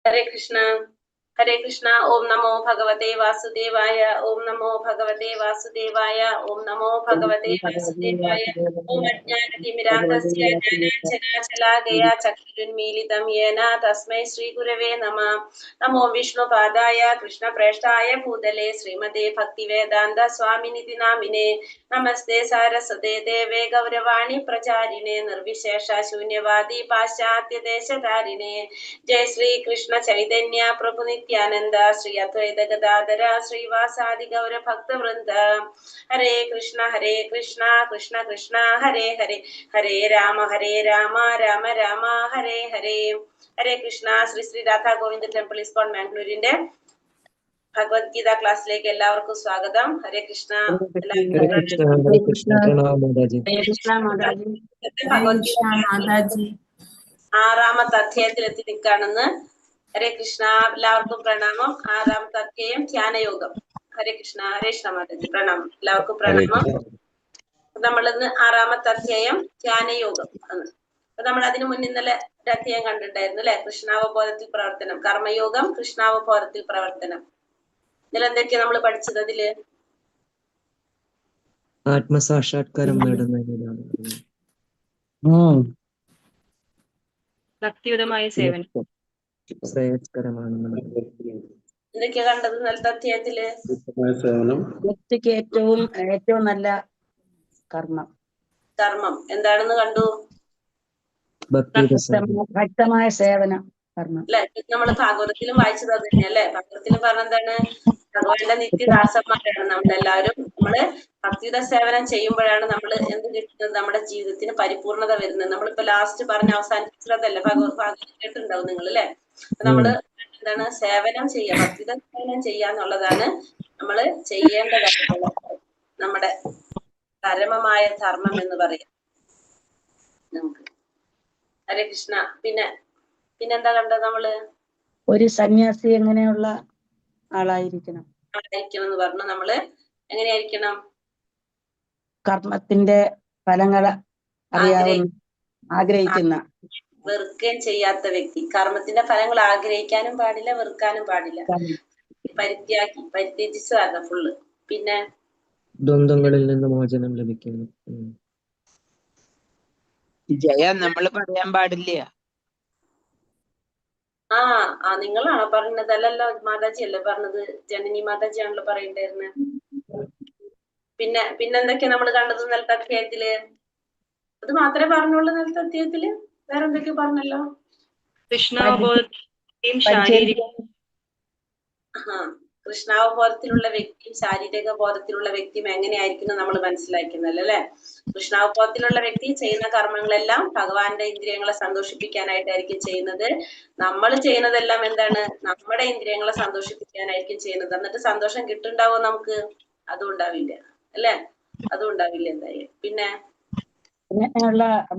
ഹരേ കൃഷ്ണ ഹരേ കൃഷ്ണ. ഓം നമോ ഭഗവതേ വാസുദേവായ. ഓം നമോ ഭഗവതേ വാസുദേവായ. ഓം നമോ ഭഗവതേ വാസുദേവായ. ഓം അജ്ഞാനതിമിരാന്ധസ്യ ജ്ഞാനാഞ്ജനാശലാകയ ചക്ഷുരുന്മീലിതം യേന തസ്മൈ ശ്രീഗുരവേ നമഃ. നമോ വിഷ്ണുപാദായ കൃഷ്ണപ്രേഷ്ഠായ ഭൂതലേ ശ്രീമതേ ഭക്തിവേദാന്ത സ്വാമിനിധി നാമിനേ. നമസ്തേ സാരസ്വതേ ദേവേ ഗൗരവാണി പ്രചാരിണേ നിർവിശേഷ ശൂന്യവാദി പാശ്ചാത്യദേശധാരിണേ. ജയ ശ്രീ കൃഷ്ണ ചൈതന്യ പ്രഭു നിത്യാനന്ദ ശ്രീ അദ്വൈത ഗദാധര ശ്രീവാസാദി ഗൗര ഭക്തവൃന്ദ. ഹരേ കൃഷ്ണ കൃഷ്ണ കൃഷ്ണ ഹരേ ഹരേ. ഹരേ രാമ രാമ രാമ ഹരേ ഹരേ. ഹരേ കൃഷ്ണ. ശ്രീ ശ്രീ രാധാ ഗോവിന്ദ ടെമ്പിൾ ഇസ്കോൺ മാംഗ്ലൂരിന്റെ ഭഗവത്ഗീത ക്ലാസ്സിലേക്ക് എല്ലാവർക്കും സ്വാഗതം. ഹരേ കൃഷ്ണ. ആറാമത്തെ അധ്യായത്തിൽ എത്തി നിൽക്കാണെന്ന്. ഹരേ കൃഷ്ണ. എല്ലാവർക്കും പ്രണാമം. ആറാമത്തെ അധ്യായം ധ്യാനയോഗം. ഹരേ കൃഷ്ണ മാതാജി. പ്രണാമം. എല്ലാവർക്കും പ്രണാമം. നമ്മളിന്ന് ആറാമത്തെ അധ്യായം ധ്യാനയോഗം ആണ്. അപ്പൊ നമ്മൾ അതിനു മുന്നേ ഇന്നലെ ഒരു അധ്യായം കണ്ടിട്ടുണ്ടായിരുന്നു അല്ലെ? കൃഷ്ണാവബോധത്തിൽ പ്രവർത്തനം, കർമ്മയോഗം, കൃഷ്ണാവബോധത്തിൽ പ്രവർത്തനം. ഇന്നലെ എന്തൊക്കെയാ നമ്മൾ പഠിച്ചത്? അതില് ആത്മസാക്ഷാത്കാരം നേടുന്നതിനാണ് ഭക്തിയുതമായ സേവനം ശ്രേയസ്കരമാണ്. എന്തൊക്കെയാ കണ്ടത് ഇന്നലത്തെ അധ്യായത്തില്? വ്യക്തിക്ക് ഏറ്റവും നല്ല കർമ്മം എന്താണെന്ന് കണ്ടു? ഭക്തമായ സേവനം കർമ്മം അല്ലെ? നമ്മള് ഭാഗവതത്തിലും വായിച്ചത് അത് തന്നെയല്ലേ? ഭാഗവതത്തിലും പറഞ്ഞെന്താണ്? ഭഗവാന്റെ നിത്യദാസന്മാരാണ് നമ്മളെല്ലാവരും. നമ്മള് ഭക്തിയുത സേവനം ചെയ്യുമ്പോഴാണ് നമ്മൾ എന്ത് കിട്ടുന്നത്? നമ്മുടെ ജീവിതത്തിന് പരിപൂർണത വരുന്നത്. നമ്മളിപ്പോ ലാസ്റ്റ് പറഞ്ഞ അവസാനിപ്പിച്ചതല്ലേ? ഭാഗവതം കേട്ടിട്ടുണ്ടാവും നിങ്ങൾ അല്ലെ? നമ്മള് എന്താണ്? സേവനം ചെയ്യുക, ഭക്തിയുത സേവനം ചെയ്യാന്നുള്ളതാണ് നമ്മള് ചെയ്യേണ്ടതായിട്ടുള്ള നമ്മുടെ പരമമായ ധർമ്മം എന്ന് പറയാം നമുക്ക്. ഹരേ കൃഷ്ണ. പിന്നെന്താ കണ്ടത് നമ്മള്? ഒരു സന്യാസി എങ്ങനെയുള്ള ആളായിരിക്കണം എന്ന് പറഞ്ഞു. നമ്മള് എങ്ങനെയായിരിക്കണം? കർമ്മത്തിന്റെ ഫലങ്ങളെ ആഗ്രഹിക്കുന്ന, വെറുക്കുകയും ചെയ്യാത്ത വ്യക്തി. കർമ്മത്തിന്റെ ഫലങ്ങൾ ആഗ്രഹിക്കാനും പാടില്ല, വെറുക്കാനും പാടില്ല. പരിത്യജിച്ചതാണ് ഫുള്ള്. പിന്നെ ദ്വന്ദ്ങ്ങളിൽ നിന്ന് മോചനം ലഭിക്കുന്നു. ജയ നമ്മള് പറയാൻ പാടില്ല. നിങ്ങളാണോ പറഞ്ഞത്? അല്ലല്ലോ, മാതാജി അല്ലേ പറഞ്ഞത്? ജനനി മാതാജി ആണല്ലോ പറയണ്ടായിരുന്നത്. പിന്നെന്തൊക്കെയാ നമ്മൾ കണ്ടത് ഇന്നലത്തെ അധ്യായത്തില്? അത് മാത്രമേ പറഞ്ഞുള്ളൂ ഇന്നലത്തെ അധ്യായത്തില്? വേറെ എന്തൊക്കെയോ പറഞ്ഞല്ലോ? കൃഷ്ണാവബോധത്തിലുള്ള വ്യക്തിയും ശാരീരിക ബോധത്തിലുള്ള വ്യക്തിയും എങ്ങനെയായിരിക്കും നമ്മൾ മനസ്സിലാക്കുന്നല്ലോ അല്ലെ? കൃഷ്ണാവബോധത്തിലുള്ള വ്യക്തി ചെയ്യുന്ന കർമ്മങ്ങളെല്ലാം ഭഗവാന്റെ ഇന്ദ്രിയങ്ങളെ സന്തോഷിപ്പിക്കാനായിട്ടായിരിക്കും ചെയ്യുന്നത്. നമ്മൾ ചെയ്യുന്നതെല്ലാം എന്താണ്? നമ്മുടെ ഇന്ദ്രിയങ്ങളെ സന്തോഷിപ്പിക്കാനായിരിക്കും ചെയ്യുന്നത്. എന്നിട്ട് സന്തോഷം കിട്ടുണ്ടാവോ നമുക്ക്? അതും ഉണ്ടാവില്ല അല്ലെ? അതും ഉണ്ടാവില്ല എന്തായാലും. പിന്നെ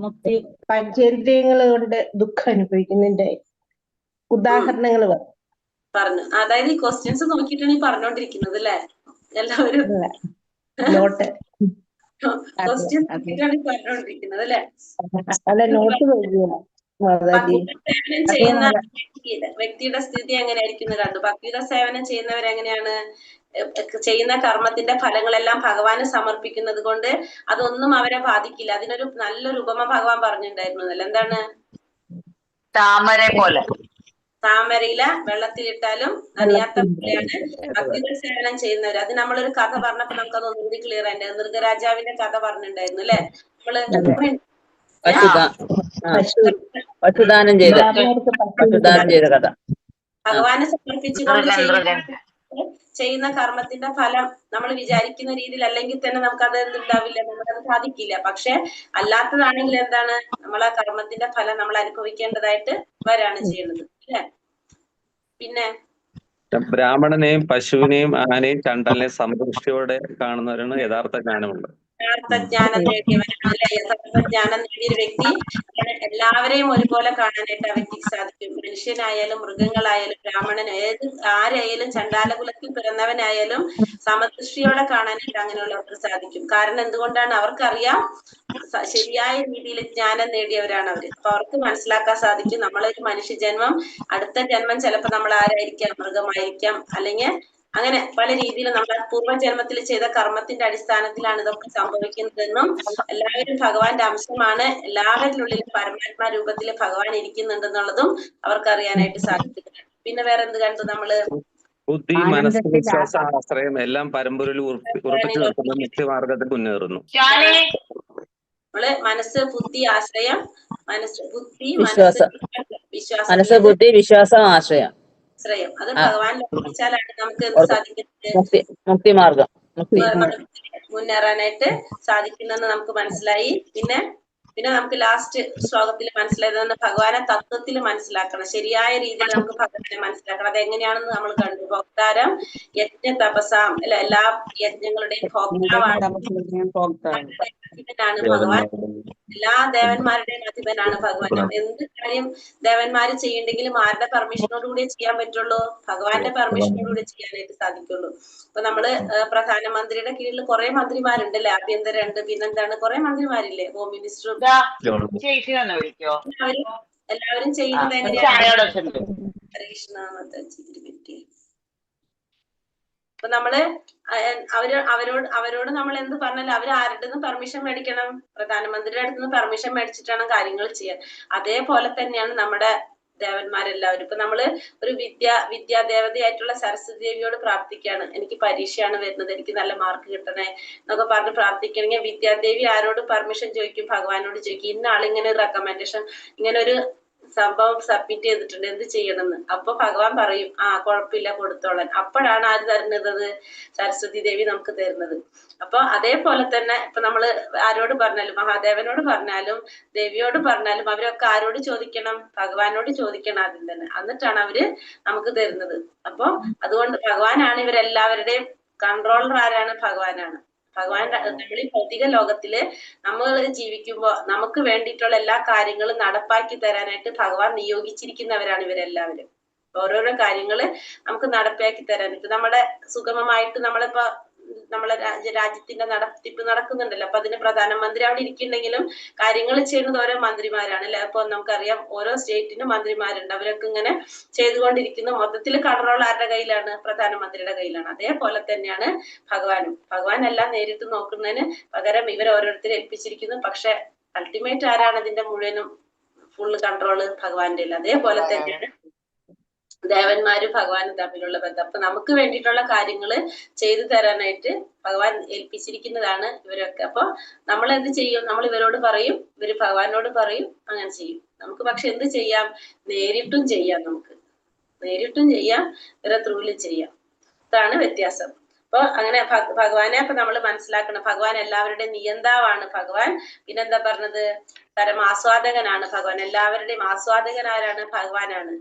മുക്തി പഞ്ചേന്ദ്രിയങ്ങൾ കൊണ്ട് ദുഃഖം അനുഭവിക്കുന്നതിന്റെ ഉദാഹരണങ്ങൾ പറഞ്ഞു. അതായത് ഈ ക്വസ്റ്റ്യൻസ് നോക്കിയിട്ടാണ് ഈ പറഞ്ഞോണ്ടിരിക്കുന്നത് അല്ലെ? എല്ലാവരും ക്വസ്റ്റ്യൻസ് നോക്കിയിട്ടാണ് ഈ പറഞ്ഞോണ്ടിരിക്കുന്നത് അല്ലെ? സേവനം ചെയ്യുന്ന വ്യക്തിയുടെ സ്ഥിതി എങ്ങനെയായിരിക്കും കണ്ടു. ഭക്തിയുടെ സേവനം ചെയ്യുന്നവരെങ്ങനെയാണ്? ചെയ്യുന്ന കർമ്മത്തിന്റെ ഫലങ്ങളെല്ലാം ഭഗവാന് സമർപ്പിക്കുന്നത് കൊണ്ട് അതൊന്നും അവരെ ബാധിക്കില്ല. അതിനൊരു നല്ലൊരു ഉപമ ഭഗവാൻ പറഞ്ഞിട്ടുണ്ടായിരുന്നല്ലോ. എന്താണ്? താമരയില വെള്ളത്തിലിട്ടാലും നനയാത്ത പോലെയാണ് ഭക്തിയുടെ സേവനം ചെയ്യുന്നവര്. അത് നമ്മളൊരു കഥ പറഞ്ഞപ്പോ നമുക്കത് ഒന്നുകൂടി ക്ലിയർ ആയിട്ട് മൃഗരാജാവിന്റെ കഥ പറഞ്ഞിട്ടുണ്ടായിരുന്നു അല്ലെ? നമ്മള് പശുദാനം ചെയ്ത കഥ. ഭഗവാനെ സമർപ്പിച്ചുകൊണ്ട് ചെയ്യുന്ന കർമ്മത്തിന്റെ ഫലം നമ്മൾ വിചാരിക്കുന്ന രീതിയിൽ അല്ലെങ്കിൽ തന്നെ നമുക്കത് എന്തുണ്ടാവില്ല, നമുക്കത് സാധിക്കില്ല. പക്ഷെ അല്ലാത്തതാണെങ്കിൽ എന്താണ്? നമ്മളെ കർമ്മത്തിന്റെ ഫലം നമ്മൾ അനുഭവിക്കേണ്ടതായിട്ട് വരാണ് ചെയ്യുന്നത് അല്ലെ? പിന്നെ ബ്രാഹ്മണനെയും പശുവിനെയും ആനയും ചണ്ടലിനെയും സമദൃഷ്ടിയോടെ കാണുന്നവരാണ് യഥാർത്ഥ ജ്ഞാനമുള്ളത്. യഥാർത്ഥ ജ്ഞാനം നേടിയവനാണ് അല്ലെ? യഥാർത്ഥ ജ്ഞാനം നേടിയ വ്യക്തി എല്ലാവരെയും ഒരുപോലെ കാണാനായിട്ട് ആ വ്യക്തിക്ക് സാധിക്കും. മനുഷ്യനായാലും മൃഗങ്ങളായാലും ബ്രാഹ്മണൻ ആരായാലും ചണ്ടാലകുലത്തിൽ പിറന്നവനായാലും സമദൃഷ്ടിയോടെ കാണാനായിട്ട് അങ്ങനെയുള്ളവർക്ക് സാധിക്കും. കാരണം എന്തുകൊണ്ടാണ്? അവർക്കറിയാം ശരിയായ രീതിയിൽ ജ്ഞാനം നേടിയവരാണ് അവര്. അപ്പൊ അവർക്ക് മനസ്സിലാക്കാൻ സാധിക്കും നമ്മളൊരു മനുഷ്യജന്മം, അടുത്ത ജന്മം ചിലപ്പോ നമ്മൾ ആരായിരിക്കാം, മൃഗമായിരിക്കാം, അല്ലെങ്കിൽ അങ്ങനെ പല രീതിയിൽ നമ്മൾ പൂർവ്വജന്മത്തിൽ ചെയ്ത കർമ്മത്തിന്റെ അടിസ്ഥാനത്തിലാണ് ഇതൊക്കെ സംഭവിക്കുന്നതെന്നും എല്ലാവരും ഭഗവാന്റെ അംശമാണ്, എല്ലാവരുടെ ഉള്ളിൽ പരമാത്മാ രൂപത്തിൽ ഭഗവാൻ ഇരിക്കുന്നുണ്ടെന്നുള്ളതും അവർക്ക് അറിയാനായിട്ട് സാധിക്കുന്നുണ്ട്. പിന്നെ വേറെ എന്ത് കണ്ടു നമ്മള്? ബുദ്ധി, മനസ്സ്, വിശ്വാസം, ആശ്രയം എല്ലാം പരമ്പരയിൽ ഉറപ്പിച്ചു നിർത്തുന്ന മുക്തിമാർഗത്തിൽ മുന്നേറുന്നു. നമ്മള് മനസ്സ്, ബുദ്ധി, ആശ്രയം, ബുദ്ധി, വിശ്വാസം. വിശ്വാസം, മനസ്സ്, ബുദ്ധി, വിശ്വാസം, ആശ്രയം. അത് ഭഗവാനിൽ ലഭിച്ചാലാണ് നമുക്ക് എന്ത് സാധിക്കുന്നത്? മുക്തിമാർഗം മുന്നേറാനായിട്ട് സാധിക്കുന്നെന്ന് നമുക്ക് മനസ്സിലായി. പിന്നെ നമുക്ക് ലാസ്റ്റ് ശ്ലോകത്തിൽ മനസ്സിലായതെന്ന് ഭഗവാനെ തത്വത്തിൽ മനസ്സിലാക്കണം. ശരിയായ രീതിയിൽ നമുക്ക് ഭഗവാനെ മനസ്സിലാക്കണം. അതെങ്ങനെയാണെന്ന് നമ്മൾ കണ്ടു. ഭോക്താരം യജ്ഞ തപസാം അല്ലെ, എല്ലാ യജ്ഞങ്ങളുടെയും ഭോക്താവാണ് ഭഗവാൻ. എല്ലാ ദേവന്മാരുടെയും അധിപനാണ് ഭഗവാൻ. എന്ത് കാര്യം ദേവന്മാര് ചെയ്യണ്ടെങ്കിലും ആരുടെ പെർമിഷനോടുകൂടി ചെയ്യാൻ പറ്റുള്ളൂ? ഭഗവാന്റെ പെർമിഷനോടുകൂടി ചെയ്യാനായിട്ട് സാധിക്കുള്ളൂ. ഇപ്പൊ നമ്മള് പ്രധാനമന്ത്രിയുടെ കീഴിൽ കുറെ മന്ത്രിമാരുണ്ടല്ലേ, ആഭ്യന്തര ഉണ്ട്, പിന്നെന്താണ് കുറെ മന്ത്രിമാരില്ലേ, ഹോം മിനിസ്റ്ററും. എല്ലാവരും ചെയ്യുന്നത് എങ്ങനെയാണ്? അപ്പൊ നമ്മള് അവരോട് നമ്മൾ എന്ത് പറഞ്ഞാലും അവർ ആരുടെ നിന്ന് പെർമിഷൻ മേടിക്കണം? പ്രധാനമന്ത്രിയുടെ അടുത്ത് നിന്ന് പെർമിഷൻ മേടിച്ചിട്ടാണ് കാര്യങ്ങൾ ചെയ്യാൻ. അതേപോലെ തന്നെയാണ് നമ്മുടെ ദേവന്മാരെല്ലാവരും. ഇപ്പൊ നമ്മള് ഒരു വിദ്യാദേവതയായിട്ടുള്ള സരസ്വതി ദേവിയോട് പ്രാർത്ഥിക്കുകയാണ്, എനിക്ക് പരീക്ഷയാണ് വരുന്നത്, എനിക്ക് നല്ല മാർക്ക് കിട്ടണേ എന്നൊക്കെ പറഞ്ഞ് പ്രാർത്ഥിക്കണമെങ്കിൽ വിദ്യാദേവി ആരോട് പെർമിഷൻ ചോദിക്കും? ഭഗവാനോട് ചോദിക്കും. ഇന്ന ആളിങ്ങനെ റെക്കമെൻഡേഷൻ, ഇങ്ങനെ ഒരു സംഭവം സബ്മിറ്റ് ചെയ്തിട്ടുണ്ട്, എന്ത് ചെയ്യണമെന്ന്. അപ്പൊ ഭഗവാൻ പറയും, കുഴപ്പമില്ല, കൊടുത്തോളാൻ. അപ്പോഴാണ് ആര് തരുന്നത്? സരസ്വതി ദേവി നമുക്ക് തരുന്നത്. അപ്പൊ അതേപോലെ തന്നെ ഇപ്പൊ നമ്മള് ആരോട് പറഞ്ഞാലും, മഹാദേവനോട് പറഞ്ഞാലും ദേവിയോട് പറഞ്ഞാലും അവരൊക്കെ ആരോട് ചോദിക്കണം? ഭഗവാനോട് ചോദിക്കണം ആദ്യം തന്നെ. എന്നിട്ടാണ് അവര് നമുക്ക് തരുന്നത്. അപ്പൊ അതുകൊണ്ട് ഭഗവാനാണ് ഇവരെല്ലാവരുടെയും കൺട്രോളർ. ആരാണ്? ഭഗവാനാണ്. ഭഗവാൻ നമ്മൾ ഈ ഭൗതിക ലോകത്തില് നമ്മൾ ജീവിക്കുമ്പോ നമുക്ക് വേണ്ടിയിട്ടുള്ള എല്ലാ കാര്യങ്ങളും നടപ്പാക്കി തരാനായിട്ട് ഭഗവാൻ നിയോഗിച്ചിരിക്കുന്നവരാണ് ഇവരെല്ലാവരും. ഓരോരോ കാര്യങ്ങള് നമുക്ക് നടപ്പാക്കി തരാനായിട്ട്, നമ്മുടെ സുഗമമായിട്ട് നമ്മളെ രാജ്യത്തിന്റെ നടത്തിപ്പ് നടക്കുന്നുണ്ടല്ലോ. അപ്പൊ അതിന് പ്രധാനമന്ത്രി അവിടെ ഇരിക്കുന്നുണ്ടെങ്കിലും കാര്യങ്ങൾ ചെയ്യുന്നത് ഓരോ മന്ത്രിമാരാണ് അല്ലെ. അപ്പൊ നമുക്കറിയാം ഓരോ സ്റ്റേറ്റിനും മന്ത്രിമാരുണ്ട്, അവരൊക്കെ ഇങ്ങനെ ചെയ്തുകൊണ്ടിരിക്കുന്നു. മൊത്തത്തിൽ കൺട്രോൾ ആരുടെ കയ്യിലാണ്? പ്രധാനമന്ത്രിയുടെ കയ്യിലാണ്. അതേപോലെ തന്നെയാണ് ഭഗവാനും. ഭഗവാൻ എല്ലാം നേരിട്ട് നോക്കുന്നതിന് പകരം ഇവർ ഓരോരുത്തരെ ഏൽപ്പിച്ചിരിക്കുന്നു. പക്ഷെ അൾട്ടിമേറ്റ് ആരാണ് ഇതിന്റെ മുഴുവനും ഫുള്ള് കൺട്രോള്? ഭഗവാന്റെ. അതേപോലെ തന്നെയാണ് ദേവന്മാരും ഭഗവാനും തമ്മിലുള്ള ബന്ധം. അപ്പൊ നമുക്ക് വേണ്ടിയിട്ടുള്ള കാര്യങ്ങള് ചെയ്തു തരാനായിട്ട് ഭഗവാൻ ഏൽപ്പിച്ചിരിക്കുന്നതാണ് ഇവരൊക്കെ. അപ്പൊ നമ്മൾ എന്ത് ചെയ്യും? നമ്മൾ ഇവരോട് പറയും, ഇവര് ഭഗവാനോട് പറയും, അങ്ങനെ ചെയ്യും. നമുക്ക് പക്ഷെ എന്ത് ചെയ്യാം? നേരിട്ടും ചെയ്യാം. നമുക്ക് നേരിട്ടും ചെയ്യാം, ഇവരെ ത്രൂവിലും ചെയ്യാം. ഇതാണ് വ്യത്യാസം. അപ്പൊ അങ്ങനെ ഭഗവാനെ അപ്പൊ നമ്മൾ മനസ്സിലാക്കണം. ഭഗവാൻ എല്ലാവരുടെയും നിയന്താവാണ് ഭഗവാൻ. പിന്നെന്താ പറഞ്ഞത്? പരമാസ്വാദകനാണ് ഭഗവാൻ. എല്ലാവരുടെയും ആസ്വാദകനാരാണ്? ഭഗവാനാണ്.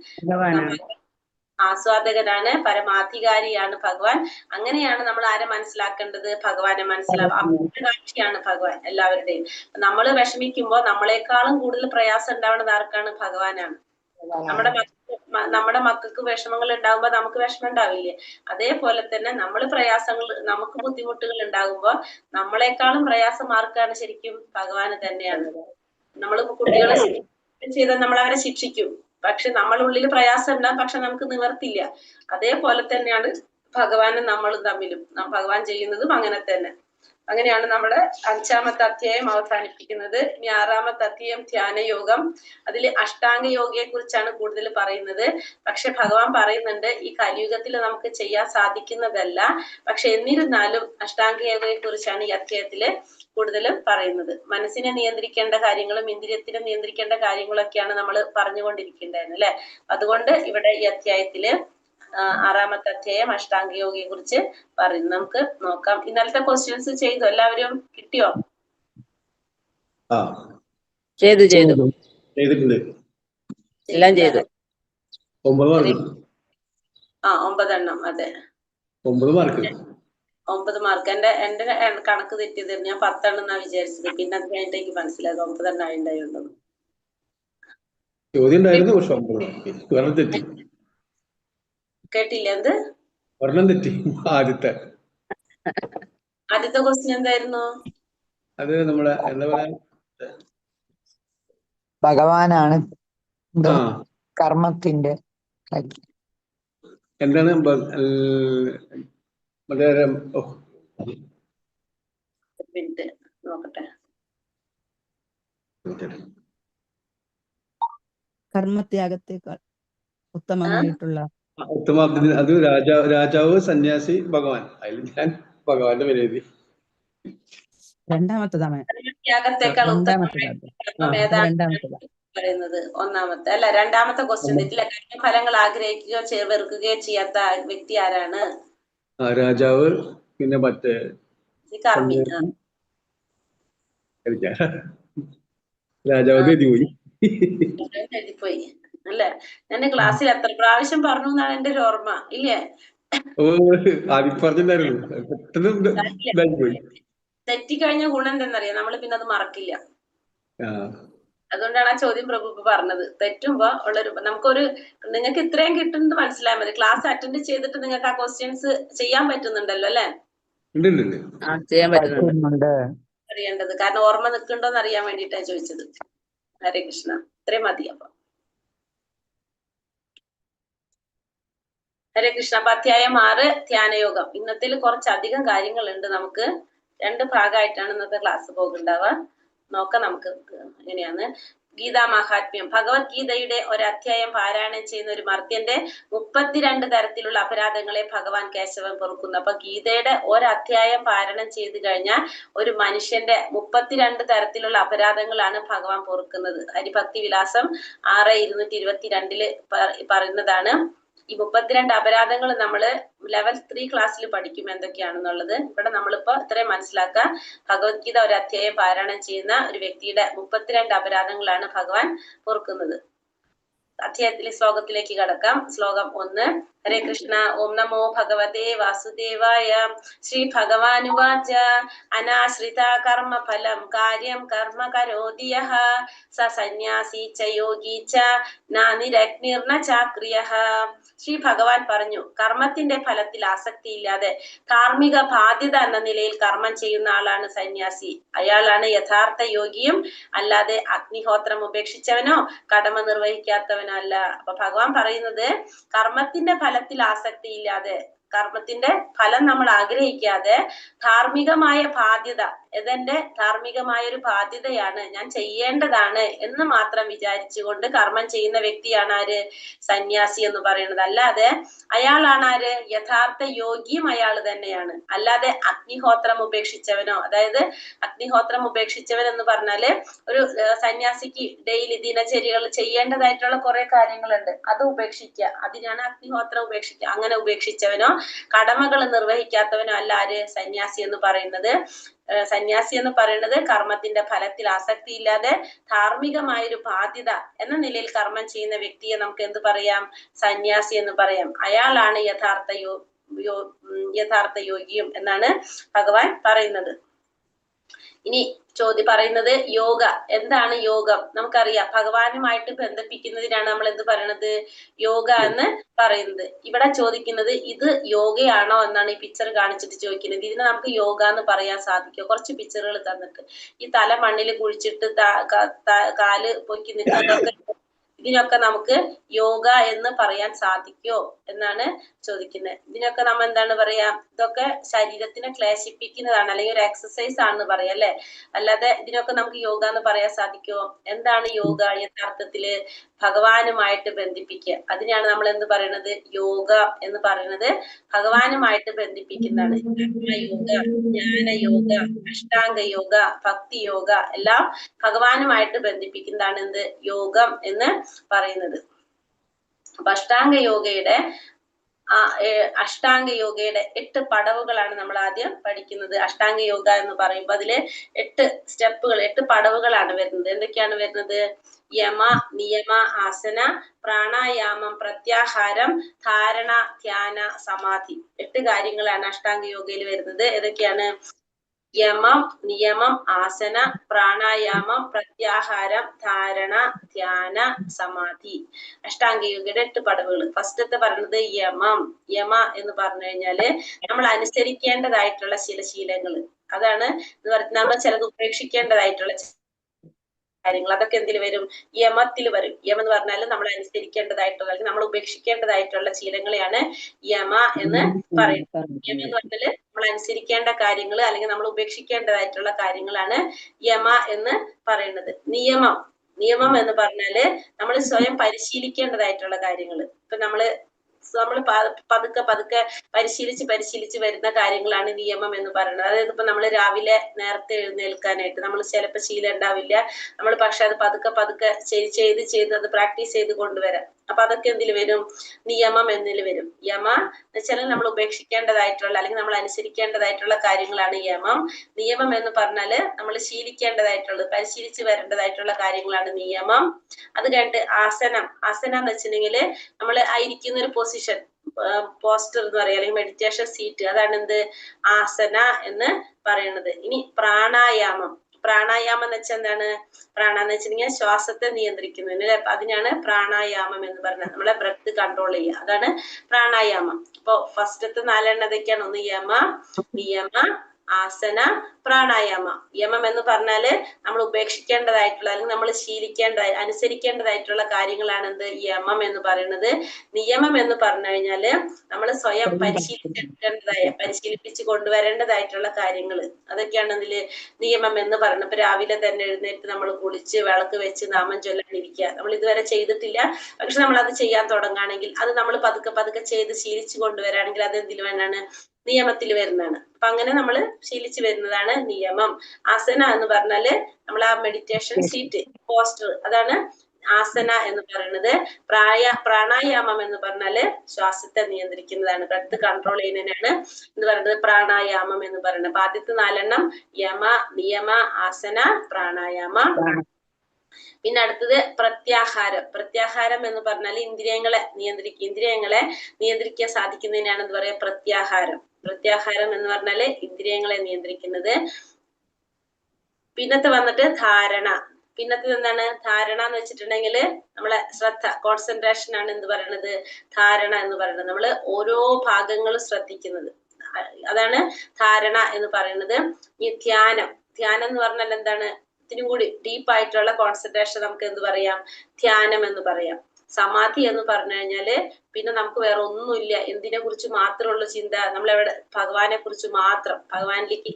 ആസ്വാദകനാണ്, പരമാധികാരിയാണ് ഭഗവാൻ. അങ്ങനെയാണ് നമ്മൾ ആരെ മനസ്സിലാക്കേണ്ടത്? ഭഗവാനെ മനസ്സിലാക്കാക്ഷിയാണ് ഭഗവാൻ എല്ലാവരുടെയും. നമ്മള് വിഷമിക്കുമ്പോ നമ്മളെക്കാളും കൂടുതൽ പ്രയാസം ഉണ്ടാവുന്നത് ആർക്കാണ്? ഭഗവാനാണ്. നമ്മുടെ മക്കൾക്ക് വിഷമങ്ങൾ ഉണ്ടാകുമ്പോ നമുക്ക് വിഷമം ഉണ്ടാവില്ലേ? അതേപോലെ തന്നെ നമുക്ക് ബുദ്ധിമുട്ടുകൾ ഉണ്ടാകുമ്പോ നമ്മളെക്കാളും പ്രയാസം ആർക്കാണ്? ശരിക്കും ഭഗവാന് തന്നെയാണ്. നമ്മള് കുട്ടികളെ ചെയ്താൽ നമ്മൾ അവരെ ശിക്ഷിക്കും, പക്ഷെ നമ്മളുള്ളിൽ പ്രയാസം ഉണ്ടാകും, പക്ഷെ നമുക്ക് നിവർത്തില്ല. അതേപോലെ തന്നെയാണ് ഭഗവാനും നമ്മളും തമ്മിലും. ഭഗവാൻ ചെയ്യുന്നതും അങ്ങനെ തന്നെ. അങ്ങനെയാണ് നമ്മുടെ 5ാമത്തെ അധ്യായം അവസാനിപ്പിക്കുന്നത്. ഇനി 6ാമത്തെ അധ്യായം ധ്യാനയോഗം. അതിൽ അഷ്ടാംഗ യോഗയെ കുറിച്ചാണ് കൂടുതൽ പറയുന്നത്. പക്ഷെ ഭഗവാൻ പറയുന്നുണ്ട് ഈ കലിയുഗത്തിൽ നമുക്ക് ചെയ്യാൻ സാധിക്കുന്നതല്ല. പക്ഷെ എന്നിരുന്നാലും അഷ്ടാംഗ യോഗയെ കുറിച്ചാണ് ഈ അധ്യായത്തില് കൂടുതലും പറയുന്നത്. മനസ്സിനെ നിയന്ത്രിക്കേണ്ട കാര്യങ്ങളും ഇന്ദ്രിയത്തിനെ നിയന്ത്രിക്കേണ്ട കാര്യങ്ങളൊക്കെയാണ് നമ്മൾ പറഞ്ഞുകൊണ്ടിരിക്കേണ്ടത് അല്ലെ. അതുകൊണ്ട് ഇവിടെ ഈ അധ്യായത്തില് 6ാമത്തെ അധ്യായം അഷ്ടാംഗ യോഗയെ കുറിച്ച് പറയുന്നു. നമുക്ക് നോക്കാം. ഇന്നലത്തെ ക്വസ്റ്റ്യൻസ് ചെയ്തു? എല്ലാവരും കിട്ടിയോ? ചെയ്തിട്ടുണ്ട്. എല്ലാം ചെയ്തു. 9 മാർക്ക്. 9 എണ്ണം. അതെ, 9 മാർക്ക്. 9 മാർക്ക്. എന്റെ കണക്ക് തെറ്റിയതായിരുന്നു. ഞാൻ 10 എന്നാ വിചാരിച്ചത്. പിന്നെ അത് കഴിഞ്ഞിട്ട് എനിക്ക് മനസ്സിലായത് 9 തന്നെ ഉണ്ടായുണ്ടെന്ന്. ചോദ്യം ഉണ്ടായിരുന്നു, പക്ഷെ 9 മാർക്ക് ഒരെണ്ണം തെറ്റി. കേട്ടില്ല എന്ത്? ഒരെണ്ണം തെറ്റി. ആദ്യത്തെ ക്വസ്റ്റ്യൻ എന്തായിരുന്നു? അത് നമ്മളെ എന്താ പറയാ, ഭഗവാനാണ് ആ കർമ്മത്തിന്റെ കാര്യം. എന്താണ് മറ്റേ മിനിറ്റ് നോക്കട്ടെ. കർമ്മത്യാഗത്തേക്കാൾ ഉത്തമമായിട്ടുള്ള ഉത്തമ, അത് രാജാവ്, സന്യാസി, ഭഗവാൻ. അതിൽ ഞാൻ ഭഗവാന്റെ വിലയിരുത്തി. രണ്ടാമത്തതാണ്. ത്യാഗത്തെക്കാൾ രണ്ടാമത്തതാണ് പറയുന്നത് ഒന്നാമത്തെ അല്ല, രണ്ടാമത്തെ ക്വസ്റ്റ്യൻ തെറ്റില്ല. ഫലങ്ങൾ ആഗ്രഹിക്കുകയോ വെറുക്കുകയോ ചെയ്യാത്ത വ്യക്തി ആരാണ്? രാജാവ്, പിന്നെ മറ്റേ കർമ്മി. രാജാവ് തെറ്റിപ്പോയി. എഴുതിപ്പോയി അല്ലെ? എന്റെ ക്ലാസ്സിൽ എത്ര പ്രാവശ്യം പറഞ്ഞു എന്നാണ് എന്റെ ഒരു ഓർമ്മ, ഇല്ലേ? ആദ്യം പറഞ്ഞിട്ടുണ്ടായിരുന്നു, പെട്ടെന്ന് തെറ്റിക്കഴിഞ്ഞ ഗുണം എന്തെന്നറിയാം, നമ്മള് പിന്നെ അത് മറക്കില്ല. അതുകൊണ്ടാണ് ആ ചോദ്യം പ്രഭു പറഞ്ഞത്. തെറ്റുമ്പോ ഉള്ളൊരു നമുക്കൊരു, നിങ്ങൾക്ക് ഇത്രയും കിട്ടുന്നത് മനസ്സിലായാൽ മതി. ക്ലാസ് അറ്റൻഡ് ചെയ്തിട്ട് നിങ്ങൾക്ക് ആ ക്വസ്റ്റ്യൻസ് ചെയ്യാൻ പറ്റുന്നുണ്ടല്ലോ അല്ലെ? ചെയ്യാൻ പറ്റുന്നുണ്ട്. അറിയേണ്ടത്, കാരണം ഓർമ്മ നിൽക്കുന്നുണ്ടോന്ന് അറിയാൻ വേണ്ടിയിട്ടാണ് ചോദിച്ചത്. ഹരേ കൃഷ്ണ. ഇത്രയും മതി. അപ്പൊ ഹരേ കൃഷ്ണ. അപ്പൊ അധ്യായം 6 ധ്യാനയോഗം. ഇന്നത്തിൽ കുറച്ചധികം കാര്യങ്ങളുണ്ട്. നമുക്ക് 2 ഭാഗമായിട്ടാണ് ഇന്നത്തെ ക്ലാസ് പോകുന്നുണ്ടാവുക. നോക്കാം നമുക്ക് എങ്ങനെയാന്ന്. ഗീതാ മഹാത്മ്യം. ഭഗവത്ഗീതയുടെ ഒരധ്യായം പാരായണം ചെയ്യുന്ന ഒരു മർത്യന്റെ 32 തരത്തിലുള്ള അപരാധങ്ങളെ ഭഗവാൻ കേശവൻ പൊറുക്കുന്നു. അപ്പൊ ഗീതയുടെ ഒരധ്യായം പാരായണം ചെയ്ത് കഴിഞ്ഞാൽ ഒരു മനുഷ്യന്റെ 32 തരത്തിലുള്ള അപരാധങ്ങളാണ് ഭഗവാൻ പൊറുക്കുന്നത്. ഹരിഭക്തി വിലാസം 6/222 പറയുന്നതാണ്. ഈ 32 അപരാധങ്ങൾ നമ്മള് ലെവൽ 3 ക്ലാസ്സിൽ പഠിക്കും എന്തൊക്കെയാണെന്നുള്ളത്. ഇവിടെ നമ്മളിപ്പോ ഇത്രയും മനസ്സിലാക്കുക. ഭഗവത്ഗീത ഒരു അധ്യായം പാരായണം ചെയ്യുന്ന ഒരു വ്യക്തിയുടെ 32 അപരാധങ്ങളാണ് ഭഗവാൻ പൊറുക്കുന്നത്. അധ്യായത്തിലെ ശ്ലോകത്തിലേക്ക് കടക്കാം. ശ്ലോകം 1. ഹരേ കൃഷ്ണ. ഓം നമോ ഭഗവതേ വാസുദേവായ. ശ്രീ ഭഗവാനുവാച. അനാശ്രിത കർമ്മ ഫലം കാര്യം കർമ്മ കരോതി യഃ സ സന്യാസി ച യോഗി ച ന നിരഗ്നിർന ചാക്രിയഃ. ശ്രീ ഭഗവാൻ പറഞ്ഞു, കർമ്മത്തിന്റെ ഫലത്തിൽ ആസക്തിയില്ലാതെ ധാർമ്മിക ബാധ്യത എന്ന നിലയിൽ കർമ്മം ചെയ്യുന്ന ആളാണ് സന്യാസി. അയാളാണ് യഥാർത്ഥ യോഗിയും, അല്ലാതെ അഗ്നിഹോത്രം ഉപേക്ഷിച്ചവനോ കടമ നിർവഹിക്കാത്തവനോ അല്ല. അപ്പൊ ഭഗവാൻ പറയുന്നത്, കർമ്മത്തിന്റെ ഫലത്തിൽ ആസക്തിയില്ലാതെ, കർമ്മത്തിന്റെ ഫലം നമ്മൾ ആഗ്രഹിക്കാതെ ധാർമ്മികമായ ബാധ്യത, ഇതെന്റെ ധാർമ്മികമായ ഒരു ബാധ്യതയാണ്, ഞാൻ ചെയ്യേണ്ടതാണ് എന്ന് മാത്രം വിചാരിച്ചുകൊണ്ട് കർമ്മം ചെയ്യുന്ന വ്യക്തിയാണ് ആര്? സന്യാസി എന്ന് പറയുന്നത്. അല്ലാതെ അയാളാണ് ആര്? യഥാർത്ഥ യോഗിയും അയാൾ തന്നെയാണ്. അല്ലാതെ അഗ്നിഹോത്രം ഉപേക്ഷിച്ചവനോ, അതായത് അഗ്നിഹോത്രം ഉപേക്ഷിച്ചവൻ എന്ന് പറഞ്ഞാല് ഒരു സന്യാസിക്ക് ഡെയിലി ദിനചര്യകൾ ചെയ്യേണ്ടതായിട്ടുള്ള കുറെ കാര്യങ്ങളുണ്ട്, അത് ഉപേക്ഷിക്കുക, അതിനാണ് അഗ്നിഹോത്രം ഉപേക്ഷിക്കുക. അങ്ങനെ ഉപേക്ഷിച്ചവനോ കടമകൾ നിർവഹിക്കാത്തവനോ അല്ല ആര്? സന്യാസി എന്ന് പറയുന്നത്. സന്യാസി എന്ന് പറയുന്നത് കർമ്മത്തിന്റെ ഫലത്തിൽ ആസക്തി ഇല്ലാതെ ധാർമ്മികമായൊരു ബാധ്യത എന്ന നിലയിൽ കർമ്മം ചെയ്യുന്ന വ്യക്തിയെ നമുക്ക് എന്ത് പറയാം? സന്യാസി എന്ന് പറയാം. അയാളാണ് യഥാർത്ഥ യോഗിയും എന്നാണ് ഭഗവാൻ പറയുന്നത്. ഇനി പറയുന്നത് യോഗ. എന്താണ് യോഗം? നമുക്കറിയാം, ഭഗവാനുമായിട്ട് ബന്ധിപ്പിക്കുന്നതിനാണ് നമ്മൾ എന്ത് പറയണത്? യോഗ എന്ന് പറയുന്നത്. ഇവിടെ ചോദിക്കുന്നത് ഇത് യോഗയാണോ എന്നാണ് ഈ പിക്ചർ കാണിച്ചിട്ട് ചോദിക്കുന്നത്. ഇതിനെ നമുക്ക് യോഗ എന്ന് പറയാൻ സാധിക്കുമോ? കുറച്ച് പിക്ചറുകൾ തന്നിട്ട്, ഈ തല മണ്ണിൽ കുഴിച്ചിട്ട് കാല് പൊക്കി നിൽക്കുന്നതൊക്കെ, ഇതിനൊക്കെ നമുക്ക് യോഗ എന്ന് പറയാൻ സാധിക്കോ എന്നാണ് ചോദിക്കുന്നത്. ഇതിനൊക്കെ നമ്മൾ എന്താണ് പറയാ? ഇതൊക്കെ ശരീരത്തിനെ ക്ലേശിപ്പിക്കുന്നതാണ്, അല്ലെങ്കിൽ ഒരു എക്സസൈസ് ആണെന്ന് പറയാം അല്ലെ? അല്ലാതെ ഇതിനൊക്കെ നമുക്ക് യോഗ എന്ന് പറയാൻ സാധിക്കുമോ? എന്താണ് യോഗ? യഥാർത്ഥത്തില് ഭഗവാനുമായിട്ട് ബന്ധിപ്പിക്കുക, അതിനാണ് നമ്മൾ എന്ത് പറയുന്നത്? യോഗ എന്ന് പറയുന്നത് ഭഗവാനുമായിട്ട് ബന്ധിപ്പിക്കുന്നതാണ്. കർമ്മയോഗ, ജ്ഞാനയോഗ, അഷ്ടാംഗ യോഗ, ഭക്തി യോഗ എല്ലാം ഭഗവാനുമായിട്ട് ബന്ധിപ്പിക്കുന്നതാണ് എന്ത്? യോഗം എന്ന് പറയുന്നത്. അപ്പൊ അഷ്ടാംഗ യോഗയുടെ അഷ്ടാംഗ യോഗയുടെ 8 പടവുകളാണ് നമ്മൾ ആദ്യം പഠിക്കുന്നത്. അഷ്ടാംഗ യോഗ എന്ന് പറയുമ്പോൾ അതില് 8 സ്റ്റെപ്പുകൾ, 8 പടവുകളാണ് വരുന്നത്. എന്തൊക്കെയാണ് വരുന്നത്? യമ, നിയമ, ആസന, പ്രാണായാമം, പ്രത്യാഹാരം, ധാരണ, ധ്യാന, സമാധി. 8 കാര്യങ്ങളാണ് അഷ്ടാംഗ യോഗയിൽ വരുന്നത്. ഏതൊക്കെയാണ്? യമം, നിയമം, ആസന, പ്രാണായാമം, പ്രത്യാഹാരം, ധാരണ, ധ്യാന, സമാധി. അഷ്ടാംഗ യോഗയുടെ 8 പടവുകൾ. ഫസ്റ്റത്തെ പറയുന്നത് യമം. യമ എന്ന് പറഞ്ഞു കഴിഞ്ഞാല് നമ്മൾ അനുസരിക്കേണ്ടതായിട്ടുള്ള ചില ശീലങ്ങൾ. അതാണ് നമ്മൾ ചിലത് ഉപേക്ഷിക്കേണ്ടതായിട്ടുള്ള കാര്യങ്ങൾ. അതൊക്കെ എന്തിൽ വരും? യമത്തിൽ വരും. യമം എന്ന് പറഞ്ഞാൽ നമ്മൾ അനുസരിക്കേണ്ടതായിട്ടുള്ള, അല്ലെങ്കിൽ നമ്മൾ ഉപേക്ഷിക്കേണ്ടതായിട്ടുള്ള ശീലങ്ങളെയാണ് യമ എന്ന് പറയുന്നത്. യമം എന്ന് പറഞ്ഞാല് നമ്മൾ അനുസരിക്കേണ്ട കാര്യങ്ങൾ, അല്ലെങ്കിൽ നമ്മൾ ഉപേക്ഷിക്കേണ്ടതായിട്ടുള്ള കാര്യങ്ങളാണ് യമ എന്ന് പറയുന്നത്. നിയമം. നിയമം എന്ന് പറഞ്ഞാല് നമ്മൾ സ്വയം പരിശീലിക്കേണ്ടതായിട്ടുള്ള കാര്യങ്ങൾ. ഇപ്പൊ നമ്മൾ പതുക്കെ പരിശീലിച്ച് വരുന്ന കാര്യങ്ങളാണ് നിയമം എന്ന് പറയുന്നത്. അതായത് ഇപ്പൊ നമ്മൾ രാവിലെ നേരത്തെ എഴുന്നേൽക്കാനായിട്ട് നമ്മൾ ചിലപ്പോൾ ശീലം ഉണ്ടാവില്ല. നമ്മൾ പക്ഷെ അത് പതുക്കെ ചെയ്ത് അത് പ്രാക്ടീസ് ചെയ്ത് കൊണ്ടുവരാം. അപ്പൊ അതൊക്കെ എന്തിൽ വരും? നിയമം എന്നിൽ വരും. യമ എന്ന് വെച്ചാൽ നമ്മൾ ഉപേക്ഷിക്കേണ്ടതായിട്ടുള്ള, അല്ലെങ്കിൽ നമ്മൾ അനുസരിക്കേണ്ടതായിട്ടുള്ള കാര്യങ്ങളാണ് യമം. നിയമം എന്ന് പറഞ്ഞാല് നമ്മൾ ശീലിക്കേണ്ടതായിട്ടുള്ളത്, പരിശീലിച്ച് വരേണ്ടതായിട്ടുള്ള കാര്യങ്ങളാണ് നിയമം. അത് കഴിഞ്ഞിട്ട് ആസനം. ആസനം എന്ന് വെച്ചിട്ടുണ്ടെങ്കിൽ നമ്മൾ ആയിരിക്കുന്ന ഒരു പൊസിഷൻ, പോസ്റ്റർ എന്ന് പറയാം, അല്ലെങ്കിൽ മെഡിറ്റേഷൻ സീറ്റ്, അതാണ് എന്ത്? ആസന എന്ന് പറയുന്നത്. ഇനി പ്രാണായാമം. പ്രാണായാമം എന്ന് വെച്ചാൽ എന്താണ്? എന്ന് വെച്ചിട്ടുണ്ടെങ്കിൽ ശ്വാസത്തെ നിയന്ത്രിക്കുന്നതിന്, അതിനാണ് പ്രാണായാമം എന്ന് പറഞ്ഞത്. നമ്മളെ ബ്രെത്ത് കൺട്രോൾ ചെയ്യുക, അതാണ് പ്രാണായാമം. അപ്പൊ ഫസ്റ്റത്തെ 4 എണ്ണതൊക്കെയാണ്. ഒന്ന് യമ, നിയമ, ആസന, പ്രാണായാമ. യമം എന്ന് പറഞ്ഞാല് നമ്മൾ ഉപേക്ഷിക്കേണ്ടതായിട്ടുള്ള, അല്ലെങ്കിൽ നമ്മൾ അനുസരിക്കേണ്ടതായിട്ടുള്ള കാര്യങ്ങളാണ് എന്ത്? യമം എന്ന് പറയുന്നത്. നിയമം എന്ന് പറഞ്ഞു കഴിഞ്ഞാല് നമ്മൾ സ്വയം പരിശീലിപ്പിച്ച് കൊണ്ടുവരേണ്ടതായിട്ടുള്ള കാര്യങ്ങൾ. അതൊക്കെയാണ് ഇതില് നിയമം എന്ന് പറയുന്നത്. ഇപ്പൊ രാവിലെ തന്നെ എഴുന്നേറ്റ് നമ്മൾ കുളിച്ച് വിളക്ക് വെച്ച് നാമം ചൊല്ലാനിരിക്കുക. നമ്മൾ ഇതുവരെ ചെയ്തിട്ടില്ല, പക്ഷെ നമ്മൾ അത് ചെയ്യാൻ തുടങ്ങുകയാണെങ്കിൽ, അത് നമ്മൾ പതുക്കെ ചെയ്ത് ശീലിച്ചു കൊണ്ടുവരാണെങ്കിൽ അത് എന്തിൽ വേണ്ടാണ്? നിയമത്തിൽ വരുന്നതാണ്. അപ്പൊ അങ്ങനെ നമ്മൾ ശീലിച്ചു വരുന്നതാണ് നിയമം. ആസന എന്ന് പറഞ്ഞാല് നമ്മൾ ആ മെഡിറ്റേഷൻ സീറ്റ്, പോസ്റ്റർ, അതാണ് ആസന എന്ന് പറയുന്നത്. പ്രാണായാമം എന്ന് പറഞ്ഞാല് ശ്വാസത്തെ നിയന്ത്രിക്കുന്നതാണ്, ബ്രെത്ത് കൺട്രോൾ ചെയ്യുന്നതിനാണ് എന്ന് പറയുന്നത് പ്രാണായാമം എന്ന് പറയുന്നത്. അപ്പൊ ആദ്യത്തെ 4 എണ്ണം യമ, നിയമ, ആസന, പ്രാണായാമ. പിന്നെ അടുത്തത് പ്രത്യാഹാരം. പ്രത്യാഹാരം എന്ന് പറഞ്ഞാൽ ഇന്ദ്രിയങ്ങളെ നിയന്ത്രിക്കാൻ സാധിക്കുന്നതിനാണ് എന്ത് പറയാ? പ്രത്യാഹാരം. പ്രത്യാഹാരം എന്ന് പറഞ്ഞാല് ഇന്ദ്രിയങ്ങളെ നിയന്ത്രിക്കുന്നത്. പിന്നത്തെ വന്നിട്ട് ധാരണ. പിന്നത്തെ എന്താണ്? ധാരണ എന്ന് വെച്ചിട്ടുണ്ടെങ്കിൽ നമ്മളെ ശ്രദ്ധ, കോൺസെൻട്രേഷൻ ആണ് എന്ത് പറയുന്നത്? ധാരണ എന്ന് പറയുന്നത്. നമ്മൾ ഓരോ ഭാഗങ്ങളും ശ്രദ്ധിക്കുന്നത്, അതാണ് ധാരണ എന്ന് പറയുന്നത്. ഈ ധ്യാനം. ധ്യാനം എന്ന് പറഞ്ഞാൽ എന്താണ്? ഇതിനും കൂടി ഡീപ്പായിട്ടുള്ള കോൺസെൻട്രേഷൻ നമുക്ക് എന്ത് പറയാം? ധ്യാനം എന്ന് പറയാം. സമാധി എന്ന് പറഞ്ഞു കഴിഞ്ഞാല് പിന്നെ നമുക്ക് വേറെ ഒന്നുമില്ല, എന്തിനെ കുറിച്ച് മാത്രമുള്ള ചിന്ത, നമ്മളെവിടെ ഭഗവാനെ കുറിച്ച് ഭഗവാനിലേക്ക്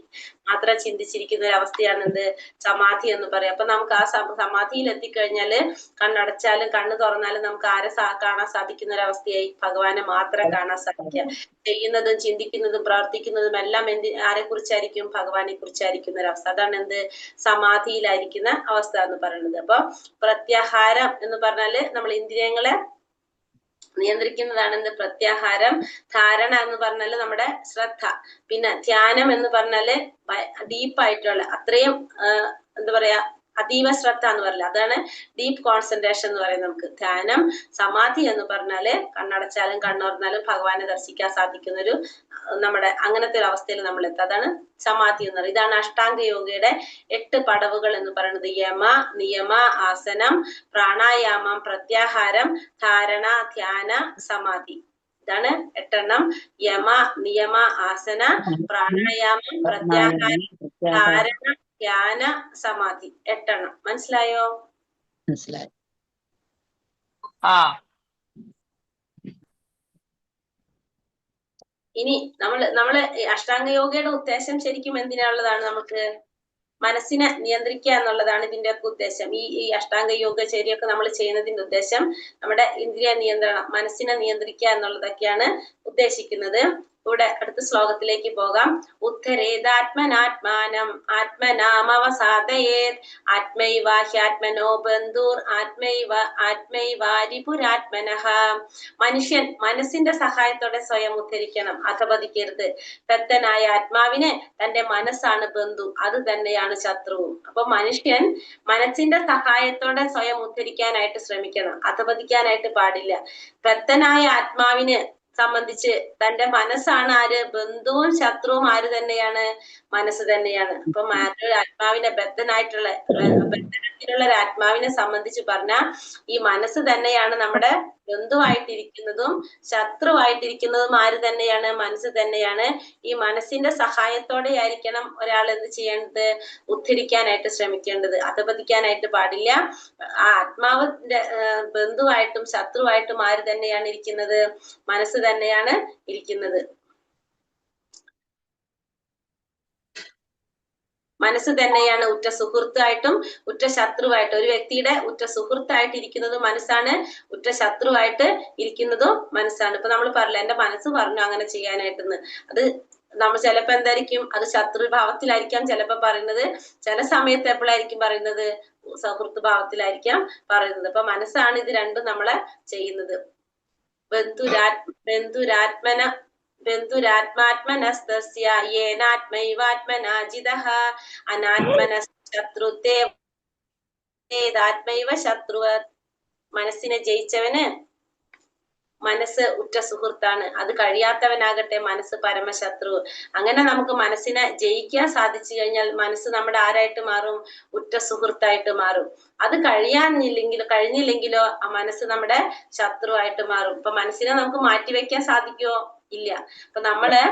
മാത്രം ചിന്തിച്ചിരിക്കുന്ന ഒരു അവസ്ഥയാണ് എന്ത്? സമാധി എന്ന് പറയാം. അപ്പൊ നമുക്ക് ആ സമാധിയിൽ എത്തിക്കഴിഞ്ഞാല് കണ്ണടച്ചാലും കണ്ണ് തുറന്നാലും നമുക്ക് ആരെ കാണാൻ സാധിക്കുന്ന ഒരു അവസ്ഥയായി? ഭഗവാനെ മാത്രം കാണാൻ സാധിക്കുക. ചെയ്യുന്നതും ചിന്തിക്കുന്നതും പ്രവർത്തിക്കുന്നതും എല്ലാം ആരെ കുറിച്ചായിരിക്കും? ഭഗവാനെ കുറിച്ചായിരിക്കുന്ന ഒരു അവസ്ഥ. അതാണ് എന്ത്? സമാധിയിലായിരിക്കുന്ന അവസ്ഥ എന്ന് പറയുന്നത്. അപ്പൊ പ്രത്യാഹാരം എന്ന് പറഞ്ഞാല് നമ്മൾ ഇന്ദ്രിയങ്ങളെ നിയന്ത്രിക്കുന്നതാണ് എന്ത്? പ്രത്യാഹാരം. ധാരണ എന്ന് പറഞ്ഞാല് നമ്മുടെ ശ്രദ്ധ. പിന്നെ ധ്യാനം എന്ന് പറഞ്ഞാല് ഡീപ്പായിട്ടുള്ള, അത്രയും എന്താ പറയാ, അതീവ ശ്രദ്ധ എന്ന് പറയില്ല, അതാണ് ഡീപ്പ് കോൺസെൻട്രേഷൻ എന്ന് പറയുന്നത് നമുക്ക്. ധ്യാനം. സമാധി എന്ന് പറഞ്ഞാല് കണ്ണടച്ചാലും കണ്ണുറന്നാലും ഭഗവാനെ ദർശിക്കാൻ സാധിക്കുന്ന ഒരു നമ്മുടെ അങ്ങനത്തെ ഒരു അവസ്ഥയിൽ നമ്മൾ എത്തുക, അതാണ് സമാധി എന്ന് പറയുന്നത്. ഇതാണ് അഷ്ടാംഗ യോഗയുടെ 8 പടവുകൾ എന്ന് പറയുന്നത്. യമ, നിയമ, ആസനം, പ്രാണായാമം, പ്രത്യാഹാരം, ധാരണ, ധ്യാന, സമാധി. ഇതാണ് 8 എണ്ണം. യമ, നിയമ, ആസന, പ്രാണായാമം, പ്രത്യാഹാരം, ധാരണ, ധ്യാന, സമാധി. 8 എണ്ണം. മനസ്സിലായോ? മനസ്സിലായി. ഇനി നമ്മള് അഷ്ടാംഗ യോഗയുടെ ഉദ്ദേശം ശരിക്കും എന്തിനുള്ളതാണ്? നമുക്ക് മനസ്സിനെ നിയന്ത്രിക്കുക എന്നുള്ളതാണ് ഇതിന്റെ ഒക്കെ ഉദ്ദേശം. ഈ അഷ്ടാംഗ യോഗ ചര്യയൊക്കെ നമ്മൾ ചെയ്യുന്നതിന്റെ ഉദ്ദേശം നമ്മുടെ ഇന്ദ്രിയ നിയന്ത്രണം, മനസ്സിനെ നിയന്ത്രിക്കുക എന്നുള്ളതൊക്കെയാണ് ഉദ്ദേശിക്കുന്നത്. ഇവിടെ അടുത്ത ശ്ലോകത്തിലേക്ക് പോകാം. ഉദ്ധരേതാത്മനാത്മാനം ആത്മനാമവസാദയേത് ആത്മൈവാഹ്യാത്മനോ ബന്ധുർ ആത്മൈവാരിപുരാത്മനഃ. മനുഷ്യൻ മനസ്സിന്റെ സഹായത്തോടെ സ്വയം ഉദ്ധരിക്കണം, അധപതിക്കരുത്. ബദ്ധനായ ആത്മാവിന് തന്റെ മനസ്സാണ് ബന്ധു, അത് തന്നെയാണ് ശത്രുവും. അപ്പൊ മനുഷ്യൻ മനസ്സിന്റെ സഹായത്തോടെ സ്വയം ഉദ്ധരിക്കാനായിട്ട് ശ്രമിക്കണം, അധപതിക്കാനായിട്ട് പാടില്ല. ബദ്ധനായ ആത്മാവിന് സംബന്ധിച്ച് തന്റെ മനസ്സാണ് ആര്? ബന്ധുവും ശത്രുവും ആര് തന്നെയാണ്? മനസ്സ് തന്നെയാണ്. അപ്പൊ മറ്റൊരു ആത്മാവിനെ ബദ്ധനായിട്ടുള്ള ഒരു ആത്മാവിനെ സംബന്ധിച്ച് പറഞ്ഞാൽ ഈ മനസ്സ് തന്നെയാണ് നമ്മുടെ ബന്ധുവായിട്ടിരിക്കുന്നതും ശത്രുവായിട്ടിരിക്കുന്നതും ആര് തന്നെയാണ്? മനസ്സ് തന്നെയാണ്. ഈ മനസ്സിന്റെ സഹായത്തോടെ ആയിരിക്കണം ഒരാൾ എന്ത് ചെയ്യേണ്ടത്? ഉദ്ധരിക്കാനായിട്ട് ശ്രമിക്കേണ്ടത്, അധപതിക്കാനായിട്ട് പാടില്ല. ആ ആത്മാവിന്റെ ബന്ധുവായിട്ടും ശത്രുവായിട്ടും ആര് തന്നെയാണ് ഇരിക്കുന്നത്? മനസ്സ് തന്നെയാണ് ഇരിക്കുന്നത്. മനസ്സ് തന്നെയാണ് ഉറ്റ സുഹൃത്തായിട്ടും ഉറ്റ ശത്രുവായിട്ടും. ഒരു വ്യക്തിയുടെ ഉറ്റ സുഹൃത്തായിട്ട് ഇരിക്കുന്നതും മനസ്സാണ്, ഉറ്റ ശത്രുവായിട്ട് ഇരിക്കുന്നതും മനസ്സാണ്. ഇപ്പൊ നമ്മൾ പറഞ്ഞില്ല, എന്റെ മനസ്സ് പറഞ്ഞു അങ്ങനെ ചെയ്യാനായിട്ടെന്ന്. അത് നമ്മൾ ചിലപ്പോ എന്തായിരിക്കും, അത് ശത്രുഭാവത്തിലായിരിക്കാം ചിലപ്പോ പറയുന്നത്, ചില സമയത്ത് എപ്പോഴായിരിക്കും പറയുന്നത്? സൗഹൃദ ഭാവത്തിലായിരിക്കാം പറയുന്നത്. അപ്പൊ മനസ്സാണ് ഇത് രണ്ടും നമ്മളെ ചെയ്യുന്നത്. ബന്ധുരാത്മാത്മനസ്തസ്യ യേനാത്മൈവാത്മനാ ജിതഃ അനാത്മനഃശത്രുത്തേതാത്മൈവ ശത്രുവത്. മനസ്സിനെ ജയിച്ചവന് മനസ്സ് ഉറ്റ സുഹൃത്താണ്, അത് കഴിയാത്തവനാകട്ടെ മനസ്സ് പരമശത്രു. അങ്ങനെ നമുക്ക് മനസ്സിനെ ജയിക്കാൻ സാധിച്ചു കഴിഞ്ഞാൽ മനസ്സ് നമ്മുടെ ആരായിട്ട് മാറും? ഉറ്റ സുഹൃത്തായിട്ട് മാറും. അത് കഴിഞ്ഞില്ലെങ്കിലോ ആ മനസ്സ് നമ്മുടെ ശത്രുവായിട്ട് മാറും. ഇപ്പൊ മനസ്സിനെ നമുക്ക് മാറ്റിവെക്കാൻ സാധിക്കുമോ? ഇല്ല. അപ്പൊ നമ്മള്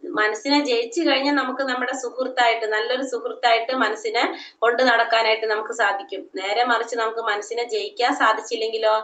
മനസ്സിനെ ജയിച്ചു കഴിഞ്ഞാൽ നമുക്ക് നമ്മുടെ സുഹൃത്തായിട്ട്, നല്ലൊരു സുഹൃത്തായിട്ട് മനസ്സിനെ കൊണ്ട് നടക്കാനായിട്ട് നമുക്ക് സാധിക്കും. നേരെ മറിച്ച് നമുക്ക് മനസ്സിനെ ജയിക്കാൻ സാധിച്ചില്ലെങ്കിലോ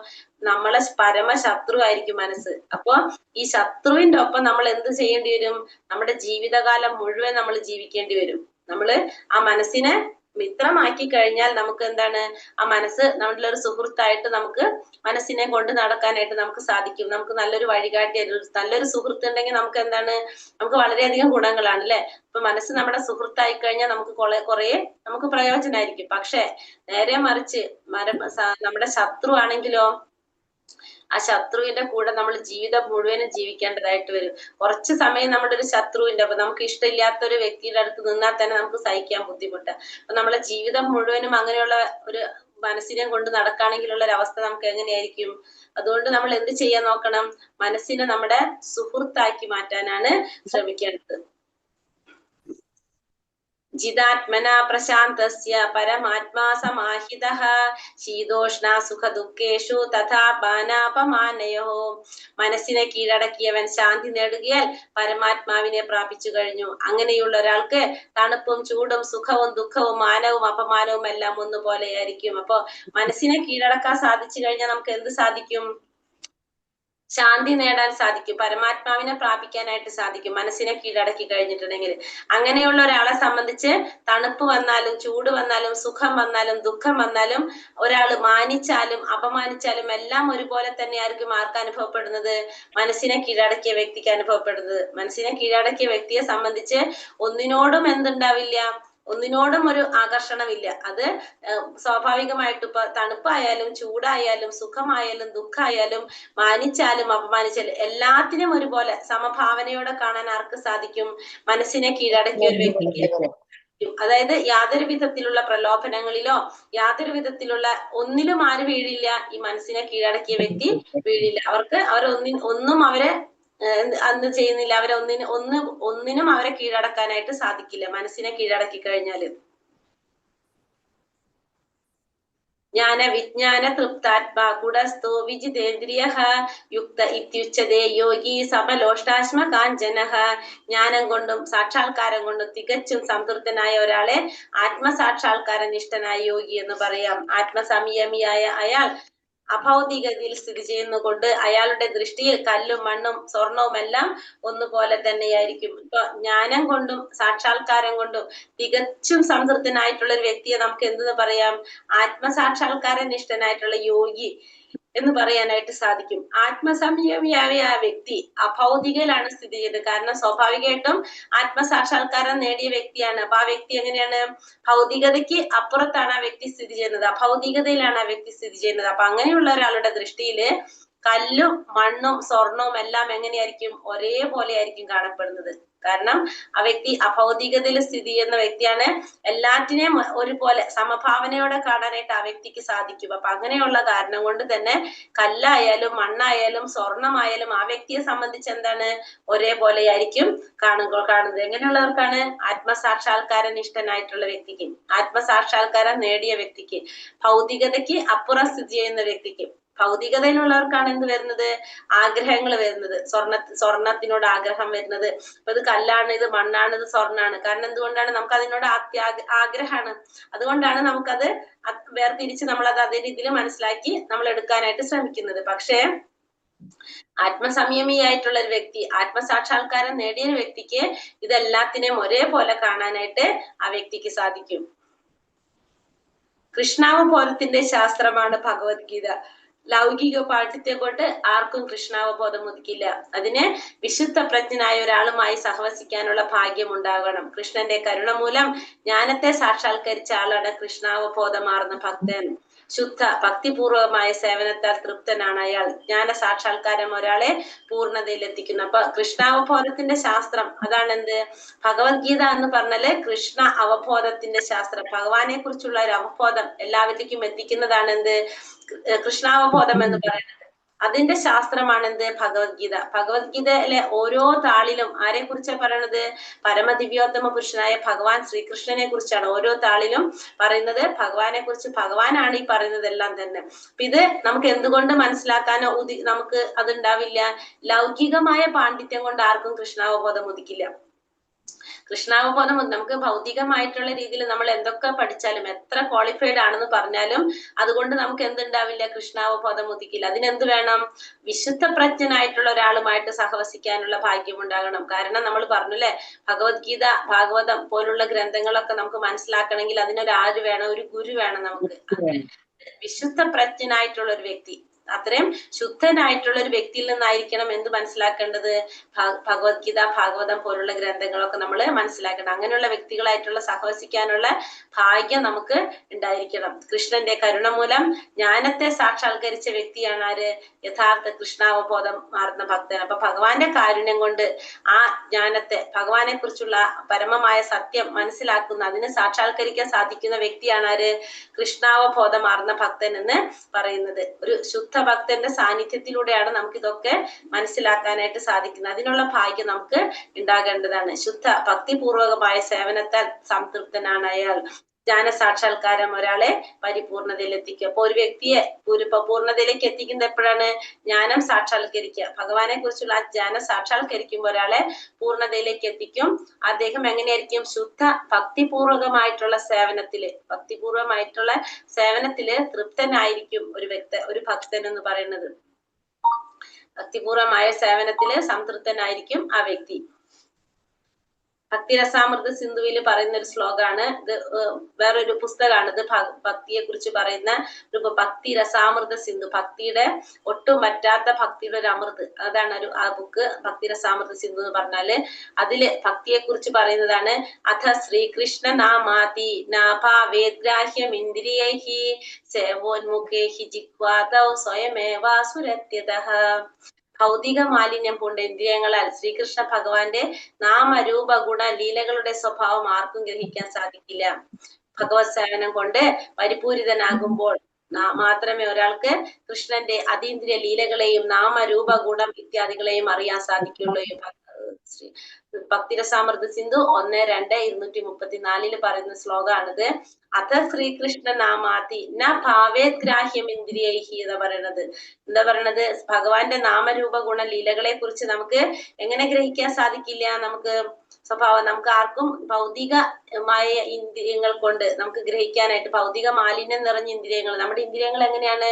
നമ്മളെ പരമശത്രു ആയിരിക്കും മനസ്സ്. അപ്പൊ ഈ ശത്രുവിന്റെ ഒപ്പം നമ്മൾ എന്ത് ചെയ്യേണ്ടി വരും? നമ്മുടെ ജീവിതകാലം മുഴുവൻ നമ്മൾ ജീവിക്കേണ്ടി വരും. നമ്മള് ആ മനസ്സിനെ മിത്രമാക്കി കഴിഞ്ഞാൽ നമുക്ക് എന്താണ്? ആ മനസ്സ് നമ്മളുടെ ഒരു സുഹൃത്തായിട്ട് നമുക്ക് മനസ്സിനെ കൊണ്ട് നടക്കാനായിട്ട് നമുക്ക് സാധിക്കും. നമുക്ക് നല്ലൊരു വഴികാട്ടി, നല്ലൊരു സുഹൃത്ത് ഉണ്ടെങ്കിൽ നമുക്ക് എന്താണ്? നമുക്ക് വളരെയധികം ഗുണങ്ങളാണ് അല്ലെ? ഇപ്പൊ മനസ്സ് നമ്മുടെ സുഹൃത്തായി കഴിഞ്ഞാൽ നമുക്ക് കുറെ നമുക്ക് പ്രയോജനമായിരിക്കും. പക്ഷെ നേരെ മറിച്ച് നമ്മുടെ ശത്രു ആണെങ്കിലോ ആ ശത്രുവിന്റെ കൂടെ നമ്മൾ ജീവിതം മുഴുവനും ജീവിക്കേണ്ടതായിട്ട് വരും. കുറച്ച് സമയം നമ്മുടെ ഒരു ശത്രുവിന്റെ, അപ്പൊ നമുക്ക് ഇഷ്ടമില്ലാത്ത ഒരു വ്യക്തിയുടെ അടുത്ത് നിന്നാൽ തന്നെ നമുക്ക് സഹിക്കാൻ ബുദ്ധിമുട്ട്. അപ്പൊ നമ്മളെ ജീവിതം മുഴുവനും അങ്ങനെയുള്ള ഒരു മനസ്സിനെ കൊണ്ട് നടക്കുകയാണെങ്കിലുള്ള ഒരു അവസ്ഥ നമുക്ക് എങ്ങനെയായിരിക്കും? അതുകൊണ്ട് നമ്മൾ എന്ത് ചെയ്യാൻ നോക്കണം? മനസ്സിനെ നമ്മുടെ സുഹൃത്താക്കി മാറ്റാനാണ് ശ്രമിക്കേണ്ടത്. ജിതാത്മന പ്രശാന്തസ്യ പരമാത്മാ സമാഹിതഃ ശീതോഷ്ണ സുഖ ദുഃഖേഷു തഥാ പാനാപമാനയോ. മനസ്സിനെ കീഴടക്കിയവൻ ശാന്തി നേടുകയാൽ പരമാത്മാവിനെ പ്രാപിച്ചു കഴിഞ്ഞു. അങ്ങനെയുള്ള ഒരാൾക്ക് തണുപ്പും ചൂടും സുഖവും ദുഃഖവും മാനവും അപമാനവും എല്ലാം ഒന്നുപോലെയായിരിക്കും. അപ്പൊ മനസ്സിനെ കീഴടക്കാൻ സാധിച്ചു കഴിഞ്ഞാൽ നമുക്ക് എന്ത് സാധിക്കും? ശാന്തി നേടാൻ സാധിക്കും, പരമാത്മാവിനെ പ്രാപിക്കാനായിട്ട് സാധിക്കും മനസ്സിനെ കീഴടക്കി കഴിഞ്ഞിട്ടുണ്ടെങ്കിൽ. അങ്ങനെയുള്ള ഒരാളെ സംബന്ധിച്ച് തണുപ്പ് വന്നാലും ചൂട് വന്നാലും സുഖം വന്നാലും ദുഃഖം വന്നാലും ഒരാൾ മാനിച്ചാലും അപമാനിച്ചാലും എല്ലാം ഒരുപോലെ തന്നെ ആയിരിക്കും ആർക്ക് അനുഭവപ്പെടുന്നത്? മനസ്സിനെ കീഴടക്കിയ വ്യക്തിക്ക് അനുഭവപ്പെടുന്നത്. മനസ്സിനെ കീഴടക്കിയ വ്യക്തിയെ സംബന്ധിച്ച് ഒന്നിനോടും എന്തുണ്ടാവില്ല? ഒന്നിനോടും ഒരു ആകർഷണമില്ല. അത് സ്വാഭാവികമായിട്ട് ഇപ്പൊ തണുപ്പായാലും ചൂടായാലും സുഖമായാലും ദുഃഖമായാലും മാനിച്ചാലും അപമാനിച്ചാലും എല്ലാത്തിനും ഒരുപോലെ സമഭാവനയോടെ കാണാൻ ആർക്ക് സാധിക്കും? മനസ്സിനെ കീഴടക്കിയ ഒരു വ്യക്തിക്ക്. അതായത് യാതൊരു വിധത്തിലുള്ള പ്രലോഭനങ്ങളിലോ യാതൊരു വിധത്തിലുള്ള ഒന്നിലും ആര് വീഴില്ല? ഈ മനസ്സിനെ കീഴടക്കിയ വ്യക്തി വീഴില്ല. ഒന്നും അവരെ അന്ന് ചെയ്യുന്നില്ല. ഒന്നിനും അവരെ കീഴടക്കാനായിട്ട് സാധിക്കില്ല മനസ്സിനെ കീഴടക്കി കഴിഞ്ഞാല്. ജ്ഞാന വിജ്ഞാന തൃപ്താത്മാ കുടസ്ഥോ വിജിതേന്ദ്രിയഃ യുക്ത ഇത്യുച്യതേ യോഗി സമലോഷ്ടാശ്മ കാഞ്ചനഃ. ജ്ഞാനം കൊണ്ടും സാക്ഷാത്കാരം കൊണ്ടും തികച്ചും സംതൃപ്തനായ ഒരാളെ ആത്മസാക്ഷാത്കാര നിഷ്ഠനായ യോഗി എന്ന് പറയാം. ആത്മസംയമിയായ അയാൾ അഭൗതികതയിൽ സ്ഥിതി ചെയ്യുന്നതുകൊണ്ട് അയാളുടെ ദൃഷ്ടിയിൽ കല്ലും മണ്ണും സ്വർണവും എല്ലാം ഒന്നുപോലെ തന്നെയായിരിക്കും. ഇപ്പൊ ജ്ഞാനം കൊണ്ടും സാക്ഷാത്കാരം കൊണ്ടും തികച്ചും സംതൃപ്തനായിട്ടുള്ള ഒരു വ്യക്തിയെ നമുക്ക് എന്തെന്ന് പറയാം? ആത്മസാക്ഷാത്കാര നിഷ്ഠനായിട്ടുള്ള യോഗി എന്ന് പറയാനായിട്ട് സാധിക്കും. ആത്മസംയമിയായ ആ വ്യക്തി അഭൗതികയിലാണ് സ്ഥിതി ചെയ്യുന്നത്. കാരണം സ്വാഭാവികമായിട്ടും ആത്മസാക്ഷാത്കാരം നേടിയ വ്യക്തിയാണ്. അപ്പൊ ആ വ്യക്തി എങ്ങനെയാണ്? ഭൗതികതയ്ക്ക് അപ്പുറത്താണ് ആ വ്യക്തി സ്ഥിതി ചെയ്യുന്നത്, അഭൗതികതയിലാണ് ആ വ്യക്തി സ്ഥിതി ചെയ്യുന്നത്. അപ്പൊ അങ്ങനെയുള്ള ഒരാളുടെ ദൃഷ്ടിയില് കല്ലും മണ്ണും സ്വർണവും എല്ലാം എങ്ങനെയായിരിക്കും? ഒരേപോലെ ആയിരിക്കും കാണപ്പെടുന്നത്. കാരണം ആ വ്യക്തി അഭൗതികതയിൽ സ്ഥിതി ചെയ്യുന്ന വ്യക്തിയാണ്. എല്ലാറ്റിനെയും ഒരുപോലെ സമഭാവനയോടെ കാണാനായിട്ട് ആ വ്യക്തിക്ക് സാധിക്കും. അപ്പൊ അങ്ങനെയുള്ള കാരണം കൊണ്ട് തന്നെ കല്ലായാലും മണ്ണായാലും സ്വർണമായാലും ആ വ്യക്തിയെ സംബന്ധിച്ച് എന്താണ്? ഒരേപോലെ ആയിരിക്കും കാണുന്നത്. എങ്ങനെയുള്ളവർക്കാണ്? ആത്മസാക്ഷാത്കാരനിഷ്ഠനായിട്ടുള്ള വ്യക്തിക്ക്, ആത്മസാക്ഷാത്കാരം നേടിയ വ്യക്തിക്ക്, ഭൗതികതയ്ക്ക് അപ്പുറം സ്ഥിതി ചെയ്യുന്ന വ്യക്തിക്ക്. ഭൗതികതയിലുള്ളവർക്കാണ് എന്ത് വരുന്നത്? ആഗ്രഹങ്ങൾ വരുന്നത്. സ്വർണത്തിനോട് ആഗ്രഹം വരുന്നത്. അപ്പൊ ഇത് കല്ലാണ്, ഇത് മണ്ണാണ്, ഇത് സ്വർണ്ണാണ്. കാരണം എന്തുകൊണ്ടാണ്? നമുക്ക് അതിനോട് ആഗ്രഹമാണ്. അതുകൊണ്ടാണ് നമുക്കത് വേർതിരിച്ച് നമ്മളത് അതേ രീതിയിൽ മനസ്സിലാക്കി നമ്മൾ എടുക്കാനായിട്ട് ശ്രമിക്കുന്നത്. പക്ഷേ ആത്മസംയമിയായിട്ടുള്ള ഒരു വ്യക്തി, ആത്മസാക്ഷാത്കാരം നേടിയ വ്യക്തിക്ക് ഇതെല്ലാത്തിനെയും ഒരേപോലെ കാണാനായിട്ട് ആ വ്യക്തിക്ക് സാധിക്കും. കൃഷ്ണാവബോധത്തിന്റെ ശാസ്ത്രമാണ് ഭഗവത്ഗീത. ലൗകിക പാഠ്യത്തെ കൊണ്ട് ആർക്കും കൃഷ്ണാവബോധം ഉദിക്കില്ല. അതിന് വിശുദ്ധ പ്രജ്ഞനായ ഒരാളുമായി സഹവസിക്കാനുള്ള ഭാഗ്യം ഉണ്ടാകണം. കൃഷ്ണന്റെ കരുണ മൂലം ജ്ഞാനത്തെ സാക്ഷാത്കരിച്ച ആളാണ് കൃഷ്ണാവബോധമാർന്ന ഭക്തൻ. ശുദ്ധ ഭക്തിപൂർവമായ സേവനത്താൽ തൃപ്തനാണ് അയാൾ. ജ്ഞാന സാക്ഷാത്കാരം ഒരാളെ പൂർണ്ണതയിൽ എത്തിക്കുന്നു. അപ്പൊ കൃഷ്ണാവബോധത്തിന്റെ ശാസ്ത്രം അതാണ് എന്ത്? ഭഗവത്ഗീത എന്ന് പറഞ്ഞാല് കൃഷ്ണ അവബോധത്തിന്റെ ശാസ്ത്രം. ഭഗവാനെ കുറിച്ചുള്ള ഒരു അവബോധം എല്ലാവരിലേക്കും എത്തിക്കുന്നതാണ് എന്ത്? കൃഷ്ണാവബോധം എന്ന് പറയുന്നത്. അതിന്റെ ശാസ്ത്രമാണ് എന്ത്? ഭഗവത്ഗീത. ഭഗവത്ഗീതയിലെ ഓരോ താളിലും ആരെ കുറിച്ചാണ് പറയണത്? പരമദിവ്യോത്തമ പുരുഷനായ ഭഗവാൻ ശ്രീകൃഷ്ണനെ കുറിച്ചാണ് ഓരോ താളിലും പറയുന്നത്. ഭഗവാനെ കുറിച്ച് ഭഗവാനാണ് ഈ പറയുന്നതെല്ലാം തന്നെ. അപ്പൊ ഇത് നമുക്ക് എന്തുകൊണ്ട് മനസ്സിലാക്കാനോ നമുക്ക് അതുണ്ടാവില്ല? ലൗകികമായ പാണ്ഡിത്യം കൊണ്ട് ആർക്കും കൃഷ്ണാവബോധം ഉദിക്കില്ല. കൃഷ്ണാവബോധം നമുക്ക് ഭൗതികമായിട്ടുള്ള രീതിയിൽ നമ്മൾ എന്തൊക്കെ പഠിച്ചാലും എത്ര ക്വാളിഫൈഡ് ആണെന്ന് പറഞ്ഞാലും അതുകൊണ്ട് നമുക്ക് എന്തുണ്ടാവില്ല? കൃഷ്ണാവബോധം ഉദിക്കില്ല. അതിനെന്ത് വേണം? വിശുദ്ധ പ്രജ്ഞനായിട്ടുള്ള ഒരാളുമായിട്ട് സഹവസിക്കാനുള്ള ഭാഗ്യം ഉണ്ടാകണം. കാരണം നമ്മൾ പറഞ്ഞല്ലേ, ഭഗവത്ഗീത ഭാഗവതം പോലുള്ള ഗ്രന്ഥങ്ങളൊക്കെ നമുക്ക് മനസ്സിലാക്കണമെങ്കിൽ അതിനൊരാര് വേണം? ഒരു ഗുരു വേണം നമുക്ക്. വിശുദ്ധ പ്രജ്ഞനായിട്ടുള്ള ഒരു വ്യക്തി, അത്രയും ശുദ്ധനായിട്ടുള്ള ഒരു വ്യക്തിയിൽ നിന്നായിരിക്കണം എന്ത് മനസ്സിലാക്കേണ്ടത്? ഭഗവത്ഗീത ഭാഗവതം പോലുള്ള ഗ്രന്ഥങ്ങളൊക്കെ നമ്മൾ മനസ്സിലാക്കണം. അങ്ങനെയുള്ള വ്യക്തികളായിട്ടുള്ള സഹവസിക്കാനുള്ള ഭാഗ്യം നമുക്ക് ഉണ്ടായിരിക്കണം. കൃഷ്ണന്റെ കരുണ മൂലം ജ്ഞാനത്തെ സാക്ഷാത്കരിച്ച വ്യക്തിയാണ് ആര്? യഥാർത്ഥ കൃഷ്ണാവബോധം മാറുന്ന ഭക്തൻ. അപ്പൊ ഭഗവാന്റെ കാരുണ്യം കൊണ്ട് ആ ജ്ഞാനത്തെ, ഭഗവാനെ കുറിച്ചുള്ള പരമമായ സത്യം മനസ്സിലാക്കുന്ന, അതിനെ സാക്ഷാത്കരിക്കാൻ സാധിക്കുന്ന വ്യക്തിയാണ് ആര്? കൃഷ്ണാവബോധം മാറുന്ന ഭക്തൻ എന്ന് പറയുന്നത്. ഒരു ശുദ്ധ ഭക്തന്റെ സാന്നിധ്യത്തിലൂടെയാണ് നമുക്ക് ഇതൊക്കെ മനസ്സിലാക്കാനായിട്ട് സാധിക്കുന്നത്. അതിനുള്ള ഭാഗ്യം നമുക്ക് ഉണ്ടാകേണ്ടതാണ്. ശുദ്ധ ഭക്തിപൂർവകമായ സേവനത്താൽ സംതൃപ്തനാണ് അയാൾ. ജ്ഞാന സാക്ഷാത്കാരം ഒരാളെ പരിപൂർണതയിൽ എത്തിക്കുക. അപ്പൊ ഒരു വ്യക്തിയെ പൂർണ്ണതയിലേക്ക് എത്തിക്കുന്നത് എപ്പോഴാണ്? ജ്ഞാനം സാക്ഷാത്കരിക്കുക. ഭഗവാനെ കുറിച്ചുള്ള ആ ജ്ഞാനം സാക്ഷാത്കരിക്കുമ്പോൾ ഒരാളെ പൂർണ്ണതയിലേക്ക് എത്തിക്കും. അദ്ദേഹം എങ്ങനെയായിരിക്കും? ശുദ്ധ ഭക്തിപൂർവകമായിട്ടുള്ള സേവനത്തില് തൃപ്തനായിരിക്കും ഒരു ഭക്തൻ എന്ന് പറയുന്നത്. ഭക്തിപൂർവമായ സേവനത്തില് സംതൃപ്തനായിരിക്കും ആ വ്യക്തി. ഭക്തിരസാമൃത സിന്ധുവിൽ പറയുന്ന ഒരു ശ്ലോകമാണ് ഇത്. വേറൊരു പുസ്തകമാണ് ഇത്, ഭക്തിയെ കുറിച്ച് പറയുന്ന ഒരു ഭക്തിരസാമൃത സിന്ധു. ഭക്തിയുടെ ഒട്ടും പറ്റാത്ത ഭക്തിയുടെ ഒരു അമൃത്, അതാണ് ആ ബുക്ക് ഭക്തിരസാമൃത സിന്ധു എന്ന് പറഞ്ഞാല്. അതില് ഭക്തിയെ കുറിച്ച് പറയുന്നതാണ്. അഥ ശ്രീകൃഷ്ണ നാമാതി നാഭാവേദ്ഗ്രാഹ്യം ഇന്ദ്രിയൈഹി സേവോന്മുഖേഹി ജിഹ്വാതൗ സ്വയമേവാസുരത്യതഃ. ഭൗതിക മാലിന്യം പൂണ്ട ഇന്ദ്രിയങ്ങളാൽ ശ്രീകൃഷ്ണ ഭഗവാന്റെ നാമരൂപ ഗുണ ലീലകളുടെ സ്വഭാവം ആർക്കും ഗ്രഹിക്കാൻ സാധിക്കില്ല. ഭഗവത് സേവനം കൊണ്ട് പരിപൂരിതനാകുമ്പോൾ മാത്രമേ ഒരാൾക്ക് കൃഷ്ണന്റെ അതീന്ദ്രിയ ലീലകളെയും നാമരൂപ ഗുണം ഇത്യാദികളെയും അറിയാൻ സാധിക്കുള്ളൂ. ഭക്തിരസാമൃത സിന്ധു 1-2-234 പറയുന്ന ശ്ലോകമാണിത്. അഥ ശ്രീകൃഷ്ണ നാമാതി ന ഭാവേദ്ഗ്രാഹ്യം ഇന്ദ്രിയൈഹി എന്ന് പറയണത്. എന്താ പറയണത്? ഭഗവാന്റെ നാമരൂപ ഗുണ ലീലകളെ കുറിച്ച് നമുക്ക് എങ്ങനെ ഗ്രഹിക്കാൻ സാധിക്കില്ല? നമുക്ക് നമുക്ക് ആർക്കും ഭൗതികമായ ഇന്ദ്രിയങ്ങൾ കൊണ്ട് നമുക്ക് ഗ്രഹിക്കാനായിട്ട്, ഭൗതിക മാലിന്യം നിറഞ്ഞ ഇന്ദ്രിയങ്ങൾ, നമ്മുടെ ഇന്ദ്രിയങ്ങൾ എങ്ങനെയാണ്?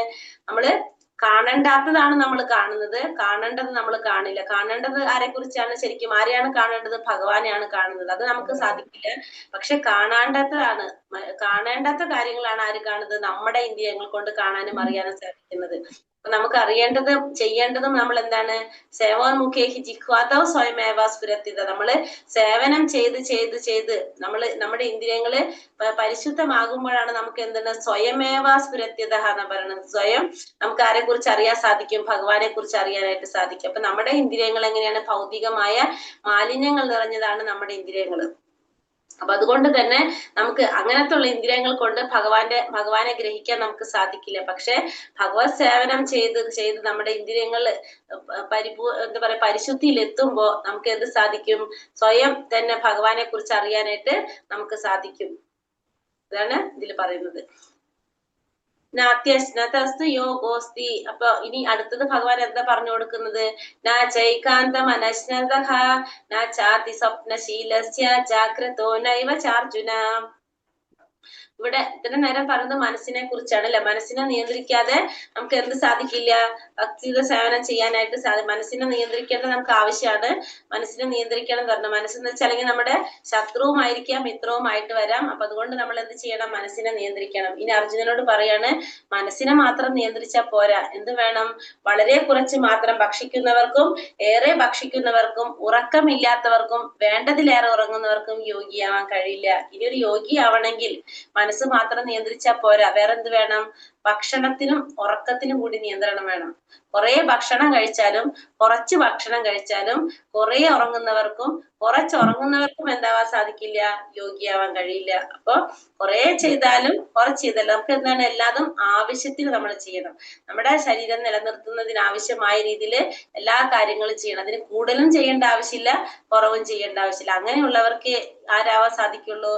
നമ്മള് കാണേണ്ടാത്തതാണ് നമ്മൾ കാണുന്നത്, കാണേണ്ടത് നമ്മൾ കാണില്ല. കാണേണ്ടത് ആരെ കുറിച്ചാണ്? ശരിക്കും ആരെയാണ് കാണേണ്ടത്? ഭഗവാനെയാണ് കാണുന്നത്. അത് നമുക്ക് സാധിക്കില്ല. പക്ഷെ കാണേണ്ടാത്ത കാര്യങ്ങളാണ് ആര് കാണുന്നത്? നമ്മുടെ ഇന്ദ്രിയങ്ങൾ കൊണ്ട് കാണാനും അറിയാനും സാധിക്കുന്നത്. അപ്പൊ നമുക്ക് അറിയേണ്ടതും ചെയ്യേണ്ടതും നമ്മൾ എന്താണ്? സേവോന്മുഖേഹി ജിഹ്വാതോ സ്വയമേവ സ്ഫുരത്തിത. നമ്മള് സേവനം ചെയ്ത് ചെയ്ത് ചെയ്ത് നമ്മുടെ ഇന്ദ്രിയങ്ങള് പരിശുദ്ധമാകുമ്പോഴാണ് നമുക്ക് എന്താണ്? സ്വയമേവ സ്ഫുരത്തിത എന്ന് പറയുന്നത്. സ്വയം നമുക്ക് ആരെ കുറിച്ച് അറിയാൻ സാധിക്കും? ഭഗവാനെ കുറിച്ച് അറിയാനായിട്ട് സാധിക്കും. അപ്പൊ നമ്മുടെ ഇന്ദ്രിയങ്ങൾ എങ്ങനെയാണ്? ഭൗതികമായ മാലിന്യങ്ങൾ നിറഞ്ഞതാണ് നമ്മുടെ ഇന്ദ്രിയങ്ങള്. അപ്പൊ അതുകൊണ്ട് തന്നെ നമുക്ക് അങ്ങനത്തെ ഉള്ള ഇന്ദ്രിയങ്ങൾ കൊണ്ട് ഭഗവാനെ ഗ്രഹിക്കാൻ നമുക്ക് സാധിക്കില്ല. പക്ഷെ ഭഗവത് സേവനം ചെയ്ത് ചെയ്ത് നമ്മുടെ ഇന്ദ്രിയങ്ങൾ എന്താ പറയാ പരിശുദ്ധിയിൽ എത്തുമ്പോ നമുക്ക് എന്ത് സാധിക്കും? സ്വയം തന്നെ ഭഗവാനെ കുറിച്ച് അറിയാനായിട്ട് നമുക്ക് സാധിക്കും. ഇതാണ് ഇതിൽ പറയുന്നത്. നാത്യസ്നതസ്തു യോഗോസ്തി. അപ്പൊ ഇനി അടുത്തത് ഭഗവാൻ എന്താ പറഞ്ഞു കൊടുക്കുന്നത്? നാ ചൈകാന്തം അനശ്നതഃ നാ ചാതി സ്വപ്നശീലസ്യ ജാഗ്രതോ നൈവ ചാർജുന. ഇവിടെ ഇത്ര നേരം പറയുന്നത് മനസ്സിനെ കുറിച്ചാണ് അല്ലെ. മനസ്സിനെ നിയന്ത്രിക്കാതെ നമുക്ക് എന്ത് സാധിക്കില്ല? ഭക്തിയുടെ സേവനം ചെയ്യാനായിട്ട് മനസ്സിനെ നിയന്ത്രിക്കേണ്ടത് നമുക്ക് ആവശ്യമാണ്. മനസ്സിനെ നിയന്ത്രിക്കണം എന്ന് പറഞ്ഞു. മനസ്സെന്ന് വെച്ചാൽ അല്ലെങ്കിൽ നമ്മുടെ ശത്രുവുമായിരിക്കാം, മിത്രവുമായിട്ട് വരാം. അപ്പൊ അതുകൊണ്ട് നമ്മൾ എന്ത് ചെയ്യണം? മനസ്സിനെ നിയന്ത്രിക്കണം. ഇനി അർജുനനോട് പറയാണ്, മനസ്സിനെ മാത്രം നിയന്ത്രിച്ചാൽ പോരാ, എന്ത് വേണം? വളരെ കുറച്ച് മാത്രം ഭക്ഷിക്കുന്നവർക്കും ഏറെ ഭക്ഷിക്കുന്നവർക്കും ഉറക്കമില്ലാത്തവർക്കും വേണ്ടതിലേറെ ഉറങ്ങുന്നവർക്കും യോഗിയാവാൻ കഴിയില്ല. ഇനി ഒരു യോഗിയാവണമെങ്കിൽ മനസ്സ് മാത്രം നിയന്ത്രിച്ചാൽ പോരാ, വേറെന്ത് വേണം? ഭക്ഷണത്തിനും ഉറക്കത്തിനും കൂടി നിയന്ത്രണം വേണം. കുറെ ഭക്ഷണം കഴിച്ചാലും കുറച്ച് ഭക്ഷണം കഴിച്ചാലും കുറെ ഉറങ്ങുന്നവർക്കും കുറച്ചുറങ്ങുന്നവർക്കും എന്താവാൻ സാധിക്കില്ല? യോഗിയാവാൻ കഴിയില്ല. അപ്പൊ കുറെ ചെയ്താലും കുറച്ച് ചെയ്താലും നമുക്ക് എന്താണ്? എല്ലാതും ആവശ്യത്തിന് നമ്മൾ ചെയ്യണം. നമ്മുടെ ശരീരം നിലനിർത്തുന്നതിന് ആവശ്യമായ രീതിയിൽ എല്ലാ കാര്യങ്ങളും ചെയ്യണം. അതിന് കൂടുതലും ചെയ്യേണ്ട ആവശ്യമില്ല, കുറവും ചെയ്യേണ്ട ആവശ്യമില്ല. അങ്ങനെയുള്ളവർക്ക് ആരാവാൻ സാധിക്കുള്ളൂ?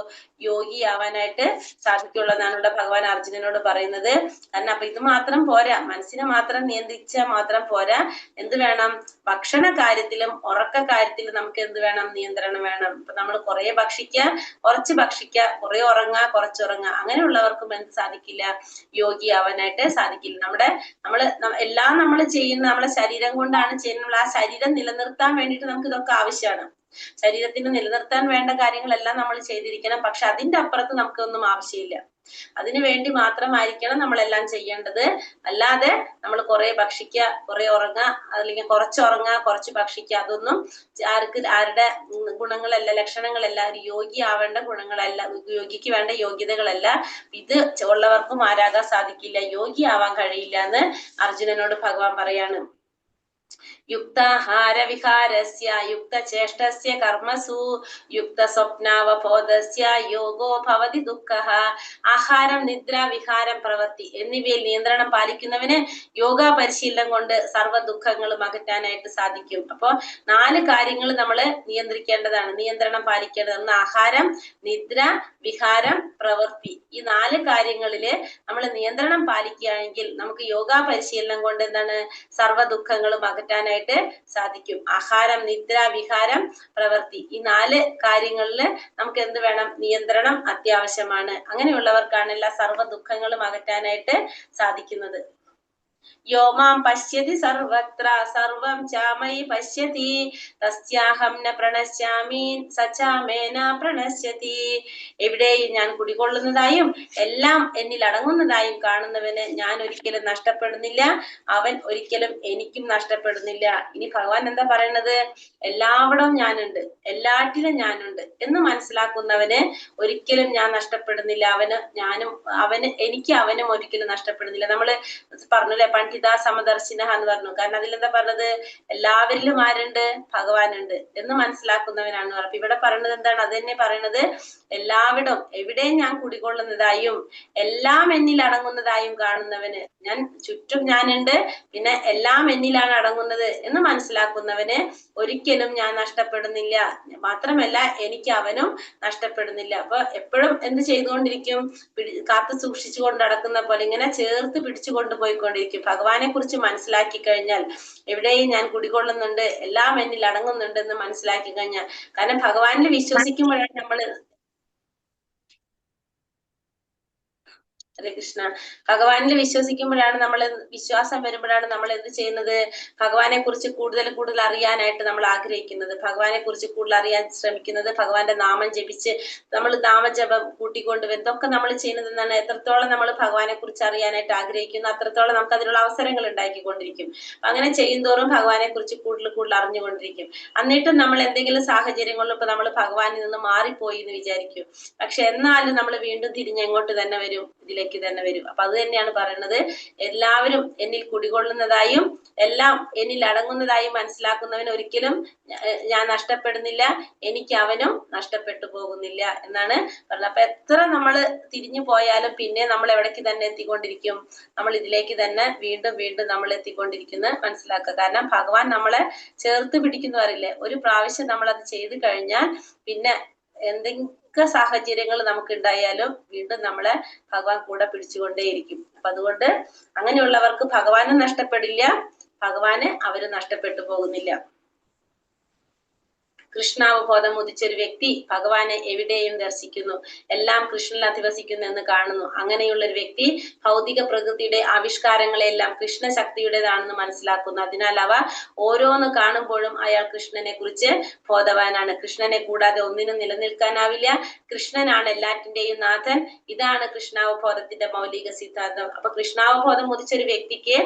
യോഗി ആവാനായിട്ട് സാധിക്കുള്ളൂ എന്നാണ് ഇവിടെ ഭഗവാൻ അർജുനനോട് പറയുന്നത്. കാരണം അപ്പൊ ഇത് മാത്രം പോരാ, മനസ്സിനെ മാത്രം നിയന്ത്രിച്ചാൽ മാത്രം പോരാ, എന്ത് വേണം? ഭക്ഷണ കാര്യത്തിലും ഉറക്ക കാര്യത്തിലും നമുക്ക് എന്ത് വേണം? നിയന്ത്രണം വേണം. ഇപ്പൊ നമ്മൾ കുറെ ഭക്ഷിക്കുക, കുറച്ച് ഭക്ഷിക്കുക, കുറെ ഉറങ്ങുക, കുറച്ചുറങ്ങുക, അങ്ങനെയുള്ളവർക്കും എന്ത് സാധിക്കില്ല? യോഗി ആവാനായിട്ട് സാധിക്കില്ല. എല്ലാം നമ്മൾ ചെയ്യുന്ന നമ്മളെ ശരീരം കൊണ്ടാണ് ചെയ്യുന്നത്. ആ ശരീരം നിലനിർത്താൻ വേണ്ടിയിട്ട് നമുക്ക് ഇതൊക്കെ ആവശ്യമാണ്. ശരീരത്തിന് നിലനിർത്താൻ വേണ്ട കാര്യങ്ങളെല്ലാം നമ്മൾ ചെയ്തിരിക്കണം. പക്ഷെ അതിന്റെ അപ്പുറത്ത് നമുക്കൊന്നും ആവശ്യമില്ല. അതിനു വേണ്ടി മാത്രമായിരിക്കണം നമ്മളെല്ലാം ചെയ്യേണ്ടത്. അല്ലാതെ നമ്മൾ കുറെ ഭക്ഷിക്കുക, കുറെ ഉറങ്ങുക, അല്ലെങ്കിൽ കുറച്ച് ഉറങ്ങുക, കുറച്ച് ഭക്ഷിക്കുക, അതൊന്നും ആരുടെ ഗുണങ്ങളല്ല, ലക്ഷണങ്ങളല്ല, ഒരു യോഗി ആവേണ്ട ഗുണങ്ങളല്ല, യോഗിക്ക് വേണ്ട യോഗ്യതകളല്ല. ഇത് ഉള്ളവർക്കും ആരാകാൻ സാധിക്കില്ല, യോഗി ആവാൻ കഴിയില്ല എന്ന് അർജുനനോട് ഭഗവാൻ പറയാണ്. യുക്താഹാര വിഹാരസ്യ യുക്തചേഷ്ടസ്യ കർമ്മസു യുക്ത സ്വപ്നാവബോധസ്യ യോഗോ ഭവതി ദുഃഖഃ. ആഹാരം, നിദ്ര, വിഹാരം, പ്രവൃത്തി എന്നിവയിൽ നിയന്ത്രണം പാലിക്കുന്നവന് യോഗ പരിശീലനം കൊണ്ട് സർവ്വ ദുഃഖങ്ങളും അകറ്റാനായിട്ട് സാധിക്കും. അപ്പൊ 4 കാര്യങ്ങൾ നമ്മൾ നിയന്ത്രിക്കേണ്ടതാണ്, നിയന്ത്രണം പാലിക്കേണ്ടതാണ്. ആഹാരം, നിദ്ര, വിഹാരം, പ്രവൃത്തി. ഈ 4 കാര്യങ്ങളില് നമ്മൾ നിയന്ത്രണം പാലിക്കുകയാണെങ്കിൽ നമുക്ക് യോഗ പരിശീലനം കൊണ്ട് എന്താണ്? സർവ്വ ദുഃഖങ്ങളും അകറ്റാനായിട്ട് സാധിക്കും. ആഹാരം, നിദ്ര, വിഹാരം, പ്രവൃത്തി, ഈ 4 കാര്യങ്ങളില് നമുക്ക് എന്ത് വേണം? നിയന്ത്രണം അത്യാവശ്യമാണ്. അങ്ങനെയുള്ളവർക്കാണ് എല്ലാ സർവ്വ ദുഃഖങ്ങളും അകറ്റാനായിട്ട് സാധിക്കുന്നത്. യോമാം പശ്യതി സർവത്ര സർവം ചാമയി പശ്യതി തസ്യാഹം ന പ്രണശ്യാമി സചാമേന പ്രണശ്യതി. എവിടെയും ഞാൻ കുടികൊള്ളുന്നതായും എല്ലാം എന്നിൽ അടങ്ങുന്നതായും കാണുന്നവന് ഞാൻ ഒരിക്കലും നഷ്ടപ്പെടുന്നില്ല, അവൻ ഒരിക്കലും എനിക്കും നഷ്ടപ്പെടുന്നില്ല. ഇനി ഭഗവാൻ എന്താ പറയണത്? എല്ലാവിടവും ഞാനുണ്ട്, എല്ലാറ്റിലും ഞാനുണ്ട് എന്ന് മനസ്സിലാക്കുന്നവന് ഒരിക്കലും ഞാൻ നഷ്ടപ്പെടുന്നില്ല, എനിക്ക് അവനും ഒരിക്കലും നഷ്ടപ്പെടുന്നില്ല. നമ്മള് പറഞ്ഞല്ലേ, പണ്ഡിത സമദർശിന എന്ന് പറഞ്ഞു. കാരണം അതിലെന്താ പറഞ്ഞത്? എല്ലാവരിലും ആരുണ്ട്? ഭഗവാനുണ്ട് എന്ന് മനസ്സിലാക്കുന്നവനാണ്. അപ്പൊ ഇവിടെ പറയുന്നത് എന്താണ്? അത് തന്നെ പറയണത്, എല്ലാവിടും എവിടെയും ഞാൻ കുടികൊള്ളുന്നതായും എല്ലാം എന്നിൽ അടങ്ങുന്നതായും കാണുന്നവന്, ഞാൻ ചുറ്റും ഞാനുണ്ട്, പിന്നെ എല്ലാം എന്നിലാണ് അടങ്ങുന്നത് എന്ന് മനസ്സിലാക്കുന്നവന് ഒരിക്കലും ഞാൻ നഷ്ടപ്പെടുന്നില്ല, മാത്രമല്ല എനിക്ക് അവനും നഷ്ടപ്പെടുന്നില്ല. അപ്പൊ എപ്പോഴും എന്ത് ചെയ്തുകൊണ്ടിരിക്കും? കാത്തു സൂക്ഷിച്ചു കൊണ്ട് നടക്കുന്ന പോലെ ഇങ്ങനെ ചേർത്ത് പിടിച്ചു കൊണ്ടുപോയിക്കൊണ്ടിരിക്കും. ഭഗവാനെ കുറിച്ച് മനസ്സിലാക്കി കഴിഞ്ഞാൽ, എവിടെയും ഞാൻ കുടികൊള്ളുന്നുണ്ട്, എല്ലാം എന്നിൽ അടങ്ങുന്നുണ്ട് എന്ന് മനസ്സിലാക്കി കഴിഞ്ഞാൽ, കാരണം ഭഗവാനിൽ വിശ്വസിക്കുമ്പോഴാണ് നമ്മള് ഹരേ കൃഷ്ണ. ഭഗവാനിൽ വിശ്വസിക്കുമ്പോഴാണ് വിശ്വാസം വരുമ്പോഴാണ് നമ്മൾ എന്ത് ചെയ്യുന്നത്? ഭഗവാനെ കുറിച്ച് കൂടുതൽ അറിയാനായിട്ട് നമ്മൾ ആഗ്രഹിക്കുന്നത്, ഭഗവാനെ കുറിച്ച് കൂടുതൽ അറിയാൻ ശ്രമിക്കുന്നത്, ഭഗവാന്റെ നാമം ജപിച്ച് നമ്മൾ നാമജപം കൂട്ടിക്കൊണ്ടുവരും. ഇതൊക്കെ നമ്മൾ ചെയ്യുന്നത് എന്താണ്? എത്രത്തോളം നമ്മൾ ഭഗവാനെ കുറിച്ച് അറിയാനായിട്ട് ആഗ്രഹിക്കുന്നു അത്രത്തോളം നമുക്ക് അതിനുള്ള അവസരങ്ങൾ ഉണ്ടാക്കിക്കൊണ്ടിരിക്കും. അങ്ങനെ ചെയ്യുന്തോറും ഭഗവാനെ കുറിച്ച് കൂടുതൽ അറിഞ്ഞുകൊണ്ടിരിക്കും. എന്നിട്ടും നമ്മൾ എന്തെങ്കിലും സാഹചര്യങ്ങളിൽ ഇപ്പൊ നമ്മൾ ഭഗവാനിൽ നിന്ന് മാറിപ്പോയി എന്ന് വിചാരിക്കും. പക്ഷെ എന്നാലും നമ്മൾ വീണ്ടും തിരിഞ്ഞ് എങ്ങോട്ട് തന്നെ വരും? ഇതിലേക്ക് തന്നെ വരും. അപ്പൊ അത് തന്നെയാണ് പറയുന്നത്, എല്ലാവരും എന്നിൽ കുടികൊള്ളുന്നതായും എല്ലാം എന്നിൽ അടങ്ങുന്നതായും മനസ്സിലാക്കുന്നവൻ ഒരിക്കലും ഞാൻ നഷ്ടപ്പെടുന്നില്ല, എനിക്ക് അവനും നഷ്ടപ്പെട്ടു പോകുന്നില്ല എന്നാണ് പറഞ്ഞത്. അപ്പൊ എത്ര നമ്മൾ തിരിഞ്ഞു പോയാലും പിന്നെ നമ്മൾ എവിടേക്ക് തന്നെ എത്തിക്കൊണ്ടിരിക്കും? നമ്മൾ ഇതിലേക്ക് തന്നെ വീണ്ടും നമ്മൾ എത്തിക്കൊണ്ടിരിക്കുന്നത് മനസ്സിലാക്കുക. കാരണം ഭഗവാൻ നമ്മളെ ചേർത്ത് പിടിക്കുന്നു അറിയില്ലേ? ഒരു പ്രാവശ്യം നമ്മൾ അത് ചെയ്തു കഴിഞ്ഞാൽ പിന്നെ എന്തെങ്കിലും സാഹചര്യങ്ങൾ നമുക്ക് ഉണ്ടായാലും വീണ്ടും നമ്മളെ ഭഗവാൻ കൂടെ പിടിച്ചുകൊണ്ടേയിരിക്കും. അപ്പൊ അതുകൊണ്ട് അങ്ങനെയുള്ളവർക്ക് ഭഗവാനും നഷ്ടപ്പെടില്ല, ഭഗവാന് അവര് നഷ്ടപ്പെട്ടു പോകുന്നില്ല. കൃഷ്ണാവബോധം ഉദിച്ചൊരു വ്യക്തി ഭഗവാനെ എവിടെയും ദർശിക്കുന്നു, എല്ലാം കൃഷ്ണനിൽ അധിവസിക്കുന്നു എന്ന് കാണുന്നു. അങ്ങനെയുള്ള ഒരു വ്യക്തി ഭൗതിക പ്രകൃതിയുടെ ആവിഷ്കാരങ്ങളെല്ലാം കൃഷ്ണ ശക്തിയുടേതാണെന്ന് മനസ്സിലാക്കുന്നു. അതിനാൽ അവ ഓരോന്ന് കാണുമ്പോഴും അയാൾ കൃഷ്ണനെ കുറിച്ച് ബോധവാനാണ്. കൃഷ്ണനെ കൂടാതെ ഒന്നിനും നിലനിൽക്കാനാവില്ല, കൃഷ്ണനാണ് എല്ലാറ്റിന്റെയും നാഥൻ. ഇതാണ് കൃഷ്ണാവബോധത്തിന്റെ മൗലിക സിദ്ധാന്തം. അപ്പൊ കൃഷ്ണാവബോധം ഉദിച്ചൊരു വ്യക്തിക്ക്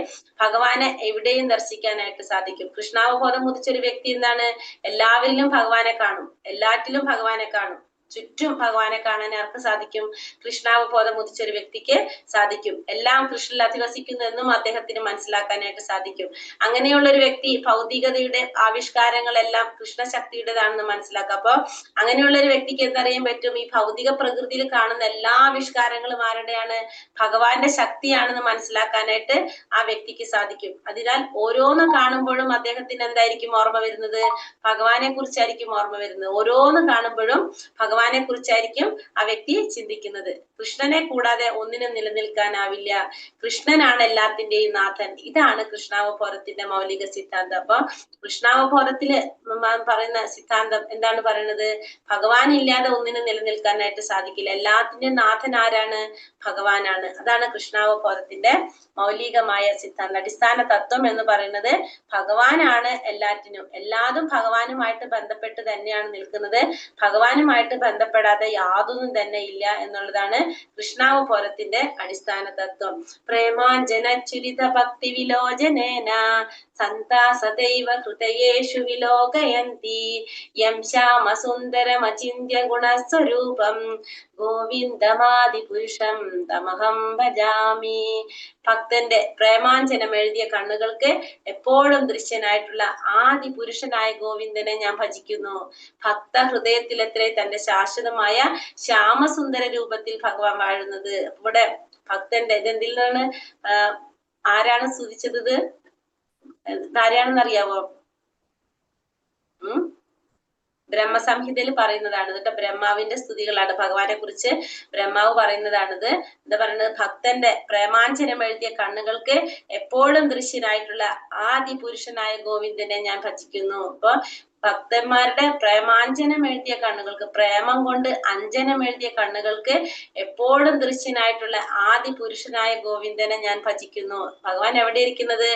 ഭഗവാനെ എവിടെയും ദർശിക്കാനായിട്ട് സാധിക്കും. കൃഷ്ണാവബോധം ഉദിച്ചൊരു വ്യക്തി എന്താണ്? എല്ലാവരിലും ഭഗവാനെ കാണും, എല്ലാറ്റിലും ഭഗവാനെ കാണും, ചുറ്റും ഭഗവാനെ കാണാൻ ആർക്ക് സാധിക്കും? കൃഷ്ണാവബോധം ഉദിച്ചൊരു വ്യക്തിക്ക് സാധിക്കും. എല്ലാം കൃഷ്ണനിൽ അധിവസിക്കുന്നു എന്നും അദ്ദേഹത്തിന് മനസ്സിലാക്കാനായിട്ട് സാധിക്കും. അങ്ങനെയുള്ള ഒരു വ്യക്തി ഭൗതികതയുടെ ആവിഷ്കാരങ്ങളെല്ലാം കൃഷ്ണശക്തിയുടേതാണെന്ന് മനസ്സിലാക്കുക. അപ്പൊ അങ്ങനെയുള്ള ഒരു വ്യക്തിക്ക് എന്തറിയാൻ പറ്റും? ഈ ഭൗതിക പ്രകൃതിയിൽ കാണുന്ന എല്ലാ ആവിഷ്കാരങ്ങളും ആരുടെയാണ്? ഭഗവാന്റെ ശക്തിയാണെന്ന് മനസ്സിലാക്കാനായിട്ട് ആ വ്യക്തിക്ക് സാധിക്കും. അതിനാൽ ഓരോന്ന് കാണുമ്പോഴും അദ്ദേഹത്തിന് എന്തായിരിക്കും ഓർമ്മ വരുന്നത്? ഭഗവാനെ കുറിച്ചായിരിക്കും ഓർമ്മ വരുന്നത്. ഓരോന്ന് കാണുമ്പോഴും ഭഗവാനെ കുറിച്ചായിരിക്കും ആ വ്യക്തി ചിന്തിക്കുന്നത്. കൃഷ്ണനെ കൂടാതെ ഒന്നിനും നിലനിൽക്കാനാവില്ല, കൃഷ്ണനാണ് എല്ലാത്തിന്റെയും നാഥൻ. ഇതാണ് കൃഷ്ണാവബോധത്തിന്റെ മൗലിക സിദ്ധാന്തം. അപ്പൊ കൃഷ്ണാവബോധത്തില് പറയുന്ന സിദ്ധാന്തം എന്താണ് പറയുന്നത്? ഭഗവാൻ ഇല്ലാതെ ഒന്നിനും നിലനിൽക്കാനായിട്ട് സാധിക്കില്ല, എല്ലാത്തിന്റെയും നാഥൻ ആരാണ്? ഭഗവാനാണ്. അതാണ് കൃഷ്ണാവബോധത്തിന്റെ മൗലികമായ സിദ്ധാന്തം. അടിസ്ഥാന തത്വം എന്ന് പറയുന്നത് ഭഗവാനാണ് എല്ലാറ്റിനും, എല്ലാതും ഭഗവാനുമായിട്ട് ബന്ധപ്പെട്ട് തന്നെയാണ് നിൽക്കുന്നത്. ഭഗവാനുമായിട്ട് ബന്ധപ്പെടാതെ യാതൊന്നും തന്നെ ഇല്ല എന്നുള്ളതാണ് കൃഷ്ണാവബോധത്തിന്റെ അടിസ്ഥാന തത്വം. പ്രേമാഞ്ജന ചുരിത ഭക്തി വിലോചനേന സന്താ സദൈവ ഹൃദയേഷു വിലോകയന്തി യം ശ്യാമസുന്ദരമചിന്യ ഗുണസ്വരൂപം ഗോവിന്ദമാദിപുരുഷം തമഹം ഭജാമി. ഭക്തന്റെ പ്രേമാഞ്ജനം എഴുതിയ കണ്ണുകൾക്ക് എപ്പോഴും ദൃശ്യനായിട്ടുള്ള ആദി പുരുഷനായ ഗോവിന്ദനെ ഞാൻ ഭജിക്കുന്നു. ഭക്ത ഹൃദയത്തിലെത്രേ തന്റെ ശാശ്വതമായ ശ്യാമസുന്ദര രൂപത്തിൽ ഭഗവാൻ വാഴുന്നത്. ഇവിടെ ഭക്തന്റെ ഇതെന്തിൽ നിന്നാണ് ആരാണ് സ്തുതിച്ചത്? ആരെയാണെന്ന് അറിയാവോ? ബ്രഹ്മസംഹിതയിൽ പറയുന്നതാണ് കേട്ടോ. ബ്രഹ്മാവിന്റെ സ്തുതികളാണ് ഭഗവാനെ കുറിച്ച് ബ്രഹ്മാവ് പറയുന്നതാണിത്. എന്താ പറയുന്നത്? ഭക്തന്റെ പ്രേമാഞ്ജനം എഴുതിയ കണ്ണുകൾക്ക് എപ്പോഴും ദൃശ്യനായിട്ടുള്ള ആദി പുരുഷനായ ഗോവിന്ദനെ ഞാൻ ഭജിക്കുന്നു. അപ്പൊ ഭക്തന്മാരുടെ പ്രേമാഞ്ജനം എഴുതിയ കണ്ണുകൾക്ക്, പ്രേമം കൊണ്ട് അഞ്ജനം എഴുതിയ കണ്ണുകൾക്ക് എപ്പോഴും ദൃശ്യനായിട്ടുള്ള ആദി പുരുഷനായ ഗോവിന്ദനെ ഞാൻ ഭജിക്കുന്നു. ഭഗവാൻ എവിടെ ഇരിക്കുന്നത്?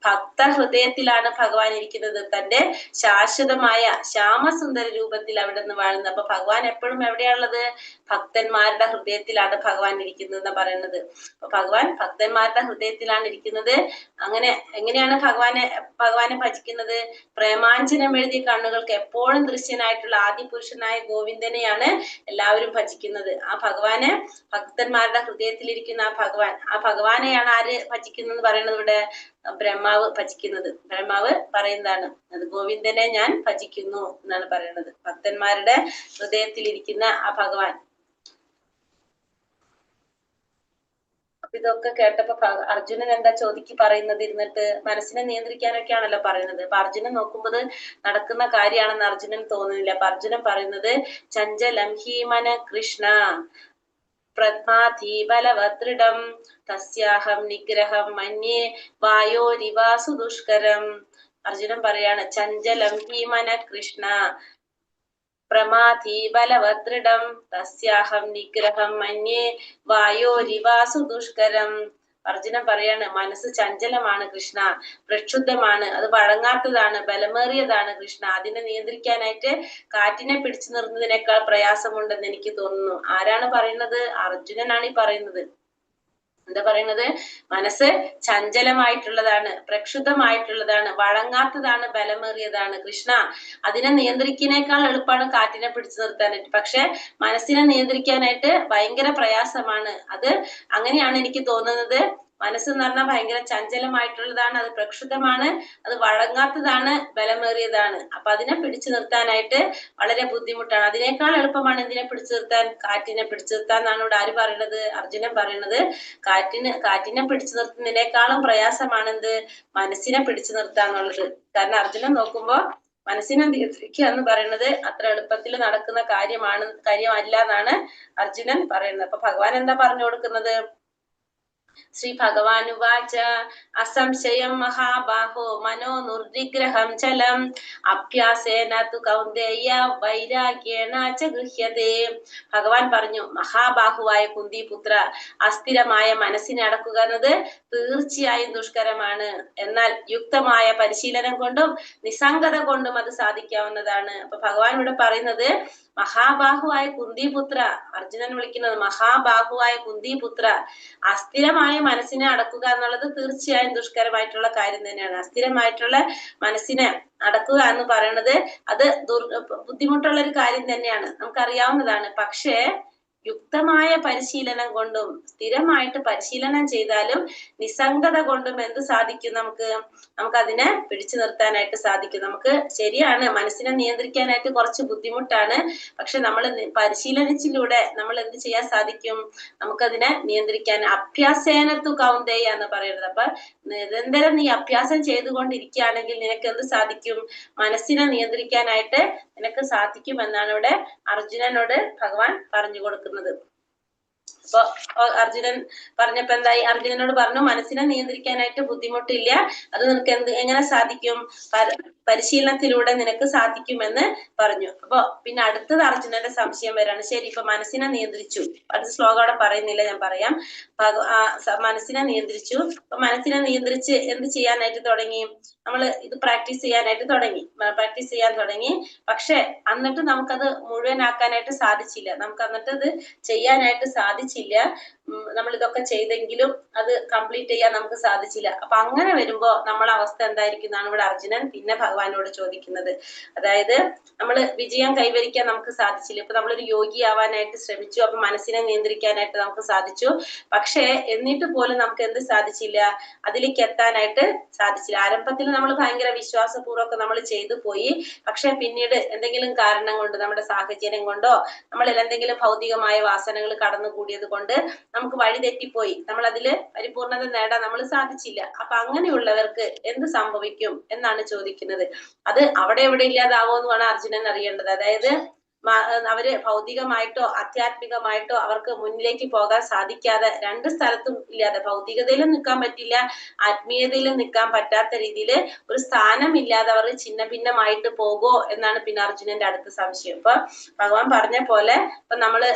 ഭക്ത ഹൃദയത്തിലാണ് ഭഗവാൻ ഇരിക്കുന്നത്. തന്റെ ശാശ്വതമായ ശ്യാമസുന്ദര രൂപത്തിൽ അവിടെ നിന്ന് വാഴുന്നത്. അപ്പൊ ഭഗവാൻ എപ്പോഴും എവിടെയാണുള്ളത്? ഭക്തന്മാരുടെ ഹൃദയത്തിലാണ് ഭഗവാൻ ഇരിക്കുന്നത് എന്ന് പറയുന്നത്. അപ്പൊ ഭഗവാൻ ഭക്തന്മാരുടെ ഹൃദയത്തിലാണ് ഇരിക്കുന്നത്. അങ്ങനെ എങ്ങനെയാണ് ഭഗവാനെ ഭജിക്കുന്നത്? പ്രേമാഞ്ജനം എഴുതിയ കണ്ണുകൾക്ക് എപ്പോഴും ദൃശ്യനായിട്ടുള്ള ആദിപുരുഷനായ ഗോവിന്ദനെയാണ് എല്ലാവരും ഭജിക്കുന്നത്. ആ ഭഗവാനെ, ഭക്തന്മാരുടെ ഹൃദയത്തിലിരിക്കുന്ന ആ ഭഗവാനെയാണ് ആര് ഭജിക്കുന്നത് പറയുന്നത്? ഇവിടെ ബ്രഹ്മാവ് ഭജിക്കുന്നത്. ബ്രഹ്മാവ് പറയുന്നതാണ് അത്, ഗോവിന്ദനെ ഞാൻ ഭജിക്കുന്നു എന്നാണ് പറയുന്നത്. ഭക്തന്മാരുടെ ഹൃദയത്തിലിരിക്കുന്ന ആ ഭഗവാൻ. അപ്പൊ ഇതൊക്കെ കേട്ടപ്പോ അർജുനൻ എന്താ പറയുന്നത്? ഇരുന്നിട്ട് മനസ്സിനെ നിയന്ത്രിക്കാനൊക്കെയാണല്ലോ പറയുന്നത്. അപ്പൊ അർജുനൻ നോക്കുമ്പോൾ നടക്കുന്ന കാര്യമാണെന്ന് അർജുനൻ തോന്നുന്നില്ല. അപ്പൊ അർജുനൻ പറയുന്നത് ചഞ്ചലം ഹീമന കൃഷ്ണ പ്രത്മാധി ബലവദൃഢം തസ്യാഹം നിഗ്രഹം മന്യേ വായോരിവാസു ദുഷ്കരം. അർജുനൻ പറയാണ് ചഞ്ചലം ഹീമന കൃഷ്ണ, പ്രമാധി ബലവദൃഢം തസ്യാഹം നിഗ്രഹം മന്യേ വായോരിവാസു ദുഷ്കരം. അർജുനൻ പറയാണ്, മനസ്സ് ചഞ്ചലമാണ് കൃഷ്ണ, പ്രക്ഷുബ്ധമാണ്, അത് വഴങ്ങാത്തതാണ്, ബലമേറിയതാണ് കൃഷ്ണ. അതിനെ നിയന്ത്രിക്കാനായിട്ട് കാറ്റിനെ പിടിച്ചു നിർത്തുന്നതിനേക്കാൾ പ്രയാസമുണ്ടെന്ന് എനിക്ക് തോന്നുന്നു. ആരാണ് പറയുന്നത്? അർജുനനാണ് ഈ പറയുന്നത്. എന്താ പറയുന്നത്? മനസ്സ് ചഞ്ചലമായിട്ടുള്ളതാണ്, പ്രക്ഷുബ്ധമായിട്ടുള്ളതാണ്, വഴങ്ങാത്തതാണ്, ബലമേറിയതാണ് കൃഷ്ണ. അതിനെ നിയന്ത്രിക്കുന്നേക്കാൾ എളുപ്പമാണ് കാറ്റിനെ പിടിച്ചു നിർത്താനായിട്ട്. പക്ഷെ മനസ്സിനെ നിയന്ത്രിക്കാനായിട്ട് ഭയങ്കര പ്രയാസമാണ്. അത് അങ്ങനെയാണ് എനിക്ക് തോന്നുന്നത്. മനസ്സ് എന്ന് പറഞ്ഞാൽ ഭയങ്കര ചഞ്ചലമായിട്ടുള്ളതാണ്, അത് പ്രക്ഷുബ്ധമാണ്, അത് വഴങ്ങാത്തതാണ്, ബലമേറിയതാണ്. അപ്പൊ അതിനെ പിടിച്ചു നിർത്താനായിട്ട് വളരെ ബുദ്ധിമുട്ടാണ്. അതിനേക്കാൾ എളുപ്പമാണ് എന്തിനെ പിടിച്ചു നിർത്താൻ? കാറ്റിനെ പിടിച്ചു നിർത്താൻ എന്നാണ് ഇവിടെ ആര് പറയുന്നത്? അർജുനൻ പറയുന്നത്. കാറ്റിനെ പിടിച്ചു നിർത്തുന്നതിനേക്കാളും പ്രയാസമാണ് എന്ത്? മനസ്സിനെ പിടിച്ചു നിർത്താന്നുള്ളത്. കാരണം അർജുനൻ നോക്കുമ്പോ മനസ്സിനെ നിയന്ത്രിക്കുക എന്ന് പറയുന്നത് അത്ര എളുപ്പത്തിൽ നടക്കുന്ന കാര്യമല്ല എന്നാണ് അർജുനൻ പറയുന്നത്. അപ്പൊ ഭഗവാൻ എന്താ പറഞ്ഞു കൊടുക്കുന്നത്? ശ്രീ ഭഗവാനുവാച അസംശയം മഹാബാഹോ മനോ നിർനിഗ്രഹം ചലം അഭ്യാസേന തു കൗന്ദേയ വൈരാഗ്യേണ ച ഗൃഹ്യതേ. ഭഗവാൻ പറഞ്ഞു, മഹാബാഹുവായ കുന്തിപുത്ര, അസ്ഥിരമായ മനസ്സിനെ അടക്കുക എന്നത് തീർച്ചയായും ദുഷ്കരമാണ്. എന്നാൽ യുക്തമായ പരിശീലനം കൊണ്ടും നിസ്സംഗത കൊണ്ടും അത് സാധിക്കാവുന്നതാണ്. അപ്പൊ ഭഗവാൻ ഇവിടെ പറയുന്നത്, മഹാബാഹുവായ കുന്തിപുത്ര, അർജുനൻ വിളിക്കുന്നത് മഹാബാഹുവായ കുന്തിപുത്ര, അസ്ഥിരമായ മനസ്സിനെ അടക്കുക എന്നുള്ളത് തീർച്ചയായും ദുഷ്കരമായിട്ടുള്ള കാര്യം തന്നെയാണ്. അസ്ഥിരമായിട്ടുള്ള മനസ്സിനെ അടക്കുക എന്ന് പറയുന്നത് അത് ബുദ്ധിമുട്ടുള്ള ഒരു കാര്യം തന്നെയാണ്, നമുക്കറിയാവുന്നതാണ്. പക്ഷേ യുക്തമായ പരിശീലനം കൊണ്ടും സ്ഥിരമായിട്ട് പരിശീലനം ചെയ്താലും നിസ്സംഗത കൊണ്ടും എന്ത് സാധിക്കും? നമുക്കതിനെ പിടിച്ചു നിർത്താനായിട്ട് സാധിക്കും. നമുക്ക് ശരിയാണ്, മനസ്സിനെ നിയന്ത്രിക്കാനായിട്ട് കുറച്ച് ബുദ്ധിമുട്ടാണ്. പക്ഷെ നമ്മൾ പരിശീലനത്തിലൂടെ നമ്മൾ എന്ത് ചെയ്യാൻ സാധിക്കും? നമുക്കതിനെ നിയന്ത്രിക്കാൻ. അഭ്യാസേനത്തു കൗന്ദേയ എന്ന് പറയുന്നത്. അപ്പൊ നിരന്തരം നീ അഭ്യാസം ചെയ്തുകൊണ്ടിരിക്കുകയാണെങ്കിൽ നിനക്ക് എന്ത് സാധിക്കും? മനസ്സിനെ നിയന്ത്രിക്കാനായിട്ട് നിനക്ക് സാധിക്കും എന്നാണ് ഇവിടെ അർജുനനോട് ഭഗവാൻ പറഞ്ഞു കൊടുക്കുന്നത്. അപ്പൊ അർജുനൻ പറഞ്ഞപ്പോ എന്തായി? അർജുനനോട് പറഞ്ഞു, മനസ്സിനെ നിയന്ത്രിക്കാനായിട്ട് ബുദ്ധിമുട്ടില്ല, അത് നിനക്ക് എങ്ങനെ സാധിക്കും? പരിശീലനത്തിലൂടെ നിനക്ക് സാധിക്കുമെന്ന് പറഞ്ഞു. അപ്പൊ പിന്നെ അടുത്തത് അർജുനന്റെ സംശയം വരാണ്. ശരി, ഇപ്പൊ മനസ്സിനെ നിയന്ത്രിച്ചു, അടുത്ത ശ്ലോകം അവിടെ പറയുന്നില്ല, ഞാൻ പറയാം. മനസ്സിനെ നിയന്ത്രിച്ചു. അപ്പൊ മനസ്സിനെ നിയന്ത്രിച്ച് എന്ത് ചെയ്യാനായിട്ട് തുടങ്ങി? ഇത് പ്രാക്ടീസ് ചെയ്യാനായിട്ട് തുടങ്ങി. പക്ഷെ എന്നിട്ട് നമുക്കത് മുഴുവനാക്കാനായിട്ട് സാധിച്ചില്ല. നമുക്ക് എന്നിട്ട് അത് ചെയ്യാനായിട്ട് സാധിച്ചില്ല. നമ്മൾ ഇതൊക്കെ ചെയ്തെങ്കിലും അത് കംപ്ലീറ്റ് ചെയ്യാൻ നമുക്ക് സാധിച്ചില്ല. അപ്പൊ അങ്ങനെ വരുമ്പോ നമ്മളെ അവസ്ഥ എന്തായിരിക്കും എന്നാണ് ഇവിടെ അർജുനൻ പിന്നെ ഭഗവാനോട് ചോദിക്കുന്നത്. അതായത് നമ്മൾ വിജയം കൈവരിക്കാൻ നമുക്ക് സാധിച്ചില്ല. ഇപ്പൊ നമ്മളൊരു യോഗി ആവാനായിട്ട് ശ്രമിച്ചു, അപ്പൊ മനസ്സിനെ നിയന്ത്രിക്കാനായിട്ട് നമുക്ക് സാധിച്ചു. പക്ഷെ എന്നിട്ട് പോലും നമുക്ക് എന്ത് സാധിച്ചില്ല? അതിലേക്ക് എത്താനായിട്ട് സാധിച്ചില്ല. ആരംഭത്തിൽ നമ്മൾ ഭയങ്കര വിശ്വാസപൂർവ്വമൊക്കെ നമ്മൾ ചെയ്തു പോയി. പക്ഷെ പിന്നീട് എന്തെങ്കിലും കാരണം കൊണ്ട്, നമ്മുടെ സാഹചര്യം കൊണ്ടോ നമ്മളിൽ എന്തെങ്കിലും ഭൗതികമായ വാസനകൾ കടന്നുകൂടിയത് കൊണ്ട് നമുക്ക് വഴി തെറ്റിപ്പോയി. നമ്മൾ അതില് പരിപൂർണത നേടാൻ നമ്മൾ സാധിച്ചില്ല. അപ്പൊ അങ്ങനെയുള്ളവർക്ക് എന്ത് സംഭവിക്കും എന്നാണ് ചോദിക്കുന്നത്. അത് അവിടെ എവിടെ ഇല്ലാതാവോ എന്ന് വേണം അർജുനൻ അറിയേണ്ടത്. അതായത് അവര് ഭൗതികമായിട്ടോ ആധ്യാത്മികമായിട്ടോ അവർക്ക് മുന്നിലേക്ക് പോകാൻ സാധിക്കാതെ, രണ്ട് സ്ഥലത്തും ഇല്ലാതെ, ഭൗതികതയിലും നിൽക്കാൻ പറ്റില്ല, ആത്മീയതയിലും നിൽക്കാൻ പറ്റാത്ത രീതിയിൽ ഒരു സ്ഥാനം ഇല്ലാതെ അവർ ഛിന്ന ഭിന്നമായിട്ട് പോകോ എന്നാണ് പിന്നെ അർജുനന്റെ അടുത്ത സംശയം. ഇപ്പൊ ഭഗവാൻ പറഞ്ഞ പോലെ ഇപ്പൊ നമ്മള്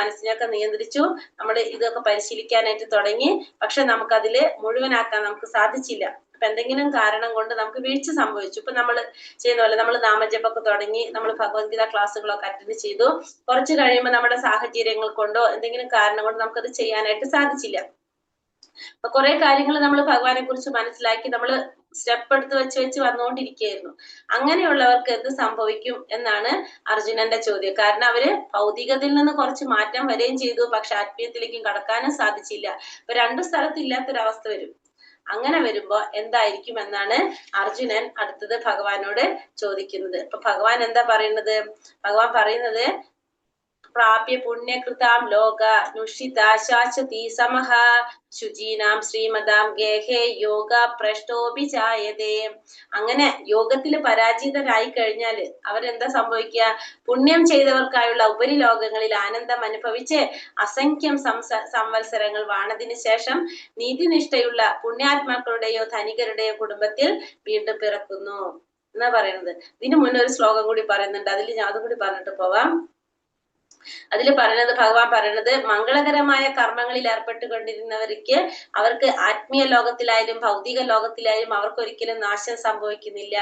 മനസ്സിനൊക്കെ നിയന്ത്രിച്ചു, നമ്മൾ ഇതൊക്കെ പരിശീലിക്കാനായിട്ട് തുടങ്ങി. പക്ഷെ നമുക്കതില് മുഴുവനാക്കാൻ നമുക്ക് സാധിച്ചില്ല. അപ്പൊ എന്തെങ്കിലും കാരണം കൊണ്ട് നമുക്ക് വീഴ്ച സംഭവിച്ചു. ഇപ്പൊ നമ്മൾ ചെയ്യുന്ന പോലെ നമ്മൾ നാമജപമൊക്കെ തുടങ്ങി, നമ്മൾ ഭഗവത്ഗീത ക്ലാസ്സുകളൊക്കെ അറ്റൻഡ് ചെയ്തു. കുറച്ച് കഴിയുമ്പോൾ നമ്മുടെ സാഹചര്യങ്ങൾ കൊണ്ടോ എന്തെങ്കിലും കാരണം കൊണ്ട് നമുക്കത് ചെയ്യാനായിട്ട് സാധിച്ചില്ല. അപ്പൊ കുറെ കാര്യങ്ങൾ നമ്മൾ ഭഗവാനെ കുറിച്ച് മനസ്സിലാക്കി നമ്മൾ സ്റ്റെപ്പ് എടുത്ത് വെച്ച് വന്നുകൊണ്ടിരിക്കുകയായിരുന്നു. അങ്ങനെയുള്ളവർക്ക് എന്ത് സംഭവിക്കും എന്നാണ് അർജുനന്റെ ചോദ്യം. കാരണം അവര് ഭൗതികതയിൽ നിന്ന് കുറച്ച് മാറ്റം വരികയും ചെയ്തു, പക്ഷെ ആത്മീയത്തിലേക്കും കടക്കാനും സാധിച്ചില്ല. അപ്പൊ രണ്ടു സ്ഥലത്തില്ലാത്തൊരവസ്ഥ വരും. അങ്ങനെ വരുമ്പോ എന്തായിരിക്കും എന്നാണ് അർജുനൻ അടുത്തത് ഭഗവാനോട് ചോദിക്കുന്നത്. അപ്പൊ ഭഗവാൻ എന്താ പറയുന്നത്? ഭഗവാൻ പറയുന്നത്, പ്രാപ്യ പുണ്യകൃതാം ലോക നുഷിതാശാശ്വതി സമഹ ശുചീനാം ശ്രീമതാം ഗേഹേ യോഗ പ്രഷ്ടോഭിചായതേ. അങ്ങനെ യോഗത്തിൽ പരാജിതരായി കഴിഞ്ഞാല് അവരെന്താ സംഭവിക്കുക? പുണ്യം ചെയ്തവർക്കായുള്ള ഉപരിലോകങ്ങളിൽ ആനന്ദം അനുഭവിച്ച് അസംഖ്യം സംവത്സരങ്ങൾ വാണതിന് ശേഷം നീതിനിഷ്ഠയുള്ള പുണ്യാത്മാക്കളുടെയോ ധനികരുടെയോ കുടുംബത്തിൽ വീണ്ടും പിറക്കുന്നു. എന്നാ പറയുന്നത്. ഇതിന് മുന്നേ ഒരു ശ്ലോകം കൂടി പറയുന്നുണ്ട്, അതിൽ ഞാൻ അതും കൂടി പറഞ്ഞിട്ട് പോവാം. അതിൽ പറയുന്നത്, ഭഗവാൻ പറയുന്നത്, മംഗളകരമായ കർമ്മങ്ങളിൽ ഏർപ്പെട്ടുകൊണ്ടിരുന്നവർക്ക് അവർക്ക് ആത്മീയ ലോകത്തിലായാലും ഭൗതിക ലോകത്തിലായാലും അവർക്ക് ഒരിക്കലും നാശം സംഭവിക്കുന്നില്ല,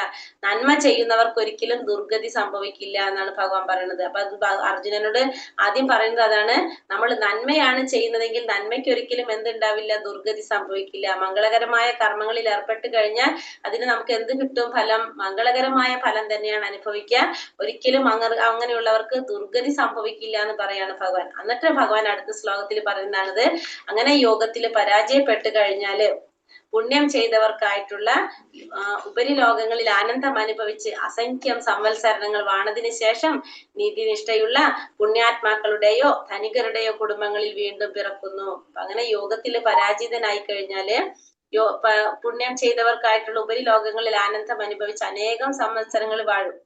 നന്മ ചെയ്യുന്നവർക്ക് ഒരിക്കലും ദുർഗതി സംഭവിക്കില്ല എന്നാണ് ഭഗവാൻ പറയുന്നത്. അപ്പൊ അത് അർജുനനോട് ആദ്യം പറയുന്നത് അതാണ്, നമ്മൾ നന്മയാണ് ചെയ്യുന്നതെങ്കിൽ നന്മയ്ക്ക് ഒരിക്കലും എന്തുണ്ടാവില്ല, ദുർഗതി സംഭവിക്കില്ല. മംഗളകരമായ കർമ്മങ്ങളിൽ ഏർപ്പെട്ട് കഴിഞ്ഞാൽ അതിന് നമുക്ക് എന്ത് കിട്ടും, ഫലം, മംഗളകരമായ ഫലം തന്നെയാണ് അനുഭവിക്കുക. ഒരിക്കലും അങ്ങനെയുള്ളവർക്ക് ദുർഗതി സംഭവിക്കില്ല എന്ന് പറയാണ് ഭഗവാൻ. എന്നിട്ട് ഭഗവാൻ അടുത്ത ശ്ലോകത്തിൽ പറയുന്നതാണിത്, അങ്ങനെ യോഗത്തിൽ പരാജയപ്പെട്ട് കഴിഞ്ഞാല് പുണ്യം ചെയ്തവർക്കായിട്ടുള്ള ഉപരിലോകങ്ങളിൽ ആനന്ദം അനുഭവിച്ച് അസംഖ്യം സംവത്സരങ്ങൾ വാണതിന് ശേഷം നീതിനിഷ്ഠയുള്ള പുണ്യാത്മാക്കളുടെയോ ധനികരുടെയോ കുടുംബങ്ങളിൽ വീണ്ടും പിറക്കുന്നു. അങ്ങനെ യോഗത്തിൽ പരാജിതനായി കഴിഞ്ഞാല് പുണ്യം ചെയ്തവർക്കായിട്ടുള്ള ഉപരിലോകങ്ങളിൽ ആനന്ദം അനുഭവിച്ച് അനേകം സംവത്സരങ്ങൾ വാഴും.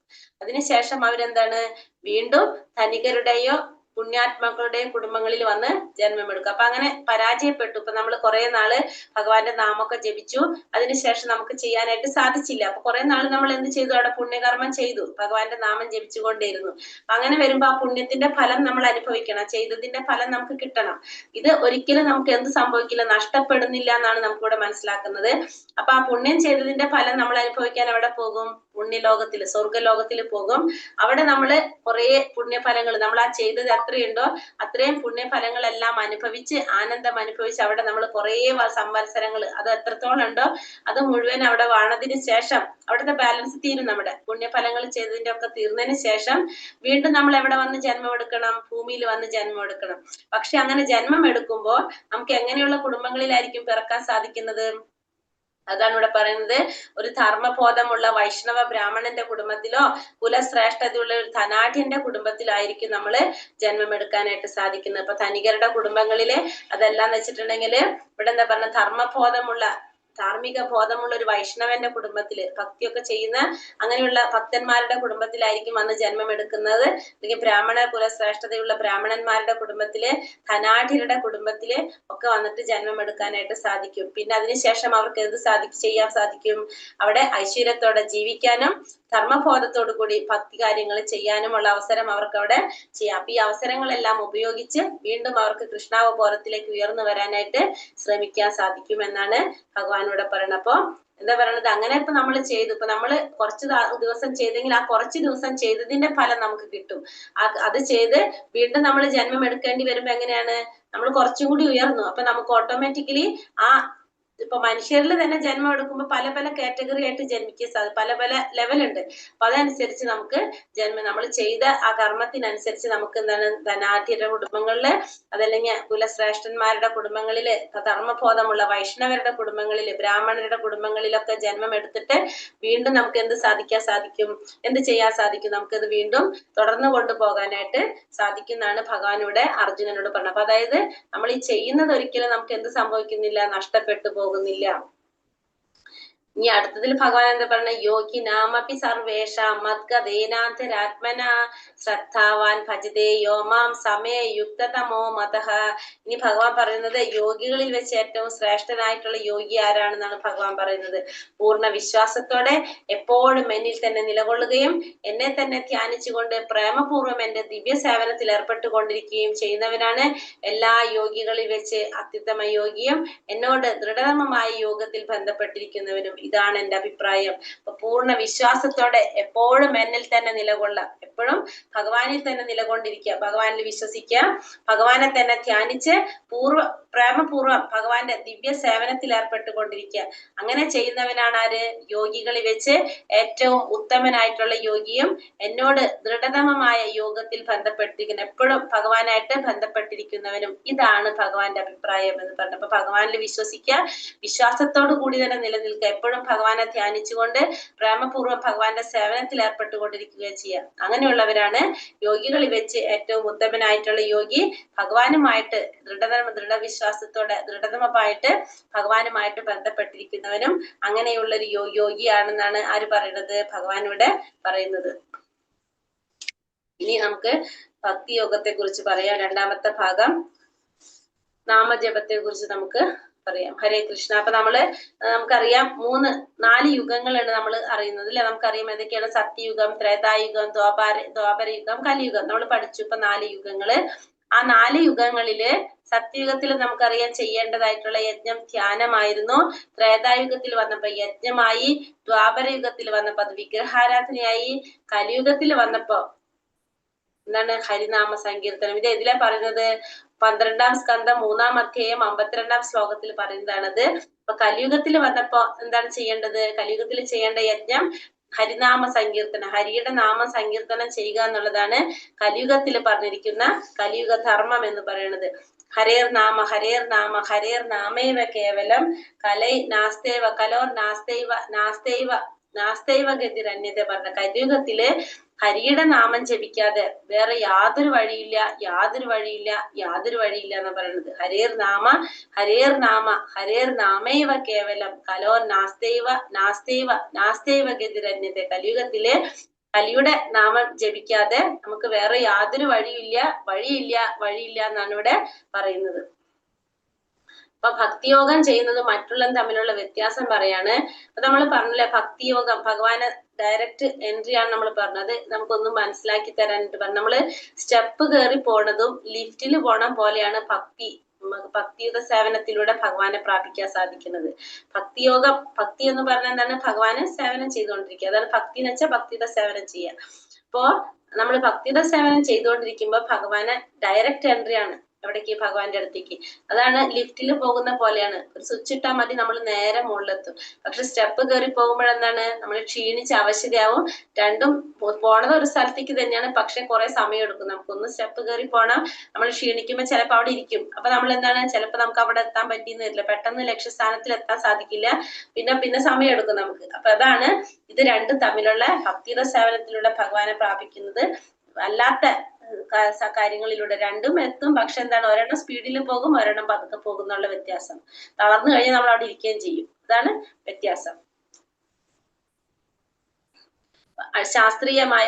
അതിനുശേഷം അവരെന്താണ്, വീണ്ടും ധനികരുടെയോ പുണ്യാത്മാക്കളുടെയും കുടുംബങ്ങളിൽ വന്ന് ജന്മമെടുക്കും. അപ്പൊ അങ്ങനെ പരാജയപ്പെട്ടു. ഇപ്പൊ നമ്മൾ കുറെ നാള് ഭഗവാന്റെ നാമൊക്കെ ജപിച്ചു, അതിനുശേഷം നമുക്ക് ചെയ്യാനായിട്ട് സാധിച്ചില്ല. അപ്പൊ കുറെ നാള് നമ്മൾ എന്ത് ചെയ്തു, അവിടെ പുണ്യകർമ്മം ചെയ്തു, ഭഗവാന്റെ നാമം ജപിച്ചുകൊണ്ടേയിരുന്നു. അങ്ങനെ വരുമ്പോ ആ പുണ്യത്തിന്റെ ഫലം നമ്മൾ അനുഭവിക്കണം, ചെയ്തതിന്റെ ഫലം നമുക്ക് കിട്ടണം. ഇത് ഒരിക്കലും നമുക്ക് എന്ത് സംഭവിക്കില്ല, നഷ്ടപ്പെടുന്നില്ല എന്നാണ് നമുക്കിവിടെ മനസ്സിലാക്കുന്നത്. അപ്പൊ ആ പുണ്യം ചെയ്തതിന്റെ ഫലം നമ്മൾ അനുഭവിക്കാൻ എവിടെ പോകും, പുണ്യലോകത്തിൽ, സ്വർഗലോകത്തിൽ പോകും. അവിടെ നമ്മള് കുറെ പുണ്യഫലങ്ങൾ, നമ്മൾ ആ ചെയ്തത് എത്രയുണ്ടോ അത്രയും പുണ്യഫലങ്ങളെല്ലാം അനുഭവിച്ച് ആനന്ദം അനുഭവിച്ച് അവിടെ നമ്മൾ കുറെ സംവത്സരങ്ങൾ, അത് എത്രത്തോളം ഉണ്ടോ അത് മുഴുവൻ അവിടെ വാണതിന് ശേഷം അവിടുത്തെ ബാലൻസ് തീരും. നമ്മുടെ പുണ്യഫലങ്ങൾ ചെയ്തതിന്റെ ഒക്കെ തീർന്നതിന് ശേഷം വീണ്ടും നമ്മൾ എവിടെ വന്ന് ജന്മം എടുക്കണം, ഭൂമിയിൽ വന്ന് ജന്മം എടുക്കണം. പക്ഷെ അങ്ങനെ ജന്മം എടുക്കുമ്പോൾ നമുക്ക് എങ്ങനെയുള്ള കുടുംബങ്ങളിലായിരിക്കും പിറക്കാൻ സാധിക്കുന്നത്? അതാണ് ഇവിടെ പറയുന്നത്, ഒരു ധർമ്മബോധമുള്ള വൈഷ്ണവ ബ്രാഹ്മണന്റെ കുടുംബത്തിലോ കുലശ്രേഷ്ഠതയുള്ള ഒരു ധനാഢ്യന്റെ കുടുംബത്തിലായിരിക്കും നമ്മള് ജന്മം എടുക്കാനായിട്ട് സാധിക്കുന്നത്. ഇപ്പൊ ധനികരുടെ കുടുംബങ്ങളില് അതെല്ലാം വെച്ചിട്ടുണ്ടെങ്കിൽ ഇവിടെ എന്താ പറഞ്ഞ, ധാർമ്മിക ബോധമുള്ള ഒരു വൈഷ്ണവന്റെ കുടുംബത്തില് ഭക്തിയൊക്കെ ചെയ്യുന്ന അങ്ങനെയുള്ള ഭക്തന്മാരുടെ കുടുംബത്തിലായിരിക്കും വന്ന് ജന്മം എടുക്കുന്നത്. അല്ലെങ്കിൽ ബ്രാഹ്മണ കുലശ്രേഷ്ഠതയുള്ള ബ്രാഹ്മണന്മാരുടെ കുടുംബത്തില്, ധനാഢ്യരുടെ കുടുംബത്തില് ഒക്കെ വന്നിട്ട് ജന്മം എടുക്കാനായിട്ട് സാധിക്കും. പിന്നെ അതിനുശേഷം അവർക്ക് എന്ത് ചെയ്യാൻ സാധിക്കും, അവിടെ ഐശ്വര്യത്തോടെ ജീവിക്കാനും ധർമ്മബോധത്തോടു കൂടി ഭക്തി കാര്യങ്ങൾ ചെയ്യാനുമുള്ള അവസരം അവർക്ക് അവിടെ ചെയ്യാം. അപ്പൊ ഈ അവസരങ്ങളെല്ലാം ഉപയോഗിച്ച് വീണ്ടും അവർക്ക് കൃഷ്ണാവബോധത്തിലേക്ക് ഉയർന്നു വരാനായിട്ട് ശ്രമിക്കാൻ സാധിക്കും എന്നാണ് ഭഗവാൻ ഇവിടെ പറയുന്നത്. അപ്പൊ എന്താ പറയണത്, അങ്ങനെ ഇപ്പൊ നമ്മൾ ചെയ്തു, ഇപ്പൊ നമ്മള് കുറച്ച് ദിവസം ചെയ്തെങ്കിൽ ആ കുറച്ച് ദിവസം ചെയ്തതിന്റെ ഫലം നമുക്ക് കിട്ടും. അത് ചെയ്ത് വീണ്ടും നമ്മൾ ജന്മം എടുക്കേണ്ടി വരുമ്പോ എങ്ങനെയാണ്, നമ്മൾ കുറച്ചും കൂടി ഉയർന്നു. അപ്പൊ നമുക്ക് ഓട്ടോമാറ്റിക്കലി ഇപ്പൊ മനുഷ്യരിൽ തന്നെ ജന്മം എടുക്കുമ്പോൾ പല പല കാറ്റഗറി ആയിട്ട് ജന്മിക്കാൻ സാധിക്കും, പല പല ലെവലുണ്ട്. അപ്പൊ അതനുസരിച്ച് നമുക്ക് നമ്മൾ ചെയ്ത ആ കർമ്മത്തിനനുസരിച്ച് നമുക്ക് എന്താണ്, ധനാഢ്യരുടെ കുടുംബങ്ങളില്, അതല്ലെങ്കിൽ കുലശ്രേഷ്ഠന്മാരുടെ കുടുംബങ്ങളില്, ധർമ്മബോധമുള്ള വൈഷ്ണവരുടെ കുടുംബങ്ങളില്, ബ്രാഹ്മണരുടെ കുടുംബങ്ങളിലൊക്കെ ജന്മം എടുത്തിട്ട് വീണ്ടും നമുക്ക് എന്ത് ചെയ്യാൻ സാധിക്കും, നമുക്കത് വീണ്ടും തുടർന്നു കൊണ്ടുപോകാനായിട്ട് സാധിക്കുന്നതാണ് ഭഗവാൻ ഇവിടെ അർജുനനോട് പറഞ്ഞത്. അപ്പൊ അതായത് നമ്മൾ ഈ ചെയ്യുന്നത് ഒരിക്കലും നമുക്ക് എന്ത് സംഭവിക്കുന്നില്ല, നഷ്ടപ്പെട്ടു പോകുന്നില്ല. ഇനി അടുത്തതിൽ ഭഗവാൻ എന്താ പറഞ്ഞ, യോഗി നാമപി സർവേഷാം മദ്ഗതേനാന്തരാത്മന ശ്രദ്ധാവാൻ ഭജതേ യോമാം സമയ യുക്തതമോ മതഃ. ഇനി ഭഗവാൻ പറയുന്നത്, യോഗികളിൽ വെച്ച് ഏറ്റവും ശ്രേഷ്ഠനായിട്ടുള്ള യോഗി ആരാണെന്നാണ് ഭഗവാൻ പറയുന്നത്. പൂർണ്ണ വിശ്വാസത്തോടെ എപ്പോഴും എന്നിൽ തന്നെ നിലകൊള്ളുകയും എന്നെ തന്നെ ധ്യാനിച്ചുകൊണ്ട് പ്രേമപൂർവ്വം എന്റെ ദിവ്യ സേവനത്തിൽ ഏർപ്പെട്ടുകൊണ്ടിരിക്കുകയും ചെയ്യുന്നവനാണ് എല്ലാ യോഗികളിൽ വെച്ച് അത്യുത്തമ യോഗിയും എന്നോട് ദൃഢതമമായ യോഗത്തിൽ ബന്ധപ്പെട്ടിരിക്കുന്നവനും. ഇതാണ് എന്റെ അഭിപ്രായം. അപ്പൊ പൂർണ്ണ വിശ്വാസത്തോടെ എപ്പോഴും എന്നിൽ തന്നെ നിലകൊള്ളാം, എപ്പോഴും ഭഗവാനിൽ തന്നെ നിലകൊണ്ടിരിക്കുക, ഭഗവാനിൽ വിശ്വസിക്കുക, ഭഗവാനെ തന്നെ ധ്യാനിച്ച് പ്രേമപൂർവ്വം ഭഗവാന്റെ ദിവ്യ സേവനത്തിൽ ഏർപ്പെട്ടുകൊണ്ടിരിക്കുക. അങ്ങനെ ചെയ്യുന്നവനാണ് ആര്, യോഗികളിൽ വെച്ച് ഏറ്റവും ഉത്തമനായിട്ടുള്ള യോഗിയും എന്നോട് ദൃഢതമമായ യോഗത്തിൽ ബന്ധപ്പെട്ടിരിക്കുന്ന, എപ്പോഴും ഭഗവാനായിട്ട് ബന്ധപ്പെട്ടിരിക്കുന്നവനും. ഇതാണ് ഭഗവാന്റെ അഭിപ്രായം എന്ന് പറഞ്ഞു. അപ്പൊ ഭഗവാനിൽ വിശ്വസിക്കുക, വിശ്വാസത്തോടു കൂടി തന്നെ നിലനിൽക്കുക, എപ്പോഴും ഭഗവാനെ ധ്യാനിച്ചുകൊണ്ട് പ്രേമപൂർവ്വം ഭഗവാന്റെ സേവനത്തിൽ ഏർപ്പെട്ടുകൊണ്ടിരിക്കുക ചെയ്യുക. അങ്ങനെയുള്ളവരാണ് യോഗികളിൽ വെച്ച് ഏറ്റവും ഉത്തമനായിട്ടുള്ള യോഗി, ഭഗവാനുമായിട്ട് ദൃഢവിശ്വാസത്തോടെ ദൃഢതമമായിട്ട് ഭഗവാനുമായിട്ട് ബന്ധപ്പെട്ടിരിക്കുന്നവനും അങ്ങനെയുള്ളൊരു യോഗിയാണെന്നാണ് ആര് പറയുന്നത്, ഭഗവാനിവിടെ പറയുന്നത്. ഇനി നമുക്ക് ഭക്തിയോഗത്തെ കുറിച്ച് പറയാം. രണ്ടാമത്തെ ഭാഗം നാമജപത്തെ കുറിച്ച് നമുക്ക് പറയാം. ഹരേ കൃഷ്ണ. അപ്പൊ നമുക്കറിയാം 4 യുഗങ്ങളാണ് നമ്മൾ അറിയുന്നത് അല്ലെ. നമുക്കറിയാം ഏതൊക്കെയാണ്: സത്യയുഗം, ത്രേതായുഗം, ദ്വാപരയുഗം, കലിയുഗം. നമ്മൾ പഠിച്ചു ഇപ്പൊ 4 യുഗങ്ങള്. ആ 4 യുഗങ്ങളില് സത്യയുഗത്തിൽ നമുക്കറിയാം ചെയ്യേണ്ടതായിട്ടുള്ള യജ്ഞം ധ്യാനമായിരുന്നു. ത്രേതായുഗത്തിൽ വന്നപ്പോ യജ്ഞമായി. ദ്വാപരയുഗത്തിൽ വന്നപ്പോ അത് വിഗ്രഹാരാധനയായി. കലിയുഗത്തിൽ വന്നപ്പോ എന്താണ്? ഹരിനാമ സങ്കീർത്തനം. ഇത് എതിലാ പറയുന്നത്? 12-ാം സ്കന്ധം 3-ാം അധ്യായം 52-ാം ശ്ലോകത്തിൽ പറയുന്നതാണത്. അപ്പൊ കലിയുഗത്തിൽ വന്നപ്പോ എന്താണ് ചെയ്യേണ്ടത്? കലിയുഗത്തിൽ ചെയ്യേണ്ട യജ്ഞം ഹരിനാമ സങ്കീർത്തനം, ഹരിയുടെ നാമ സങ്കീർത്തനം ചെയ്യുക എന്നുള്ളതാണ് കലിയുഗത്തിൽ പറഞ്ഞിരിക്കുന്ന കലിയുഗ ധർമ്മം എന്ന് പറയുന്നത്. ഹരേർ നാമ ഹരേർ നാമ ഹരേർ നാമേവ കേവലം കലോർ നാസ്തൈവ ഗതിരന്യത പറഞ്ഞ കലിയുഗത്തില് ഹരിയുടെ നാമം ജപിക്കാതെ വേറെ യാതൊരു വഴിയില്ല എന്ന് പറയുന്നത്. ഹരേർ നാമ ഹരേർ നാമൈവ കേവലം കലോർ നാസ്തൈവ ഗതിരന്യത. കലിയുഗത്തില് കലിയുടെ നാമം ജപിക്കാതെ നമുക്ക് വേറെ യാതൊരു വഴിയില്ല എന്നാണ് ഇവിടെ പറയുന്നത്. അപ്പൊ ഭക്തിയോഗം ചെയ്യുന്നത് മറ്റുള്ളതും തമ്മിലുള്ള വ്യത്യാസം പറയാണ്. അപ്പൊ നമ്മൾ പറഞ്ഞില്ലേ, ഭക്തിയോഗം ഭഗവാന് ഡയറക്റ്റ് എൻട്രി ആണ് നമ്മൾ പറഞ്ഞത്. നമുക്കൊന്നും മനസ്സിലാക്കി തരാനായിട്ട് പറഞ്ഞു. നമ്മള് സ്റ്റെപ്പ് കയറി പോണതും ലിഫ്റ്റിൽ പോണ പോലെയാണ് ഭക്തിയുഗ സേവനത്തിലൂടെ ഭഗവാനെ പ്രാപിക്കാൻ സാധിക്കുന്നത്. ഭക്തി എന്ന് പറഞ്ഞാൽ എന്താണ്? ഭഗവാന് സേവനം ചെയ്തുകൊണ്ടിരിക്കുക. അതാണ് ഭക്തി എന്ന് വെച്ചാൽ ഭക്തിയുടെ സേവനം ചെയ്യുക. അപ്പോ നമ്മൾ ഭക്തിയുടെ സേവനം ചെയ്തുകൊണ്ടിരിക്കുമ്പോ ഭഗവാന് ഡയറക്റ്റ് എൻട്രി ആണ്. എവിടേക്ക്? ഭഗവാന്റെ അടുത്തേക്ക്. അതാണ് ലിഫ്റ്റിൽ പോകുന്ന പോലെയാണ്. ഒരു സ്വിച്ച് ഇട്ടാൽ മതി, നമ്മൾ നേരെ മുകളിലെത്തും. പക്ഷെ സ്റ്റെപ്പ് കയറി പോകുമ്പോഴെന്താണ്? നമ്മൾ ക്ഷീണിച്ച് അവശതയാവും. രണ്ടും പോണത് ഒരു സ്ഥലത്തേക്ക് തന്നെയാണ്, പക്ഷെ കുറെ സമയം എടുക്കും. നമുക്കൊന്ന് സ്റ്റെപ്പ് കയറി പോകണം, നമ്മൾ ക്ഷീണിക്കുമ്പോൾ ചിലപ്പോൾ അവിടെ ഇരിക്കും. അപ്പൊ നമ്മൾ എന്താണ്, ചിലപ്പോൾ നമുക്ക് അവിടെ എത്താൻ പറ്റിയെന്ന് വരില്ല, പെട്ടെന്ന് ലക്ഷ്യസ്ഥാനത്തിൽ എത്താൻ സാധിക്കില്ല, പിന്നെ സമയം എടുക്കും നമുക്ക്. അപ്പൊ അതാണ് ഇത് രണ്ടും തമ്മിലുള്ള ഭക്തിയുടെ സേവനത്തിലൂടെ ഭഗവാനെ പ്രാപിക്കുന്നത്. അല്ലാത്ത കാര്യങ്ങളിലൂടെ രണ്ടും എത്തും, പക്ഷെ എന്താണ്, ഒരെണ്ണം സ്പീഡിൽ പോകും, ഒരെണ്ണം പതുക്കെ പോകും എന്നുള്ള വ്യത്യാസം. തളർന്നു കഴിഞ്ഞാൽ നമ്മൾ അവിടെ ഇരിക്കുകയും ചെയ്യും. അതാണ് വ്യത്യാസം. ശാസ്ത്രീയമായ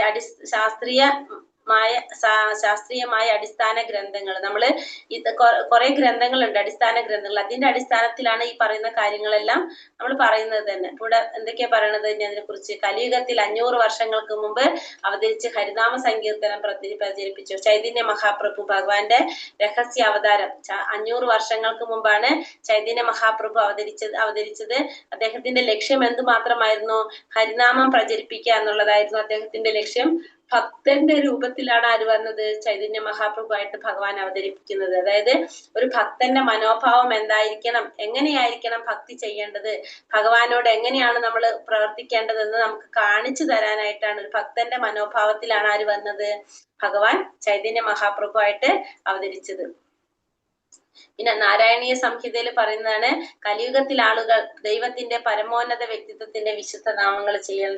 അടിസ്ഥാന ഗ്രന്ഥങ്ങൾ, നമ്മള് ഇത് കുറെ ഗ്രന്ഥങ്ങളുണ്ട്, അടിസ്ഥാന ഗ്രന്ഥങ്ങൾ. അതിന്റെ അടിസ്ഥാനത്തിലാണ് ഈ പറയുന്ന കാര്യങ്ങളെല്ലാം നമ്മൾ പറയുന്നത് തന്നെ. ഇവിടെ എന്തൊക്കെയാ പറയണത് അതിനെ കുറിച്ച്? കലിയുഗത്തിൽ 500 വർഷങ്ങൾക്ക് മുമ്പ് അവതരിച്ച് ഹരിനാമ സങ്കീർത്തനം പ്രചരിപ്പിച്ചു ചൈതന്യ മഹാപ്രഭു. ഭഗവാന്റെ രഹസ്യ അവതാരം 500 വർഷങ്ങൾക്ക് മുമ്പാണ് ചൈതന്യ മഹാപ്രഭു അവതരിച്ചത്. അദ്ദേഹത്തിന്റെ ലക്ഷ്യം എന്ത് മാത്രമായിരുന്നു? ഹരിനാമം പ്രചരിപ്പിക്കുക എന്നുള്ളതായിരുന്നു അദ്ദേഹത്തിന്റെ ലക്ഷ്യം. ഭക്തന്റെ രൂപത്തിലാണ് ആര് വന്നത്? ചൈതന്യ മഹാപ്രഭുവായിട്ട് ഭഗവാൻ അവതരിപ്പിക്കുന്നത്. അതായത് ഒരു ഭക്തന്റെ മനോഭാവം എന്തായിരിക്കണം, എങ്ങനെയായിരിക്കണം ഭക്തി ചെയ്യേണ്ടത്, ഭഗവാനോട് എങ്ങനെയാണ് നമ്മൾ പ്രവർത്തിക്കേണ്ടതെന്ന് നമുക്ക് കാണിച്ചു തരാനായിട്ടാണ്. ഒരു ഭക്തന്റെ മനോഭാവത്തിലാണ് ആര് വന്നത്? ഭഗവാൻ ചൈതന്യ മഹാപ്രഭുവായിട്ട് അവതരിച്ചത്. പിന്നെ നാരായണീയ സംഹിതയിൽ പറയുന്നതാണ്, കലിയുഗത്തിൽ ആളുകൾ ദൈവത്തിന്റെ പരമോന്നത വ്യക്തിത്വത്തിന്റെ വിശുദ്ധ നാമങ്ങൾ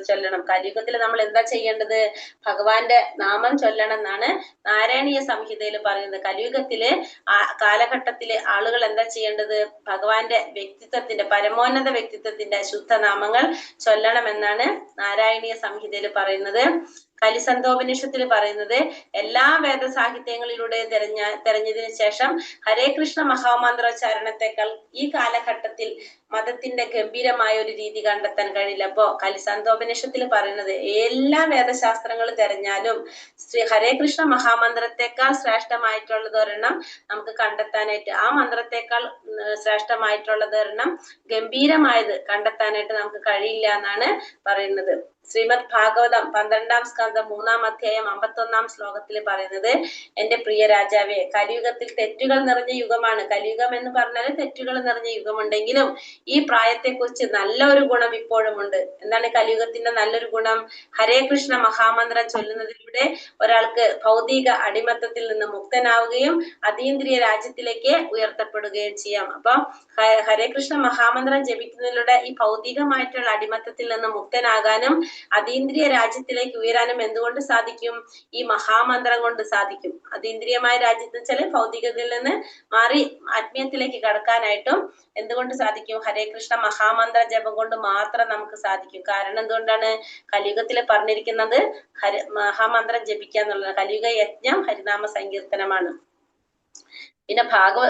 ചൊല്ലണം. കലിയുഗത്തിൽ നമ്മൾ എന്താ ചെയ്യേണ്ടത്? ഭഗവാന്റെ നാമം ചൊല്ലണം എന്നാണ് നാരായണീയ സംഹിതയിൽ പറയുന്നത്. കലിയുഗത്തില് കാലഘട്ടത്തില് ആളുകൾ എന്താ ചെയ്യേണ്ടത്? ഭഗവാന്റെ വ്യക്തിത്വത്തിന്റെ, പരമോന്നത വ്യക്തിത്വത്തിന്റെ ശുദ്ധനാമങ്ങൾ ചൊല്ലണം എന്നാണ് നാരായണീയ സംഹിതയിൽ പറയുന്നത്. കലിസന്തോപനിഷത്തിൽ പറയുന്നത്, എല്ലാ വേദ സാഹിത്യങ്ങളിലൂടെ തെരഞ്ഞതിനു ശേഷം ഹരേ കൃഷ്ണ മഹാമന്ത്രോച്ചാരണത്തെക്കാൾ ഈ കാലഘട്ടത്തിൽ മതത്തിന്റെ ഗംഭീരമായ ഒരു രീതി കണ്ടെത്താൻ കഴിയില്ല. അപ്പോ കലിസന്തോപനിഷത്തിൽ പറയുന്നത്, എല്ലാ വേദശാസ്ത്രങ്ങൾ തെരഞ്ഞാലും ഹരേ കൃഷ്ണ മഹാമന്ത്രത്തെക്കാൾ ശ്രേഷ്ഠമായിട്ടുള്ളത് ഒരെണ്ണം നമുക്ക് കണ്ടെത്താനായിട്ട്, ആ മന്ത്രത്തെക്കാൾ ശ്രേഷ്ഠമായിട്ടുള്ളത് ഒരെണ്ണം ഗംഭീരമായത് കണ്ടെത്താനായിട്ട് നമുക്ക് കഴിയില്ല എന്നാണ് പറയുന്നത്. ശ്രീമദ് ഭാഗവതം 12-ാം സ്കന്ധം 3-ാം അധ്യായം 51-ാം ശ്ലോകത്തിൽ പറയുന്നത്, എന്റെ പ്രിയ രാജാവേ, കലിയുഗത്തിൽ തെറ്റുകൾ നിറഞ്ഞ യുഗമാണ്. കലിയുഗം എന്ന് പറഞ്ഞാൽ തെറ്റുകൾ നിറഞ്ഞ യുഗമുണ്ടെങ്കിലും ഈ പ്രായത്തെക്കുറിച്ച് നല്ലൊരു ഗുണം ഇപ്പോഴും ഉണ്ട്. എന്താണ് കലിയുഗത്തിന്റെ നല്ലൊരു ഗുണം? ഹരേ കൃഷ്ണ മഹാമന്ത്രം ചൊല്ലുന്നതിലൂടെ ഒരാൾക്ക് ഭൗതിക അടിമത്തത്തിൽ നിന്ന് മുക്തനാവുകയും അതീന്ദ്രിയ രാജ്യത്തിലേക്ക് ഉയർത്തപ്പെടുകയും ചെയ്യാം. അപ്പൊ ഹരേ കൃഷ്ണ മഹാമന്ത്രം ജപിക്കുന്നതിലൂടെ ഈ ഭൗതികമായിട്ടുള്ള അടിമത്തത്തിൽ നിന്ന് മുക്തനാകാനും അതീന്ദ്രിയ രാജ്യത്തിലേക്ക് ഉയരാനും എന്തുകൊണ്ട് സാധിക്കും? ഈ മഹാമന്ത്രം കൊണ്ട് സാധിക്കും. അതീന്ദ്രിയമായ രാജ്യത്ത് വെച്ചാല് ഭൗതികതയിൽ നിന്ന് മാറി ആത്മീയത്തിലേക്ക് കടക്കാനായിട്ടും എന്തുകൊണ്ട് സാധിക്കും? ഹരേ കൃഷ്ണ മഹാമന്ത്ര ജപം കൊണ്ട് മാത്രം നമുക്ക് സാധിക്കും. കാരണം എന്തുകൊണ്ടാണ്? കലിയുഗത്തിൽ പറഞ്ഞിരിക്കുന്നത് മഹാമന്ത്രം ജപിക്കുക എന്നുള്ളത്. കലിയുഗ യജ്ഞം ഹരിനാമ സങ്കീർത്തനമാണ്. പിന്നെ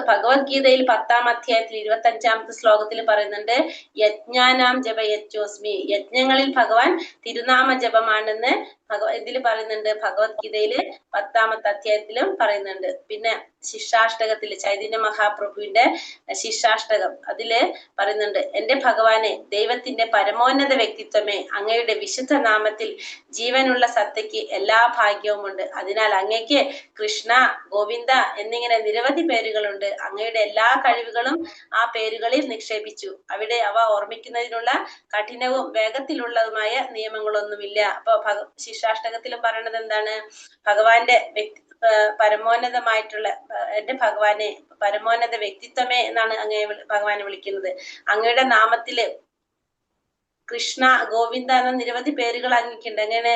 ഭഗവത്ഗീതയിൽ 10-ാം അധ്യായത്തിൽ 25-ാമത്തെ ശ്ലോകത്തിൽ പറയുന്നുണ്ട് യജ്ഞാനാം ജപ യജ്ഞോസ്മി, യജ്ഞങ്ങളിൽ ഭഗവാൻ തിരുനാമ ജപമാണെന്ന് ഇതിൽ പറയുന്നുണ്ട്. ഭഗവത്ഗീതയില് 10-ാമത്തെ അധ്യായത്തിലും പറയുന്നുണ്ട്. പിന്നെ ശിക്ഷാഷ്ടകത്തില് ചൈതന്യ മഹാപ്രഭുവിന്റെ ശിക്ഷാഷ്ടകം അതില് പറയുന്നുണ്ട്, എന്റെ ഭഗവാനെ, ദൈവത്തിന്റെ പരമോന്നത വ്യക്തിത്വമേ, അങ്ങയുടെ വിശുദ്ധ നാമത്തിൽ ജീവനുള്ള സത്തയ്ക്ക് എല്ലാ ഭാഗ്യവുമുണ്ട്. അതിനാൽ അങ്ങയ്ക്ക് കൃഷ്ണ, ഗോവിന്ദ എന്നിങ്ങനെ നിരവധി പേരുകളുണ്ട്. അങ്ങയുടെ എല്ലാ കഴിവുകളും ആ പേരുകളിൽ നിക്ഷേപിച്ചു. അവിടെ അവ ഓർമ്മിക്കുന്നതിനുള്ള കഠിനവും വേഗത്തിലുള്ളതുമായ നിയമങ്ങളൊന്നുമില്ല. അപ്പൊ ശിക്ഷാഷ്ടകത്തിലും പറയുന്നത് എന്താണ്? ഭഗവാന്റെ പരമോന്നതമായിട്ടുള്ള എന്റെ ഭഗവാനെ, പരമോന്നത വ്യക്തിത്വമേ എന്നാണ് അങ്ങയെ ഭഗവാനെ വിളിക്കുന്നത്. അങ്ങയുടെ നാമത്തില് കൃഷ്ണ, ഗോവിന്ദ എന്ന നിരവധി പേരുകൾ അങ്ങക്കുണ്ട്. അങ്ങനെ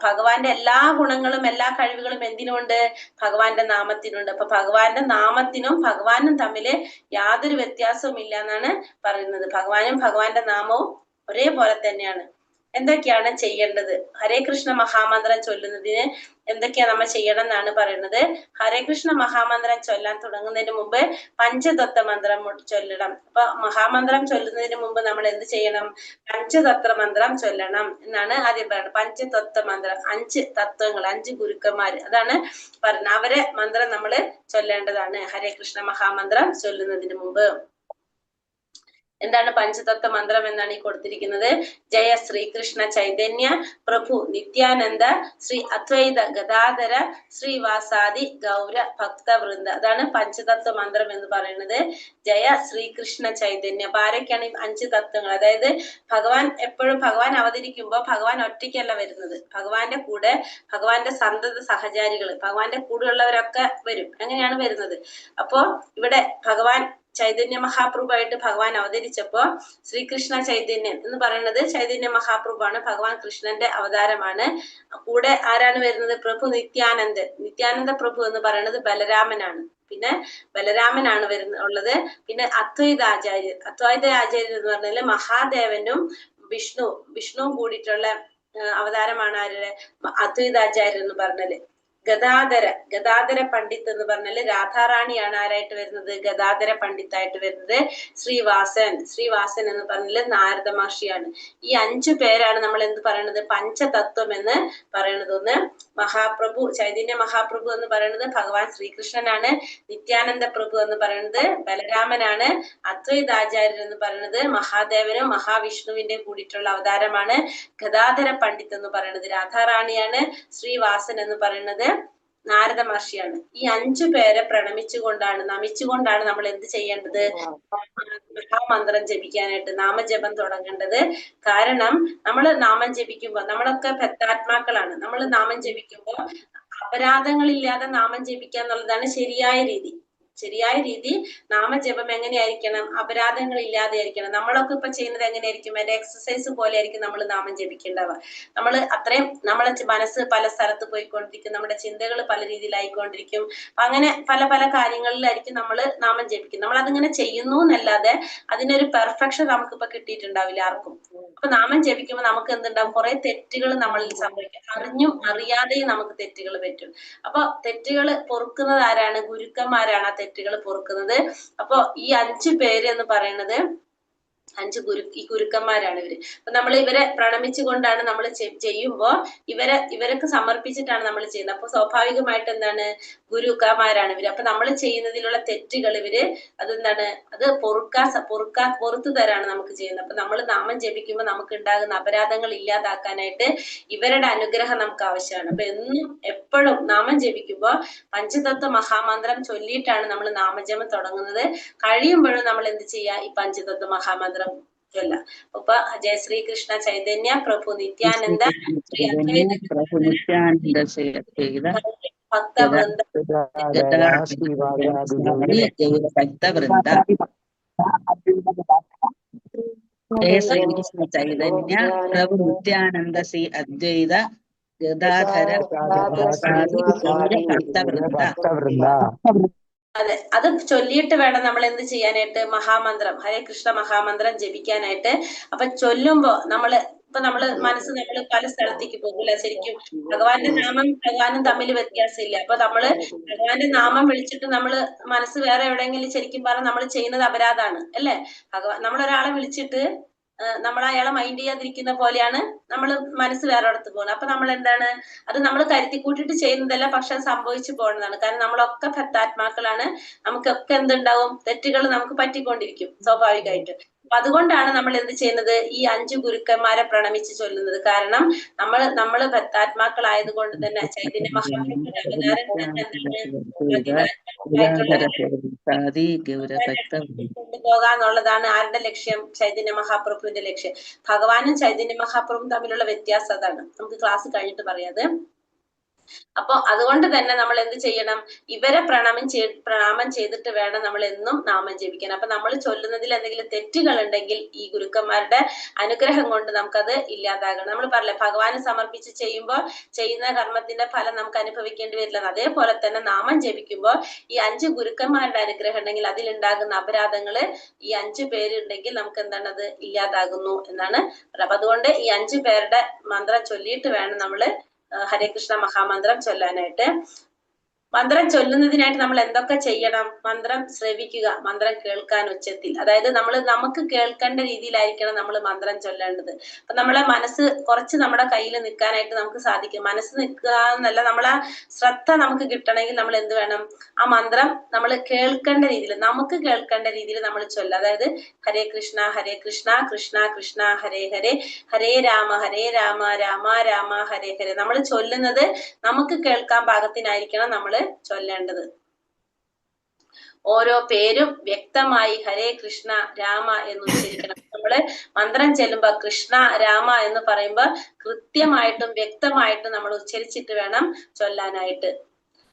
ഭഗവാന്റെ എല്ലാ ഗുണങ്ങളും എല്ലാ കഴിവുകളും എന്തിനുണ്ട്? ഭഗവാന്റെ നാമത്തിനുണ്ട്. അപ്പൊ ഭഗവാന്റെ നാമത്തിനും ഭഗവാനും തമ്മില് യാതൊരു വ്യത്യാസവും ഇല്ല എന്നാണ് പറയുന്നത്. ഭഗവാനും ഭഗവാന്റെ നാമവും ഒരേപോലെ തന്നെയാണ്. എന്തൊക്കെയാണ് ചെയ്യേണ്ടത്? ഹരേ കൃഷ്ണ മഹാമന്ത്രം ചൊല്ലുന്നതിന് എന്തൊക്കെയാ നമ്മൾ ചെയ്യണം എന്നാണ് പറയുന്നത്. ഹരേ കൃഷ്ണ മഹാമന്ത്രം ചൊല്ലാൻ തുടങ്ങുന്നതിന് മുമ്പ് പഞ്ചതത്വ മന്ത്രം ചൊല്ലണം. അപ്പൊ മഹാമന്ത്രം ചൊല്ലുന്നതിന് മുമ്പ് നമ്മൾ എന്ത് ചെയ്യണം? പഞ്ചതത്വ മന്ത്രം ചൊല്ലണം എന്നാണ് ആദ്യം പറയുന്നത്. പഞ്ചതത്വ മന്ത്രം, 5 തത്വങ്ങൾ, 5 ഗുരുക്കന്മാര്, അതാണ് പറയുന്നത്. അവരെ മന്ത്രം നമ്മൾ ചൊല്ലേണ്ടതാണ് ഹരേ കൃഷ്ണ മഹാമന്ത്രം ചൊല്ലുന്നതിന് മുമ്പ്. എന്താണ് പഞ്ചതത്വ മന്ത്രം എന്നാണ് ഈ കൊടുത്തിരിക്കുന്നത്. ജയ ശ്രീകൃഷ്ണ ചൈതന്യ പ്രഭു നിത്യാനന്ദ ശ്രീ അദ്വൈത ഗദാധര ശ്രീവാസാദി ഗൗര ഭക്തവൃന്ദ, അതാണ് പഞ്ചതത്വ മന്ത്രം എന്ന് പറയുന്നത്. ജയ ശ്രീകൃഷ്ണ ചൈതന്യ. അപ്പൊ ആരൊക്കെയാണ് ഈ 5 തത്വങ്ങൾ? അതായത് എപ്പോഴും ഭഗവാൻ അവതരിക്കുമ്പോ ഭഗവാൻ ഒറ്റയ്ക്കല്ല വരുന്നത്. ഭഗവാന്റെ കൂടെ ഭഗവാന്റെ സന്തത സഹചാരികൾ, ഭഗവാന്റെ കൂടെയുള്ളവരൊക്കെ വരും. അങ്ങനെയാണ് വരുന്നത്. അപ്പോ ഇവിടെ ഭഗവാൻ ചൈതന്യ മഹാപ്രഭുവായിട്ട് ഭഗവാൻ അവതരിച്ചപ്പോ ശ്രീകൃഷ്ണ ചൈതന്യൻ എന്ന് പറയുന്നത് ചൈതന്യ മഹാപ്രഭുവാണ്. ഭഗവാൻ കൃഷ്ണന്റെ അവതാരമാണ്. കൂടെ ആരാണ് വരുന്നത്? പ്രഭു നിത്യാനന്ദൻ. നിത്യാനന്ദ പ്രഭു എന്ന് പറയുന്നത് ബലരാമനാണ്. പിന്നെ ബലരാമനാണ് ഉള്ളത്. പിന്നെ അദ്വൈതാചാര്യർ. അദ്വൈതാചാര്യർ എന്ന് പറഞ്ഞാല് മഹാദേവനും വിഷ്ണുവും കൂടിയിട്ടുള്ള അവതാരമാണ് ആരുടെ? അദ്വൈതാചാര്യർ എന്ന് പറഞ്ഞാല്. ഗദാധര പണ്ഡിറ്റ് എന്ന് പറഞ്ഞാല് രാധാറാണിയാണ് ആരായിട്ട് വരുന്നത്? ഗദാധര പണ്ഡിത്തായിട്ട് വരുന്നത്. ശ്രീവാസൻ എന്ന് പറഞ്ഞാല് നാരദ മഹർഷിയാണ്. ഈ 5 പേരാണ് നമ്മൾ എന്ത് പറയുന്നത്? പഞ്ചതത്വം എന്ന് പറയുന്നത്. ഒന്ന് മഹാപ്രഭു, ചൈതന്യ മഹാപ്രഭു എന്ന് പറയുന്നത് ഭഗവാൻ ശ്രീകൃഷ്ണനാണ്. നിത്യാനന്ദ പ്രഭു എന്ന് പറയുന്നത് ബലരാമനാണ്. അദ്വൈതാചാര്യർ എന്ന് പറയുന്നത് മഹാദേവനും മഹാവിഷ്ണുവിന്റെ കൂടിയിട്ടുള്ള അവതാരമാണ്. ഗദാധര പണ്ഡിറ്റ് എന്ന് പറയുന്നത് രാധാറാണിയാണ്. ശ്രീവാസൻ എന്ന് പറയുന്നത് നാരദ മഹർഷിയാണ്. ഈ 5 പേരെ നമിച്ചുകൊണ്ടാണ് നമ്മൾ എന്ത് ചെയ്യേണ്ടത്? മഹാമന്ത്രം ജപിക്കാനായിട്ട് നാമജപം തുടങ്ങേണ്ടത്. കാരണം നമ്മൾ നാമം ജപിക്കുമ്പോൾ, നമ്മളൊക്കെ ഭക്താത്മാക്കളാണ്. നമ്മൾ നാമം ജപിക്കുമ്പോൾ അപരാധങ്ങളില്ലാതെ നാമം ജപിക്കുക എന്നുള്ളതാണ് ശരിയായ രീതി. നാമജപം എങ്ങനെയായിരിക്കണം? അപരാധങ്ങൾ ഇല്ലാതെ ആയിരിക്കണം. നമ്മളൊക്കെ ഇപ്പൊ ചെയ്യുന്നത് എങ്ങനെയായിരിക്കും? അതിന്റെ എക്സസൈസ് പോലെ ആയിരിക്കും നമ്മൾ നാമം ജപിക്കേണ്ടവ. നമ്മൾ അത്രയും നമ്മളെ മനസ്സ് പല സ്ഥലത്ത് പോയിക്കൊണ്ടിരിക്കും, നമ്മുടെ ചിന്തകൾ പല രീതിയിലായിക്കൊണ്ടിരിക്കും. അങ്ങനെ പല കാര്യങ്ങളിലായിരിക്കും നമ്മൾ നാമം ജപിക്കും. നമ്മൾ അതിങ്ങനെ ചെയ്യുന്നു എന്നല്ലാതെ അതിനൊരു പെർഫെക്ഷൻ നമുക്കിപ്പൊ കിട്ടിയിട്ടുണ്ടാവില്ല ആർക്കും. അപ്പൊ നാമം ജപിക്കുമ്പോൾ നമുക്ക് എന്തുണ്ടാവും? കുറെ തെറ്റുകൾ നമ്മളിൽ സംഭവിക്കും. അറിഞ്ഞും അറിയാതെയും നമുക്ക് തെറ്റുകൾ പറ്റും. അപ്പൊ തെറ്റുകൾ പൊറുക്കുന്നത് ആരാണ്? ഗുരുക്കന്മാരാണ് ആ തെറ്റുകൾ പൊറുക്കുന്നത്. അപ്പൊ ഈ 5 പേര് എന്ന് പറയുന്നത് ഈ ഗുരുക്കന്മാരാണ് ഇവര്. അപ്പൊ നമ്മൾ ഇവരെ പ്രണമിച്ചുകൊണ്ടാണ് നമ്മൾ ചെയ്യുമ്പോ ഇവരൊക്കെ സമർപ്പിച്ചിട്ടാണ് നമ്മൾ ചെയ്യുന്നത്. അപ്പൊ സ്വാഭാവികമായിട്ട് എന്താണ്? ഗുരുക്കന്മാരാണ് ഇവര്. അപ്പൊ നമ്മൾ ചെയ്യുന്നതിലുള്ള തെറ്റുകൾ ഇവര് അതെന്താണ്? അത് പൊറുത്തു തരാണ് നമുക്ക് ചെയ്യുന്നത്. അപ്പൊ നമ്മൾ നാമം ജപിക്കുമ്പോൾ നമുക്ക് ഉണ്ടാകുന്ന അപരാധങ്ങൾ ഇല്ലാതാക്കാനായിട്ട് ഇവരുടെ അനുഗ്രഹം നമുക്ക് ആവശ്യമാണ്. അപ്പൊ എപ്പോഴും നാമം ജപിക്കുമ്പോ പഞ്ചതത്വ മഹാമന്ത്രം ചൊല്ലിയിട്ടാണ് നമ്മൾ നാമജപം തുടങ്ങുന്നത്. കഴിയുമ്പോഴും നമ്മൾ എന്ത് ചെയ്യുക? ഈ പഞ്ചതത്വ മഹാമന്ത്രം ചൊല്ല. അപ്പൊ ജയ ശ്രീകൃഷ്ണ ചൈതന്യ പ്രഭു നിത്യാനന്ദ ശ്രീ അദ്വൈത ഭക്തവൃന്ദ ഭക്തവൃന്ദ. ജയ ശ്രീകൃഷ്ണ ചൈതന്യ പ്രഭു നിത്യാനന്ദ ശ്രീ അദ്വൈത ഗദാധര ഭക്തവൃന്ദ. അതെ, അത് ചൊല്ലിയിട്ട് വേണം നമ്മൾ എന്ത് ചെയ്യാനായിട്ട്? മഹാമന്ത്രം, ഹരേ കൃഷ്ണ മഹാമന്ത്രം ജപിക്കാനായിട്ട്. അപ്പൊ ചൊല്ലുമ്പോ നമ്മള് ഇപ്പൊ മനസ്സ് നമ്മൾ പല സ്ഥലത്തേക്ക് പോകില്ല. ശരിക്കും ഭഗവാന്റെ നാമം ഭഗവാനും തമ്മിൽ വ്യത്യാസമില്ല. അപ്പൊ ഭഗവാന്റെ നാമം വിളിച്ചിട്ട് മനസ്സ് വേറെ എവിടെയെങ്കിലും ശരിക്കും പറഞ്ഞാൽ നമ്മൾ ചെയ്യുന്നത് അപരാധാണ് അല്ലെ. നമ്മളൊരാളെ വിളിച്ചിട്ട് നമ്മൾ അയാളെ മൈൻഡ് ചെയ്യാതിരിക്കുന്ന പോലെയാണ് മനസ്സ് വേറെ ഇടത്ത് പോകുന്നത്. അപ്പൊ എന്താണ് അത് നമ്മൾ കരുതി കൂട്ടിയിട്ട് ചെയ്യുന്നതല്ല, പക്ഷെ അത് സംഭവിച്ചു പോകുന്നതാണ്. കാരണം നമ്മളൊക്കെ ഭക്താത്മാക്കളാണ്. നമുക്കൊക്കെ എന്തുണ്ടാവും, തെറ്റുകൾ നമുക്ക് പറ്റിക്കൊണ്ടിരിക്കും സ്വാഭാവികമായിട്ട്. അപ്പൊ അതുകൊണ്ടാണ് നമ്മൾ എന്ത് ചെയ്യുന്നത്, ഈ 5 ഗുരുക്കന്മാരെ പ്രണമിച്ച് ചൊല്ലുന്നത്. കാരണം നമ്മള് ഭക്താത്മാക്കളായത് കൊണ്ട് തന്നെ ചൈതന്യ മഹാപ്രഭുവിന്റെ അവതാരം തന്നെ കൊണ്ടുപോകാന്നുള്ളതാണ് ആരുടെ ലക്ഷ്യം, ചൈതന്യ മഹാപ്രഭുവിന്റെ ലക്ഷ്യം. ഭഗവാനും ചൈതന്യ മഹാപ്രഭുവും തമ്മിലുള്ള വ്യത്യാസം അതാണ്. നമുക്ക് ക്ലാസ് കഴിഞ്ഞിട്ട് പറയാത്. അപ്പൊ അതുകൊണ്ട് തന്നെ നമ്മൾ എന്ത് ചെയ്യണം, ഇവരെ പ്രണാമം ചെയ്തിട്ട് വേണം നമ്മൾ എന്നും നാമം ജപിക്കാൻ. അപ്പൊ നമ്മൾ ചൊല്ലുന്നതിൽ എന്തെങ്കിലും തെറ്റുകൾ ഉണ്ടെങ്കിൽ ഈ ഗുരുക്കന്മാരുടെ അനുഗ്രഹം കൊണ്ട് നമുക്കത് ഇല്ലാതാകണം. നമ്മൾ പറയില്ലേ, ഭഗവാന് സമർപ്പിച്ച് ചെയ്യുന്ന കർമ്മത്തിന്റെ ഫലം നമുക്ക് അനുഭവിക്കേണ്ടി വരില്ല. അതേപോലെ തന്നെ നാമം ജപിക്കുമ്പോൾ ഈ 5 ഗുരുക്കന്മാരുടെ അനുഗ്രഹം ഉണ്ടെങ്കിൽ അതിലുണ്ടാകുന്ന അപരാധങ്ങള് ഈ 5 പേരുണ്ടെങ്കിൽ നമുക്ക് എന്താണ്, അത് ഇല്ലാതാകുന്നു എന്നാണ്. അപ്പൊ അതുകൊണ്ട് ഈ 5 പേരുടെ മന്ത്രം ചൊല്ലിയിട്ട് വേണം നമ്മള് ഹരേ കൃഷ്ണ മഹാമന്ത്രം ചൊല്ലാനായിട്ട്. മന്ത്രം ചൊല്ലുന്നതിനായിട്ട് നമ്മൾ എന്തൊക്കെ ചെയ്യണം? മന്ത്രം ശ്രവിക്കുക, മന്ത്രം കേൾക്കാൻ ഉച്ചത്തിൽ. അതായത് നമുക്ക് കേൾക്കേണ്ട രീതിയിലായിരിക്കണം നമ്മൾ മന്ത്രം ചൊല്ലേണ്ടത്. അപ്പൊ നമ്മളെ മനസ്സ് കുറച്ച് നമ്മുടെ കയ്യിൽ നിൽക്കാനായിട്ട് നമുക്ക് സാധിക്കും. മനസ്സ് നിൽക്കുക എന്നല്ല, നമ്മളെ ശ്രദ്ധ നമുക്ക് കിട്ടണമെങ്കിൽ നമ്മൾ എന്ത് വേണം, ആ മന്ത്രം നമ്മൾ കേൾക്കേണ്ട രീതിയിൽ, നമുക്ക് കേൾക്കേണ്ട രീതിയിൽ നമ്മൾ ചൊല്ലുക. അതായത് ഹരേ കൃഷ്ണ കൃഷ്ണ കൃഷ്ണ ഹരേ ഹരേ, ഹരേ രാമ രാമ രാമ ഹരേ ഹരേ. നമ്മൾ ചൊല്ലുന്നത് നമുക്ക് കേൾക്കാൻ പാകത്തിനായിരിക്കണം നമ്മൾ ചൊല്ലേണ്ടത്. ഓരോ പേരും വ്യക്തമായി ഹരേ കൃഷ്ണ രാമ എന്ന് ഉച്ചരിക്കണം. നമ്മള് മന്ത്രം ചെല്ലുമ്പോ കൃഷ്ണ രാമ എന്ന് പറയുമ്പോ കൃത്യമായിട്ടും വ്യക്തമായിട്ടും നമ്മൾ ഉച്ചരിച്ചിട്ട് വേണം ചൊല്ലാനായിട്ട്.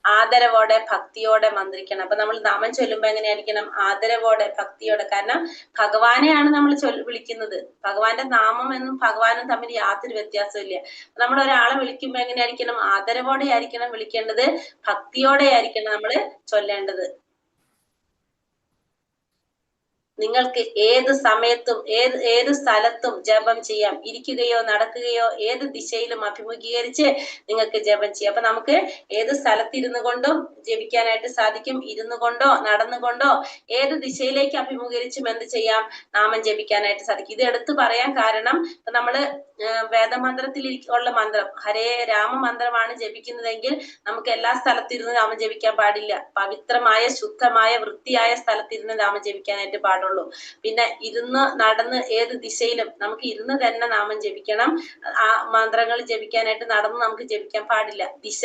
ആദരവോടെ ഭക്തിയോടെ മന്ത്രിക്കണം. അപ്പൊ നമ്മൾ നാമം ചൊല്ലുമ്പോ എങ്ങനെയായിരിക്കണം, ആദരവോടെ ഭക്തിയോടെ. കാരണം ഭഗവാനെയാണ് നമ്മൾ വിളിക്കുന്നത്. ഭഗവാന്റെ നാമം എന്നും ഭഗവാനും തമ്മിൽ യാതൊരു വ്യത്യാസവും ഇല്ല. നമ്മൾ ഒരാളെ വിളിക്കുമ്പോ എങ്ങനെയായിരിക്കണം, ആദരവോടെ ആയിരിക്കണം വിളിക്കേണ്ടത്, ഭക്തിയോടെ ആയിരിക്കണം നമ്മൾ ചൊല്ലേണ്ടത്. നിങ്ങൾക്ക് ഏത് സമയത്തും ഏത് സ്ഥലത്തും ജപം ചെയ്യാം. ഇരിക്കുകയോ നടക്കുകയോ ഏത് ദിശയിലും അഭിമുഖീകരിച്ച് നിങ്ങൾക്ക് ജപം ചെയ്യാം. അപ്പൊ നമുക്ക് ഏത് സ്ഥലത്തിരുന്നു കൊണ്ടും ജപിക്കാനായിട്ട് സാധിക്കും. ഇരുന്നു കൊണ്ടോ നടന്നുകൊണ്ടോ ഏത് ദിശയിലേക്ക് അഭിമുഖീകരിച്ചും എന്ത് ചെയ്യാം, നാമം ജപിക്കാനായിട്ട് സാധിക്കും. ഇത് എടുത്തു പറയാൻ കാരണം നമ്മള് വേദമന്ത്രത്തിൽ ഉള്ള മന്ത്രം ഹരേ രാമ മന്ത്രമാണ് ജപിക്കുന്നതെങ്കിൽ നമുക്ക് എല്ലാ സ്ഥലത്തിരുന്ന് നാമം ജപിക്കാൻ പാടില്ല. പവിത്രമായ ശുദ്ധമായ വൃത്തിയായ സ്ഥലത്തിരുന്ന് നാമം ജപിക്കാനായിട്ട് പാടുള്ളൂ. പിന്നെ ഇരുന്ന് നടന്ന് ഏത് ദിശയിലും നമുക്ക് ഇരുന്ന് തന്നെ നാമം ജപിക്കണം. ആ മന്ത്രങ്ങൾ ജപിക്കാനായിട്ട് നടന്ന് നമുക്ക് ജപിക്കാൻ പാടില്ല. ദിശ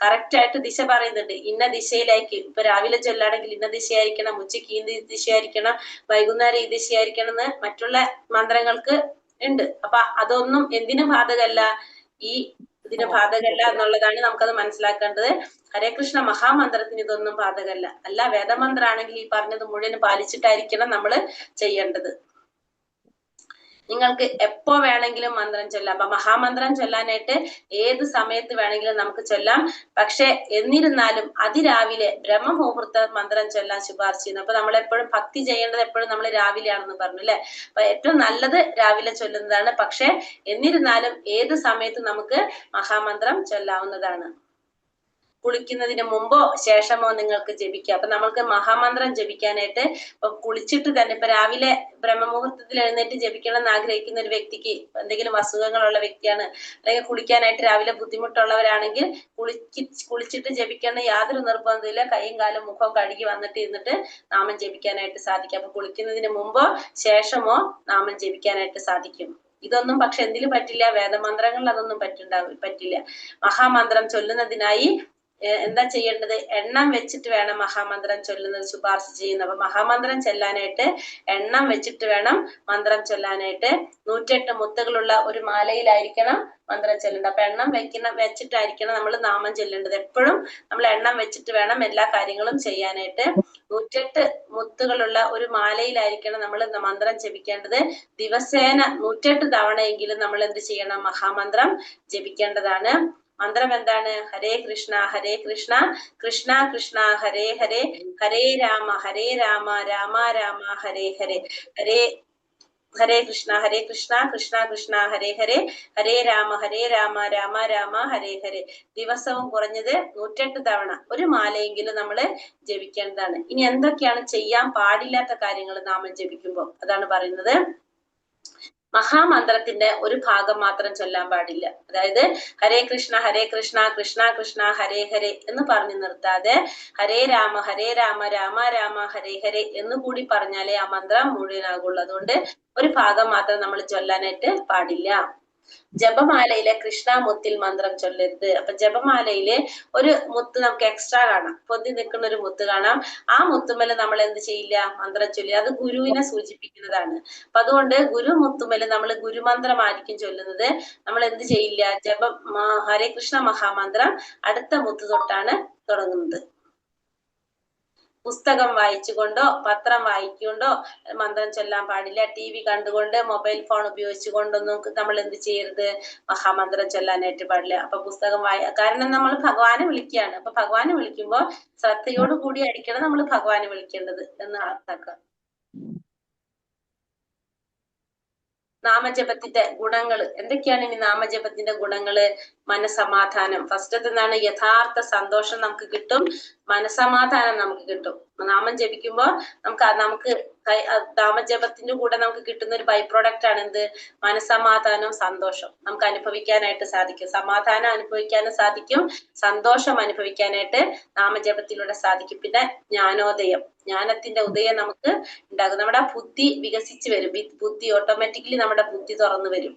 കറക്റ്റ് ആയിട്ട് ദിശ പറയുന്നുണ്ട്. ഇന്ന ദിശയിലേക്ക്, ഇപ്പൊ രാവിലെ ചൊല്ലാണെങ്കിൽ ഇന്ന ദിശയായിരിക്കണം, ഉച്ചയ്ക്ക് ഈ ദിശയായിരിക്കണം, വൈകുന്നേരം ഈ ദിശയായിരിക്കണം എന്ന് മറ്റുള്ള മന്ത്രങ്ങൾക്ക് ഉണ്ട്. അപ്പൊ അതൊന്നും എന്തിനു ബാധകല്ല, ഇതിന് ബാധകല്ല എന്നുള്ളതാണ് നമുക്കത് മനസ്സിലാക്കേണ്ടത്. ഹരേ കൃഷ്ണ മഹാമന്ത്രത്തിന് ഇതൊന്നും ബാധകല്ല. അല്ല, വേദമന്ത്രാണെങ്കിൽ ഈ പറഞ്ഞത് മുഴുവൻ പാലിച്ചിട്ടായിരിക്കണം നമ്മൾ ചെയ്യേണ്ടത്. നിങ്ങൾക്ക് എപ്പോ വേണമെങ്കിലും മന്ത്രം ചൊല്ലാം. അപ്പൊ മഹാമന്ത്രം ചൊല്ലാനായിട്ട് ഏത് സമയത്ത് വേണമെങ്കിലും നമുക്ക് ചൊല്ലാം. പക്ഷെ എന്നിരുന്നാലും അതിരാവിലെ ബ്രഹ്മമുഹൂർത്ത മന്ത്രം ചൊല്ലാൻ ശുപാർശ ചെയ്യുന്നു. അപ്പൊ നമ്മളെപ്പോഴും ഭക്തി ചെയ്യേണ്ടത് എപ്പോഴും നമ്മൾ രാവിലെയാണെന്ന് പറഞ്ഞു അല്ലെ. അപ്പൊ ഏറ്റവും നല്ലത് രാവിലെ ചൊല്ലുന്നതാണ്. പക്ഷെ എന്നിരുന്നാലും ഏത് സമയത്തും നമുക്ക് മഹാമന്ത്രം ചൊല്ലാവുന്നതാണ്. കുളിക്കുന്നതിന് മുമ്പോ ശേഷമോ നിങ്ങൾക്ക് ജപിക്കാം. അപ്പൊ നമ്മൾക്ക് മഹാമന്ത്രം ജപിക്കാനായിട്ട് ഇപ്പൊ കുളിച്ചിട്ട് തന്നെ, ഇപ്പൊ രാവിലെ ബ്രഹ്മമുഹൂർത്തത്തിൽ എഴുന്നേറ്റ് ജപിക്കണം എന്ന് ആഗ്രഹിക്കുന്ന ഒരു വ്യക്തിക്ക്, എന്തെങ്കിലും അസുഖങ്ങളുള്ള വ്യക്തിയാണ്, അല്ലെങ്കിൽ കുളിക്കാനായിട്ട് രാവിലെ ബുദ്ധിമുട്ടുള്ളവരാണെങ്കിൽ കുളിച്ചിട്ട് ജപിക്കണം യാതൊരു നിർബന്ധമില്ല. കൈയും കാലും മുഖവും കഴുകി വന്നിട്ട് ഇരുന്നിട്ട് നാമം ജപിക്കാനായിട്ട് സാധിക്കും. അപ്പൊ കുളിക്കുന്നതിന് മുമ്പോ ശേഷമോ നാമം ജപിക്കാനായിട്ട് സാധിക്കും. ഇതൊന്നും പക്ഷെ എന്തിലും പറ്റില്ല, വേദമന്ത്രങ്ങളിൽ അതൊന്നും പറ്റില്ല. മഹാമന്ത്രം ചൊല്ലുന്നതിനായി എന്താ ചെയ്യേണ്ടത്, എണ്ണം വെച്ചിട്ട് വേണം മഹാമന്ത്രം ചൊല്ലുന്നത് ശുപാർശ ചെയ്യുന്നത്. അപ്പൊ മഹാമന്ത്രം ചൊല്ലാനായിട്ട് എണ്ണം വെച്ചിട്ട് വേണം മന്ത്രം ചൊല്ലാനായിട്ട്. 108 മുത്തുകളുള്ള ഒരു മാലയിലായിരിക്കണം മന്ത്രം ചൊല്ലേണ്ടത്. അപ്പൊ എണ്ണം വെച്ചിട്ടായിരിക്കണം നമ്മൾ നാമം ചൊല്ലേണ്ടത്. എപ്പോഴും നമ്മൾ എണ്ണം വെച്ചിട്ട് വേണം എല്ലാ കാര്യങ്ങളും ചെയ്യാനായിട്ട്. 108 മുത്തുകളുള്ള ഒരു മാലയിലായിരിക്കണം നമ്മൾ മന്ത്രം ജപിക്കേണ്ടത്. ദിവസേന 108 തവണയെങ്കിലും നമ്മൾ എന്ത് ചെയ്യണം, മഹാമന്ത്രം ജപിക്കേണ്ടതാണ്. മന്ത്രം എന്താണ്? ഹരേ കൃഷ്ണ കൃഷ്ണ കൃഷ്ണ ഹരേ ഹരേ, ഹരേ രാമ രാമ രാമ ഹരേ ഹരേ, ഹരേ കൃഷ്ണ കൃഷ്ണ കൃഷ്ണ ഹരേ ഹരേ, ഹരേ രാമ രാമ രാമ ഹരേ ഹരേ. ദിവസവും കുറഞ്ഞത് 108 തവണ ഒരു മാലയെങ്കിലും നമ്മള് ജപിക്കേണ്ടതാണ്. ഇനി എന്തൊക്കെയാണ് ചെയ്യാൻ പാടില്ലാത്ത കാര്യങ്ങൾ നാമം ജപിക്കുമ്പോൾ? അതാണ് പറയുന്നത്. മഹാമന്ത്രത്തിന്റെ ഒരു ഭാഗം മാത്രം ചൊല്ലാൻ പാടില്ല. അതായത് ഹരേ കൃഷ്ണ കൃഷ്ണ കൃഷ്ണ ഹരേ ഹരേ എന്ന് പറഞ്ഞു നിർത്താതെ ഹരേ രാമ രാമ രാമ ഹരേ ഹരേ എന്ന് കൂടി പറഞ്ഞാലേ ആ മന്ത്രം മുഴുവനാകുള്ളൂ. അതുകൊണ്ട് ഒരു ഭാഗം മാത്രം നമ്മൾ ചൊല്ലാനായിട്ട് പാടില്ല. ജപമാലയിലെ കൃഷ്ണ മുത്തിൽ മന്ത്രം ചൊല്ലരുത്. അപ്പൊ ജപമാലയിലെ ഒരു മുത്ത് നമുക്ക് എക്സ്ട്രാ കാണാം, പൊന്തി നിൽക്കുന്ന ഒരു മുത്ത് കാണാം. ആ മുത്തുമേല് നമ്മൾ എന്ത് ചെയ്യില്ല? മന്ത്രം ചൊല്ലുക. അത് ഗുരുവിനെ സൂചിപ്പിക്കുന്നതാണ്. അപ്പൊ അതുകൊണ്ട് ഗുരു മുത്തുമേല് നമ്മൾ ഗുരുമന്ത്രമായിരിക്കും ചൊല്ലുന്നത്. നമ്മൾ എന്ത് ചെയ്യില്ല? ഹരേ കൃഷ്ണ മഹാമന്ത്രം അടുത്ത മുത്ത് തൊട്ടാണ് തുടങ്ങുന്നത്. പുസ്തകം വായിച്ചുകൊണ്ടോ പത്രം വായിക്കൊണ്ടോ മന്ത്രം ചൊല്ലാൻ പാടില്ല. TV കണ്ടുകൊണ്ട് മൊബൈൽ ഫോൺ ഉപയോഗിച്ചുകൊണ്ടൊന്നും നമ്മൾ എന്ത് ചെയ്യരുത്? മഹാമന്ത്രം ചൊല്ലാനായിട്ട് പാടില്ല. അപ്പൊ പുസ്തകം കാരണം നമ്മൾ ഭഗവാനെ വിളിക്കുകയാണ്. അപ്പൊ ഭഗവാനെ വിളിക്കുമ്പോ ശ്രദ്ധയോട് കൂടി ആയിരിക്കണം നമ്മൾ ഭഗവാനെ വിളിക്കേണ്ടത് എന്ന് അർത്ഥമാക്കുക. നാമജപത്തിന്റെ ഗുണങ്ങള് എന്തൊക്കെയാണ്? ഇനി നാമജപത്തിന്റെ ഗുണങ്ങള്: മനസമാധാനം. ഫസ്റ്റത്തെ എന്താണ്? യഥാർത്ഥ സന്തോഷം നമുക്ക് കിട്ടും, മനസമാധാനം നമുക്ക് കിട്ടും. നാമം ജപിക്കുമ്പോ നമുക്ക് നാമജപത്തിന്റെ കൂടെ നമുക്ക് കിട്ടുന്ന ഒരു ബൈ പ്രോഡക്റ്റ് ആണ് എന്ത്? മനസമാധാനവും സന്തോഷം നമുക്ക് അനുഭവിക്കാനായിട്ട് സാധിക്കും. സമാധാനം അനുഭവിക്കാനും സാധിക്കും, സന്തോഷം അനുഭവിക്കാനായിട്ട് നാമജപത്തിലൂടെ സാധിക്കും. പിന്നെ ജ്ഞാനോദയം, ജ്ഞാനത്തിന്റെ ഉദയം നമുക്ക് ഉണ്ടാകും. നമ്മുടെ ബുദ്ധി വികസിച്ച് വരും. ബുദ്ധി ഓട്ടോമാറ്റിക്കലി നമ്മുടെ ബുദ്ധി തുറന്നു വരും.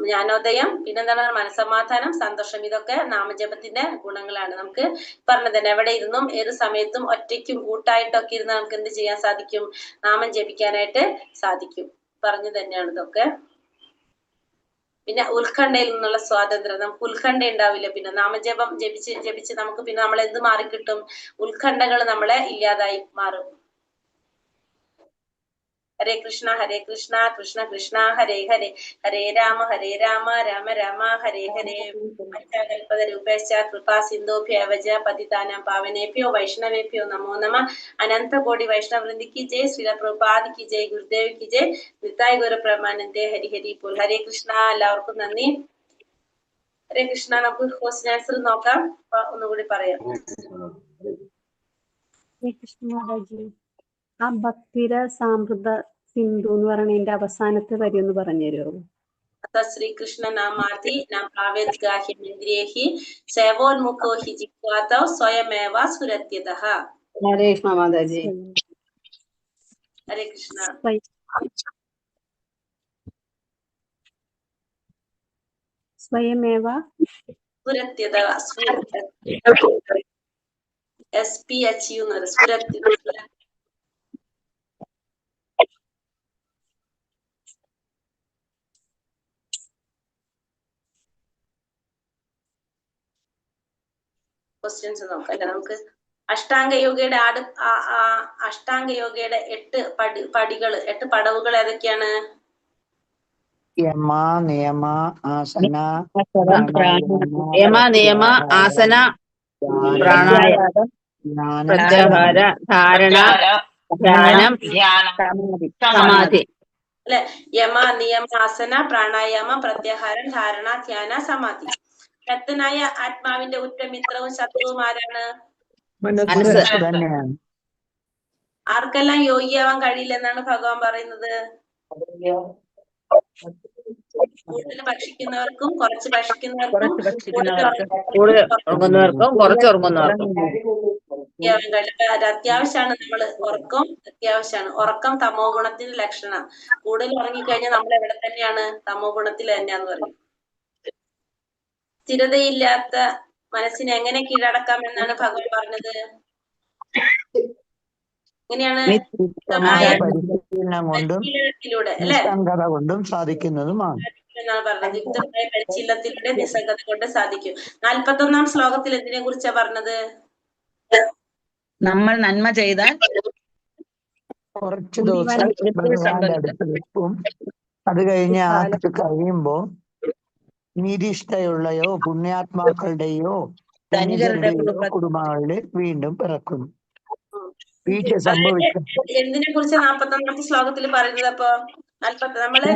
ജ്ഞാനോദയം, പിന്നെന്താണ്? മനസമാധാനം, സന്തോഷം. ഇതൊക്കെ നാമജപത്തിന്റെ ഗുണങ്ങളാണ്. നമുക്ക് പറഞ്ഞ തന്നെ എവിടെ ഇരുന്നും ഏത് സമയത്തും ഒറ്റയ്ക്കും കൂട്ടായിട്ടൊക്കെ ഇരുന്ന് നമുക്ക് എന്ത് ചെയ്യാൻ സാധിക്കും? നാമം ജപിക്കാനായിട്ട് സാധിക്കും. പറഞ്ഞു തന്നെയാണ് ഇതൊക്കെ. പിന്നെ ഉത്കണ്ഠയിൽ നിന്നുള്ള സ്വാതന്ത്ര്യം. നമുക്ക് ഉത്കണ്ഠ ഉണ്ടാവില്ല. പിന്നെ നാമജപം ജപിച്ച് നമുക്ക് പിന്നെ നമ്മൾ എന്ത് മാറിക്കിട്ടും? ഉത്കണ്ഠകൾ നമ്മളെ ഇല്ലാതായി മാറും. ഹരേ കൃഷ്ണ കൃഷ്ണ കൃഷ്ണ ഹരേ ഹരേ, ഹരേ രാമ രാമ രാമ ഹരേ ഹരേ. കൽപതരൂപേശ്ച കൃപാ സിന്ധോഭ്യവച പതിതാനാം പാവനേഭ്യോ വൈഷ്ണവേഭ്യോ നമോ നമ. അനന്തകോടി വൈഷ്ണവൃന്ദി കി ജയ്, ശ്രീല പ്രഭുപാദ് കി ജയ്, ഗുരുദേവ് കി ജയ്, നിതായ് ഗുരു പ്രമാനന്ദേ. ഹരി ഹരി പോൽ. ഹരേ കൃഷ്ണ. എല്ലാവർക്കും നന്ദി. ഹരേ കൃഷ്ണ. നമുക്ക് ക്വസ്റ്റ്യൻ ആൻസർ നോക്കാം. ഒന്നുകൂടി പറയാം. ആ ഭക്തിര സാമൃത സിന്ധു എന്ന് പറയുന്നതിന്റെ അവസാനത്തെ വരി ഒന്ന് പറഞ്ഞു തരുമോ? ശ്രീകൃഷ്ണ നാമാതി നാം ഭാവേത് ഗാഹ്യമേന്ദ്രിയൈഹി സേവോന്മുഖോ ഹി ജിഹ്വാതൗ സ്വയമേവ സുരത്യതഃ. ഹരേ കൃഷ്ണ മാതാജി. ഹരേ കൃഷ്ണ. സ്വയമേവ സുരത്യതഃ. SPHU എന്ന് പറയും. സുരത്യത. ക്വസ്റ്റ്യൻസ് നോക്കാം അല്ലെ നമുക്ക്. അഷ്ടാംഗയോഗയുടെ അഷ്ടാംഗയോഗയുടെ 8 പടികള് 8 പടവുകൾ ഏതൊക്കെയാണ്? യമ നിയമ ആസന യമ നിയമ ആസന പ്രാണായാമം പ്രത്യാഹാര ധാരണ ധ്യാനം സമാധി അല്ലെ. യമ നിയമ ആസന പ്രാണായാമ പ്രത്യാഹാരം ധാരണ ധ്യാന സമാധി. ശക്തനായ ആത്മാവിന്റെ ഉറ്റമിത്രവും ശത്രുവും ആരാണ്? മനസ്സ്. ആർക്കെല്ലാം യോഗിയാവാൻ കഴിയില്ലെന്നാണ് ഭഗവാൻ പറയുന്നത്? കൂടുതൽ ഭക്ഷിക്കുന്നവർക്കും കുറച്ച് ഭക്ഷിക്കുന്നവർക്കും കൂടുതൽ ഉറങ്ങുന്നവർക്കും കുറച്ച് ഉറങ്ങുന്നവർക്കും അത് അത്യാവശ്യമാണ്. നമ്മള് ഉറക്കം അത്യാവശ്യമാണ്. ഉറക്കം തമോ ഗുണത്തിന്റെ ലക്ഷണം. കൂടുതൽ ഉറങ്ങിക്കഴിഞ്ഞാൽ നമ്മൾ എവിടെ തന്നെയാണ്? തമോ ഗുണത്തിൽ തന്നെയാന്ന് പറയും. സ്ഥിരതയില്ലാത്ത മനസ്സിനെ എങ്ങനെ കീഴടക്കാമെന്നാണ് ഭഗവാൻ പറഞ്ഞത്? എങ്ങനെയാണ്? പരിശീലനം കൊണ്ടും നിസ്സംഗത കൊണ്ടും സാധിക്കുന്നതുമാണ് എന്നാണ് പറഞ്ഞത്. യുക്തമായ പരിശീലനത്തിലൂടെ നിസ്സംഗത കൊണ്ട് സാധിക്കും. 41-ാം ശ്ലോകത്തിൽ എന്തിനെ കുറിച്ചാ പറഞ്ഞത്? നമ്മൾ നന്മ ചെയ്താൽ കുറച്ചു ദിവസം ഭഗവാന്റെ അടുത്ത് വെക്കും. അത് കഴിഞ്ഞ് ആർക്ക് കഴിയുമ്പോ നിരിഷ്ടയുള്ളയോ പുണ്യാത്മാക്കളുടെയോ കുടുംബങ്ങളിൽ വീണ്ടും പിറക്കുന്നു. വീഴ്ച സംഭവിക്കും. എന്തിനെ കുറിച്ച് 41ാമത്തെ ശ്ലോകത്തിൽ പറയുന്നത്? അപ്പൊ നമ്മള്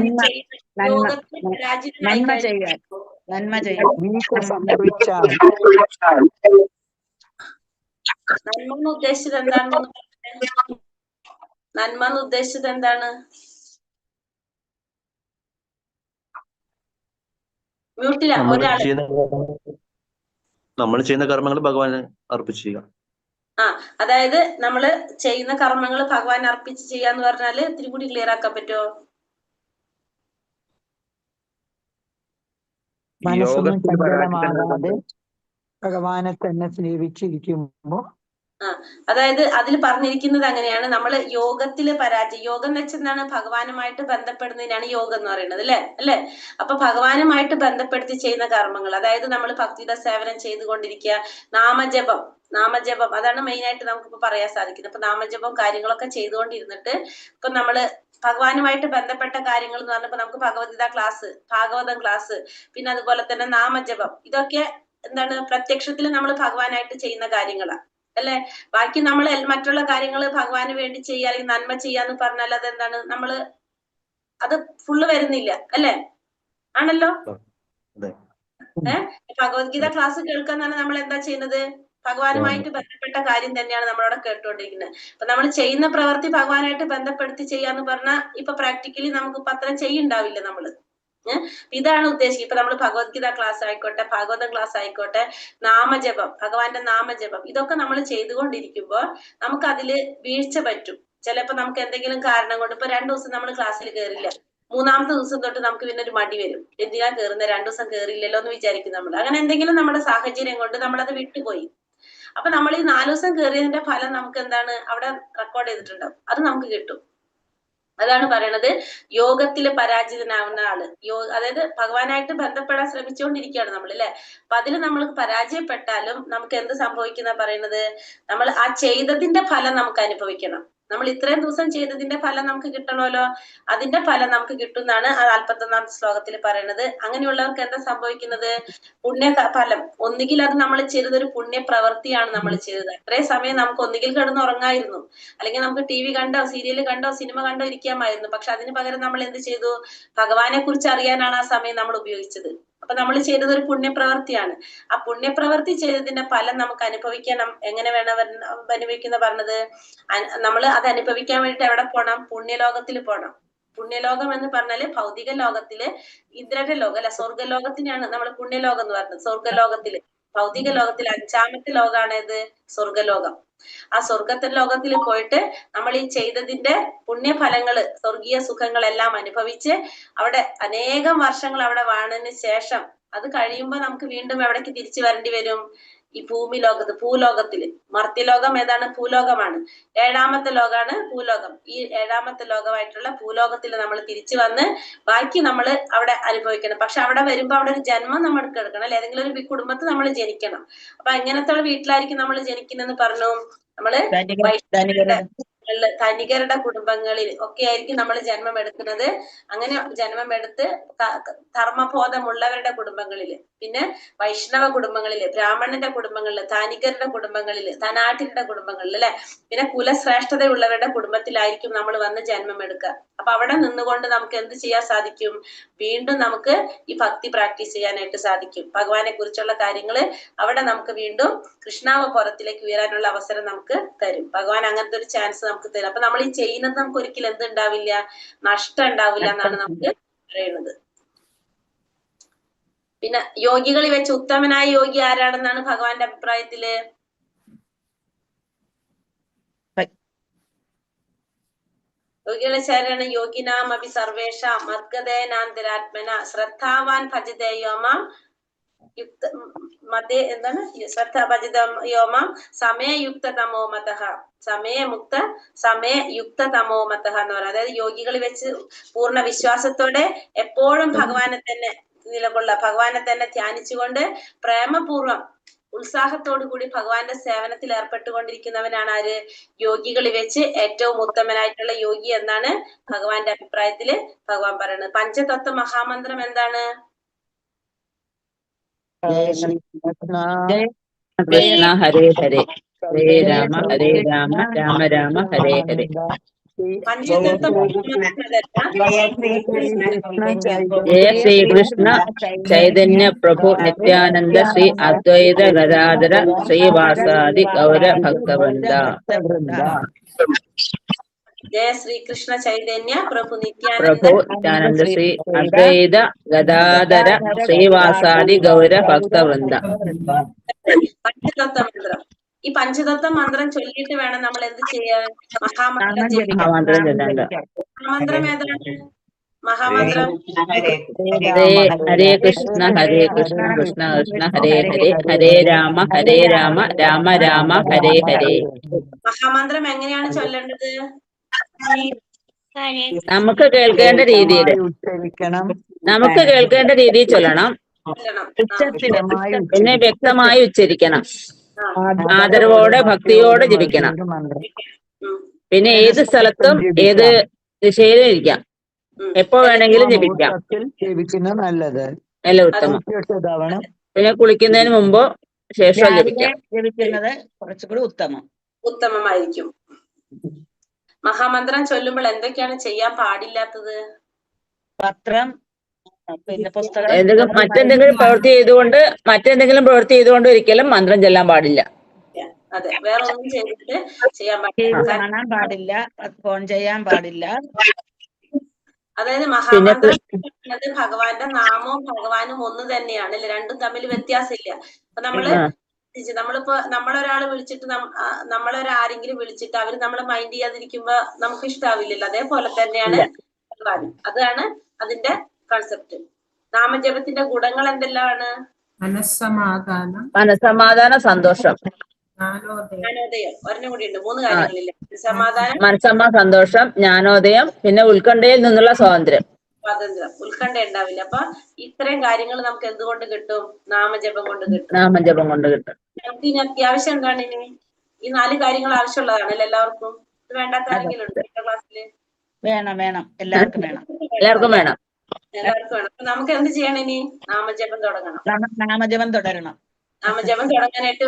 യോഗത്തിൽ നന്മ ചെയ്യാൻ വീഴ്ച സംഭവിച്ചാൽ നന്മ എന്ന് ഉദ്ദേശിച്ചത് എന്താണെന്ന് നന്മ എന്ന് ഉദ്ദേശിച്ചത് എന്താണ്? മ്യൂട്ടില ഒരാള്. നമ്മൾ ചെയ്യുന്ന കർമ്മങ്ങൾ ഭഗവാന് അർപ്പിച്ച് ചെയ്യുക. അതായത് നമ്മള് ചെയ്യുന്ന കർമ്മങ്ങൾ ഭഗവാൻ അർപ്പിച്ച് ചെയ്യാന്ന് പറഞ്ഞാല് ഇത്തിരി കൂടി ക്ലിയർ ആക്കാൻ പറ്റുമോ? മനസ്സൊന്നും ചഞ്ചലമാകാതെ ഭഗവാനെ തന്നെ സ്നേഹിച്ചിരിക്കുമ്പോ, അതായത് അതിൽ പറഞ്ഞിരിക്കുന്നത് അങ്ങനെയാണ്. നമ്മൾ യോഗത്തില് യോഗം എന്ന് വെച്ചെന്താണ്? ഭഗവാനുമായിട്ട് ബന്ധപ്പെടുന്നതിനാണ് യോഗം എന്ന് പറയുന്നത്, അല്ലേ? അപ്പൊ ഭഗവാനുമായിട്ട് ബന്ധപ്പെടുത്തി ചെയ്യുന്ന കർമ്മങ്ങൾ, അതായത് നമ്മൾ ഭക്തിയുടെ സേവനം ചെയ്തുകൊണ്ടിരിക്കുക, നാമജപം അതാണ് മെയിൻ ആയിട്ട് നമുക്കിപ്പോ പറയാൻ സാധിക്കുന്നത്. അപ്പൊ നാമജപം കാര്യങ്ങളൊക്കെ ചെയ്തുകൊണ്ടിരുന്നിട്ട് ഇപ്പൊ നമ്മള് ഭഗവാനുമായിട്ട് ബന്ധപ്പെട്ട കാര്യങ്ങൾ എന്ന് പറഞ്ഞപ്പോ നമുക്ക് ഭഗവത്ഗീത ക്ലാസ്, ഭാഗവതം ക്ലാസ്, പിന്നെ അതുപോലെ തന്നെ നാമജപം, ഇതൊക്കെ എന്താണ്? പ്രത്യക്ഷത്തിൽ നമ്മൾ ഭഗവാനായിട്ട് ചെയ്യുന്ന കാര്യങ്ങളാണ്, അല്ലെ? ബാക്കി നമ്മൾ മറ്റുള്ള കാര്യങ്ങൾ ഭഗവാന് വേണ്ടി ചെയ്യുക അല്ലെങ്കിൽ നന്മ ചെയ്യാന്ന് പറഞ്ഞാൽ അതെന്താണ്? നമ്മള് അത് ഫുള്ള് വരുന്നില്ല, അല്ലെ? ആണല്ലോ. ഭഗവത്ഗീത ക്ലാസ് കേൾക്കാൻ തന്നെ നമ്മൾ എന്താ ചെയ്യുന്നത്? ഭഗവാനുമായിട്ട് ബന്ധപ്പെട്ട കാര്യം തന്നെയാണ് നമ്മളവിടെ കേട്ടുകൊണ്ടിരിക്കുന്നത്. അപ്പൊ നമ്മൾ ചെയ്യുന്ന പ്രവൃത്തി ഭഗവാനായിട്ട് ബന്ധപ്പെടുത്തി ചെയ്യാന്ന് പറഞ്ഞാൽ ഇപ്പൊ പ്രാക്ടിക്കലി നമുക്ക് പത്രം ചെയ്യുണ്ടാവില്ല നമ്മള്. ഇതാണ് ഉദ്ദേശിക്കുന്നത്. ഇപ്പൊ നമ്മൾ ഭഗവത്ഗീത ക്ലാസ് ആയിക്കോട്ടെ, ഭാഗവതം ക്ലാസ് ആയിക്കോട്ടെ, നാമജപം, ഭഗവാന്റെ നാമജപം, ഇതൊക്കെ നമ്മൾ ചെയ്തുകൊണ്ടിരിക്കുമ്പോ നമുക്ക് അതില് വീഴ്ച പറ്റും. ചിലപ്പോ നമുക്ക് എന്തെങ്കിലും കാരണം കൊണ്ട് ഇപ്പൊ 2 ദിവസം നമ്മൾ ക്ലാസ്സിൽ കയറില്ല, 3ാമത്തെ ദിവസം തൊട്ട് നമുക്ക് പിന്നെ ഒരു മടി വരും. എന്തിനാ കയറുന്നത്? 2 ദിവസം കയറിയില്ലല്ലോ എന്ന് വിചാരിക്കും നമ്മൾ. അങ്ങനെ എന്തെങ്കിലും നമ്മുടെ സാഹചര്യം കൊണ്ട് നമ്മളത് വിട്ടുപോയി. അപ്പൊ നമ്മൾ ഈ 4 ദിവസം കയറിയതിന്റെ ഫലം നമുക്ക് എന്താണ്? അവിടെ റെക്കോർഡ് ചെയ്തിട്ടുണ്ടാവും, അത് നമുക്ക് കിട്ടും. അതാണ് പറയണത് യോഗത്തില് പരാജിതനാവുന്ന ആള്. അതായത് ഭഗവാനായിട്ട് ബന്ധപ്പെടാൻ ശ്രമിച്ചുകൊണ്ടിരിക്കുകയാണ് നമ്മൾ, അല്ലെ? അപ്പൊ അതിൽ നമ്മൾ പരാജയപ്പെട്ടാലും നമുക്ക് എന്ത് സംഭവിക്കുന്ന പറയുന്നത്? നമ്മൾ ആ ചെയ്തതിന്റെ ഫലം നമുക്ക് അനുഭവിക്കണം. നമ്മൾ ഇത്രയും ദിവസം ചെയ്തതിന്റെ ഫലം നമുക്ക് കിട്ടണമല്ലോ, അതിന്റെ ഫലം നമുക്ക് കിട്ടുന്നതാണ് ആ 41ാമത്തെ ശ്ലോകത്തിൽ പറയുന്നത്. അങ്ങനെയുള്ളവർക്ക് എന്താ സംഭവിക്കുന്നത്? ഫലം. ഒന്നുകിൽ അത് നമ്മൾ ചെയ്തൊരു പുണ്യ പ്രവൃത്തിയാണ് നമ്മൾ ചെയ്തത്. അത്രയും സമയം നമുക്ക് ഒന്നുകിൽ കിടന്ന് ഉറങ്ങായിരുന്നു, അല്ലെങ്കിൽ നമുക്ക് TV കണ്ടോ, സീരിയൽ കണ്ടോ, സിനിമ കണ്ടോ ഇരിക്കാമായിരുന്നു. പക്ഷെ അതിന് പകരം നമ്മൾ എന്ത് ചെയ്തു? ഭഗവാനെ കുറിച്ച് അറിയാനാണ് ആ സമയം നമ്മൾ ഉപയോഗിച്ചത്. അപ്പൊ നമ്മൾ ചെയ്തത് ഒരു പുണ്യപ്രവൃത്തിയാണ്. ആ പുണ്യപ്രവൃത്തി ചെയ്തതിന്റെ ഫലം നമുക്ക് അനുഭവിക്കണം. എങ്ങനെ വേണം അനുഭവിക്കുന്ന പറഞ്ഞത്? നമ്മൾ അത് അനുഭവിക്കാൻ വേണ്ടിട്ട് എവിടെ പോണം? പുണ്യലോകത്തിൽ പോണം. പുണ്യലോകം എന്ന് പറഞ്ഞാല് ഭൗതിക ലോകത്തില് ഇന്ദ്രന്റെ ലോകം, അല്ല സ്വർഗലോകത്തിനാണ് നമ്മൾ പുണ്യലോകം എന്ന് പറഞ്ഞത്. സ്വർഗലോകത്തില്, ഭൗതിക ലോകത്തിൽ 5ാമത്തെ ലോകമാണ് ഇത് സ്വർഗലോകം. ആ സ്വർഗത്തെ ലോകത്തിൽ പോയിട്ട് നമ്മൾ ഈ ചെയ്തതിന്റെ പുണ്യഫലങ്ങള്, സ്വർഗീയ സുഖങ്ങളെല്ലാം അനുഭവിച്ച് അവിടെ അനേകം വർഷങ്ങൾ അവിടെ വാണതിന് ശേഷം അത് കഴിയുമ്പോ നമുക്ക് വീണ്ടും എവിടേക്ക് തിരിച്ചു വരേണ്ടി വരും? ഈ ഭൂലോകത്തില്. മർത്യലോകം ഏതാണ്? ഭൂലോകമാണ്. 7ാമത്തെ ലോകമാണ് ഭൂലോകം. ഈ 7ാമത്തെ ലോകമായിട്ടുള്ള ഭൂലോകത്തിൽ നമ്മൾ തിരിച്ചു വന്ന് ബാക്കി നമ്മൾ അവിടെ അനുഭവിക്കണം. പക്ഷെ അവിടെ വരുമ്പോ അവിടെ ഒരു ജന്മം നമ്മൾ എടുക്കണം, അല്ലെ? ഏതെങ്കിലും ഒരു കുടുംബത്തിൽ നമ്മൾ ജനിക്കണം. അപ്പൊ എങ്ങനത്തെ വീട്ടിലായിരിക്കും നമ്മൾ ജനിക്കുന്നതെന്ന് പറഞ്ഞു? നമ്മള് ധനികരുടെ കുടുംബങ്ങളിൽ ഒക്കെ ആയിരിക്കും നമ്മൾ ജന്മം എടുക്കുന്നത്. അങ്ങനെ ജന്മമെടുത്ത് ധർമ്മബോധമുള്ളവരുടെ കുടുംബങ്ങളില്, പിന്നെ വൈഷ്ണവ കുടുംബങ്ങളില്, ബ്രാഹ്മണന്റെ കുടുംബങ്ങളില്, ധനികരുടെ കുടുംബങ്ങളില്, ധനാഠ്യരുടെ കുടുംബങ്ങളിൽ, അല്ലെ? പിന്നെ കുലശ്രേഷ്ഠതയുള്ളവരുടെ കുടുംബത്തിലായിരിക്കും നമ്മൾ വന്ന് ജന്മം എടുക്കുക. അപ്പൊ അവിടെ നിന്നുകൊണ്ട് നമുക്ക് എന്ത് ചെയ്യാൻ സാധിക്കും? വീണ്ടും നമുക്ക് ഈ ഭക്തി പ്രാക്ടീസ് ചെയ്യാനായിട്ട് സാധിക്കും. ഭഗവാനെ കുറിച്ചുള്ള കാര്യങ്ങള് അവിടെ നമുക്ക് വീണ്ടും കൃഷ്ണാവബോധത്തിലേക്ക് ഉയരാനുള്ള അവസരം നമുക്ക് തരും. ഭഗവാൻ അങ്ങനത്തെ ഒരു ചാൻസ് നമുക്ക് തരും. അപ്പൊ നമ്മൾ ഈ ചെയ്യുന്നത് നമുക്ക് ഒരിക്കലും എന്തുണ്ടാവില്ല? നഷ്ടം ഉണ്ടാവില്ല എന്നാണ് നമുക്ക് പറയുന്നത്. പിന്നെ യോഗികളിൽ വെച്ച് ഉത്തമനായ യോഗി ആരാണെന്നാണ് ഭഗവാന്റെ അഭിപ്രായത്തില്? യോഗികളെ ചേരാണ് യോഗിനാം അഭി സർവേഷ മദ്ഗതേനാന്തരാത്മന ശ്രദ്ധാവാൻ ഭജതേയോമാം യുക്ത മതേ എന്താണ് ശ്രദ്ധാഭജിതയോമാം സമയയുക്തതമോ മതഃ സമയയുക്തതമോ മതഃ എന്ന് പറയുന്നത്. അതായത് യോഗികളിൽ വെച്ച് പൂർണ്ണ വിശ്വാസത്തോടെ എപ്പോഴും ഭഗവാനെ തന്നെ നിലകൊള്ള, ഭഗവാനെ തന്നെ ധ്യാനിച്ചുകൊണ്ട് പ്രേമപൂർവം ഉത്സാഹത്തോടു കൂടി ഭഗവാന്റെ സേവനത്തിൽ ഏർപ്പെട്ടുകൊണ്ടിരിക്കുന്നവനാണ് ആര്? യോഗികളിൽ വെച്ച് ഏറ്റവും ഉത്തമനായിട്ടുള്ള യോഗി എന്നാണ് ഭഗവാന്റെ അഭിപ്രായത്തില് ഭഗവാൻ പറയുന്നത്. പഞ്ചതത്വ മഹാമന്ത്രം എന്താണ്? കൃഷ്ണ ഹരേ ഹരേ ഹരേ രാമ ഹരേ രാമ രാമ രാമ ഹരേ ഹരേ. പഞ്ചതത്വം ജയ ശ്രീകൃഷ്ണ ചൈതന്യ പ്രഭു നിത്യാനന്ദ ശ്രീ അദ്വൈത ഗദാധര ശ്രീവാസാദി ഗൗര ഭക്തവൃന്ദ. ജയ ശ്രീകൃഷ്ണ ചൈതന്യ പ്രഭു പ്രഭു നിത്യാനന്ദ ശ്രീ അദ്വൈത ഗദാധര ശ്രീവാസാദി ഗൗര ഭക്തവൃന്ദ. പഞ്ചതത്വ മന്ത്രം. ഈ പഞ്ചതത്വ മന്ത്രം ചൊല്ലിയിട്ട് വേണം നമ്മൾ എന്ത് ചെയ്യാൻ? മഹാമന്ത്രം ജപിക്കാൻ. മഹാമന്ത്രം ചൊല്ലേണ്ട. മഹാമന്ത്രം ഏതാണ്? മഹാമന്ത്രം ഹരേ കൃഷ്ണ കൃഷ്ണ കൃഷ്ണ ഹരേ ഹരേ, ഹരേ രാമ രാമ രാമ ഹരേ ഹരേ. മഹാമന്ത്രം എങ്ങനെയാണ് ചൊല്ലേണ്ടത്? നമുക്ക് കേൾക്കേണ്ട രീതിയിൽ ചൊല്ലണം. പിന്നെ വ്യക്തമായി ഉച്ചരിക്കണം. ആദരവോടെ ഭക്തിയോടെ ജപിക്കണം. പിന്നെ ഏത് സ്ഥലത്തും ഏത് ദിശയിലും ഇരിക്കാം. എപ്പോ വേണമെങ്കിലും ജപിക്കാം. നല്ലത്. നല്ല ഉത്തമം. പിന്നെ കുളിക്കുന്നതിന് മുമ്പോ ശേഷം ജപിക്കാം. ജപിക്കുന്നത് കുറച്ചുകൂടി ഉത്തമമായിരിക്കും. മഹാമന്ത്രം ചൊല്ലുമ്പോൾ എന്തൊക്കെയാണ് ചെയ്യാൻ പാടില്ലാത്തത്? പത്രം, പിന്നെ പുസ്തകം, മറ്റെന്തെങ്കിലും പ്രവൃത്തി ചെയ്തുകൊണ്ട് ഒരിക്കലും മന്ത്രം ചൊല്ലാൻ പാടില്ല. അതെ, വേറെ ഒന്നും ചെയ്തിട്ട് ചെയ്യാൻ കാണാൻ പാടില്ല, ഫോൺ ചെയ്യാൻ പാടില്ല. അതായത് മഹാമന്ത്രം ഭഗവാന്റെ നാമവും ഭഗവാനും ഒന്ന് തന്നെയാണ്. രണ്ടും തമ്മിൽ വ്യത്യാസമില്ല. അപ്പൊ നമ്മളിപ്പോ നമ്മളൊരാള് വിളിച്ചിട്ട് നമ്മളൊരാരെങ്കിലും വിളിച്ചിട്ട് അവര് നമ്മളെ മൈൻഡ് ചെയ്യാതിരിക്കുമ്പോ നമുക്ക് ഇഷ്ടാവില്ലല്ലോ. അതേപോലെ തന്നെയാണ് ഭഗവാനും. അതാണ് അതിന്റെ കൺസെപ്റ്റ്. നാമജപത്തിന്റെ ഗുണങ്ങൾ എന്തെല്ലാമാണ്? മനസ്സമാധാനം, സന്തോഷം, ജ്ഞാനോദയം. ഒരെണ്ണം കൂടി ഉണ്ട്. 3 കാര്യങ്ങളില്ല. സന്തോഷം, ജ്ഞാനോദയം, പിന്നെ ഉത്കണ്ഠയിൽ നിന്നുള്ള സ്വാതന്ത്ര്യം. ഉത്കണ്ഠ ഉണ്ടാവില്ല. അപ്പൊ ഇത്രയും കാര്യങ്ങൾ നമുക്ക് എന്തുകൊണ്ട് കിട്ടും? നാമജപം കൊണ്ട് കിട്ടും. നമുക്ക് ഇനി അത്യാവശ്യം എന്താണ്? ഇനി ഈ 4 കാര്യങ്ങൾ ആവശ്യമുള്ളതാണല്ലോ എല്ലാവർക്കും. ഇത് വേണ്ടാത്ത ആരെങ്കിലും ഉണ്ട് ക്ലാസ്സില്? വേണം, എല്ലാവർക്കും വേണം. അപ്പൊ നമുക്ക് എന്ത് ചെയ്യണം? ഇനി നാമജപം തുടങ്ങണം. നാമജപം തുടരണം. നാമജപം തുടങ്ങാനായിട്ട്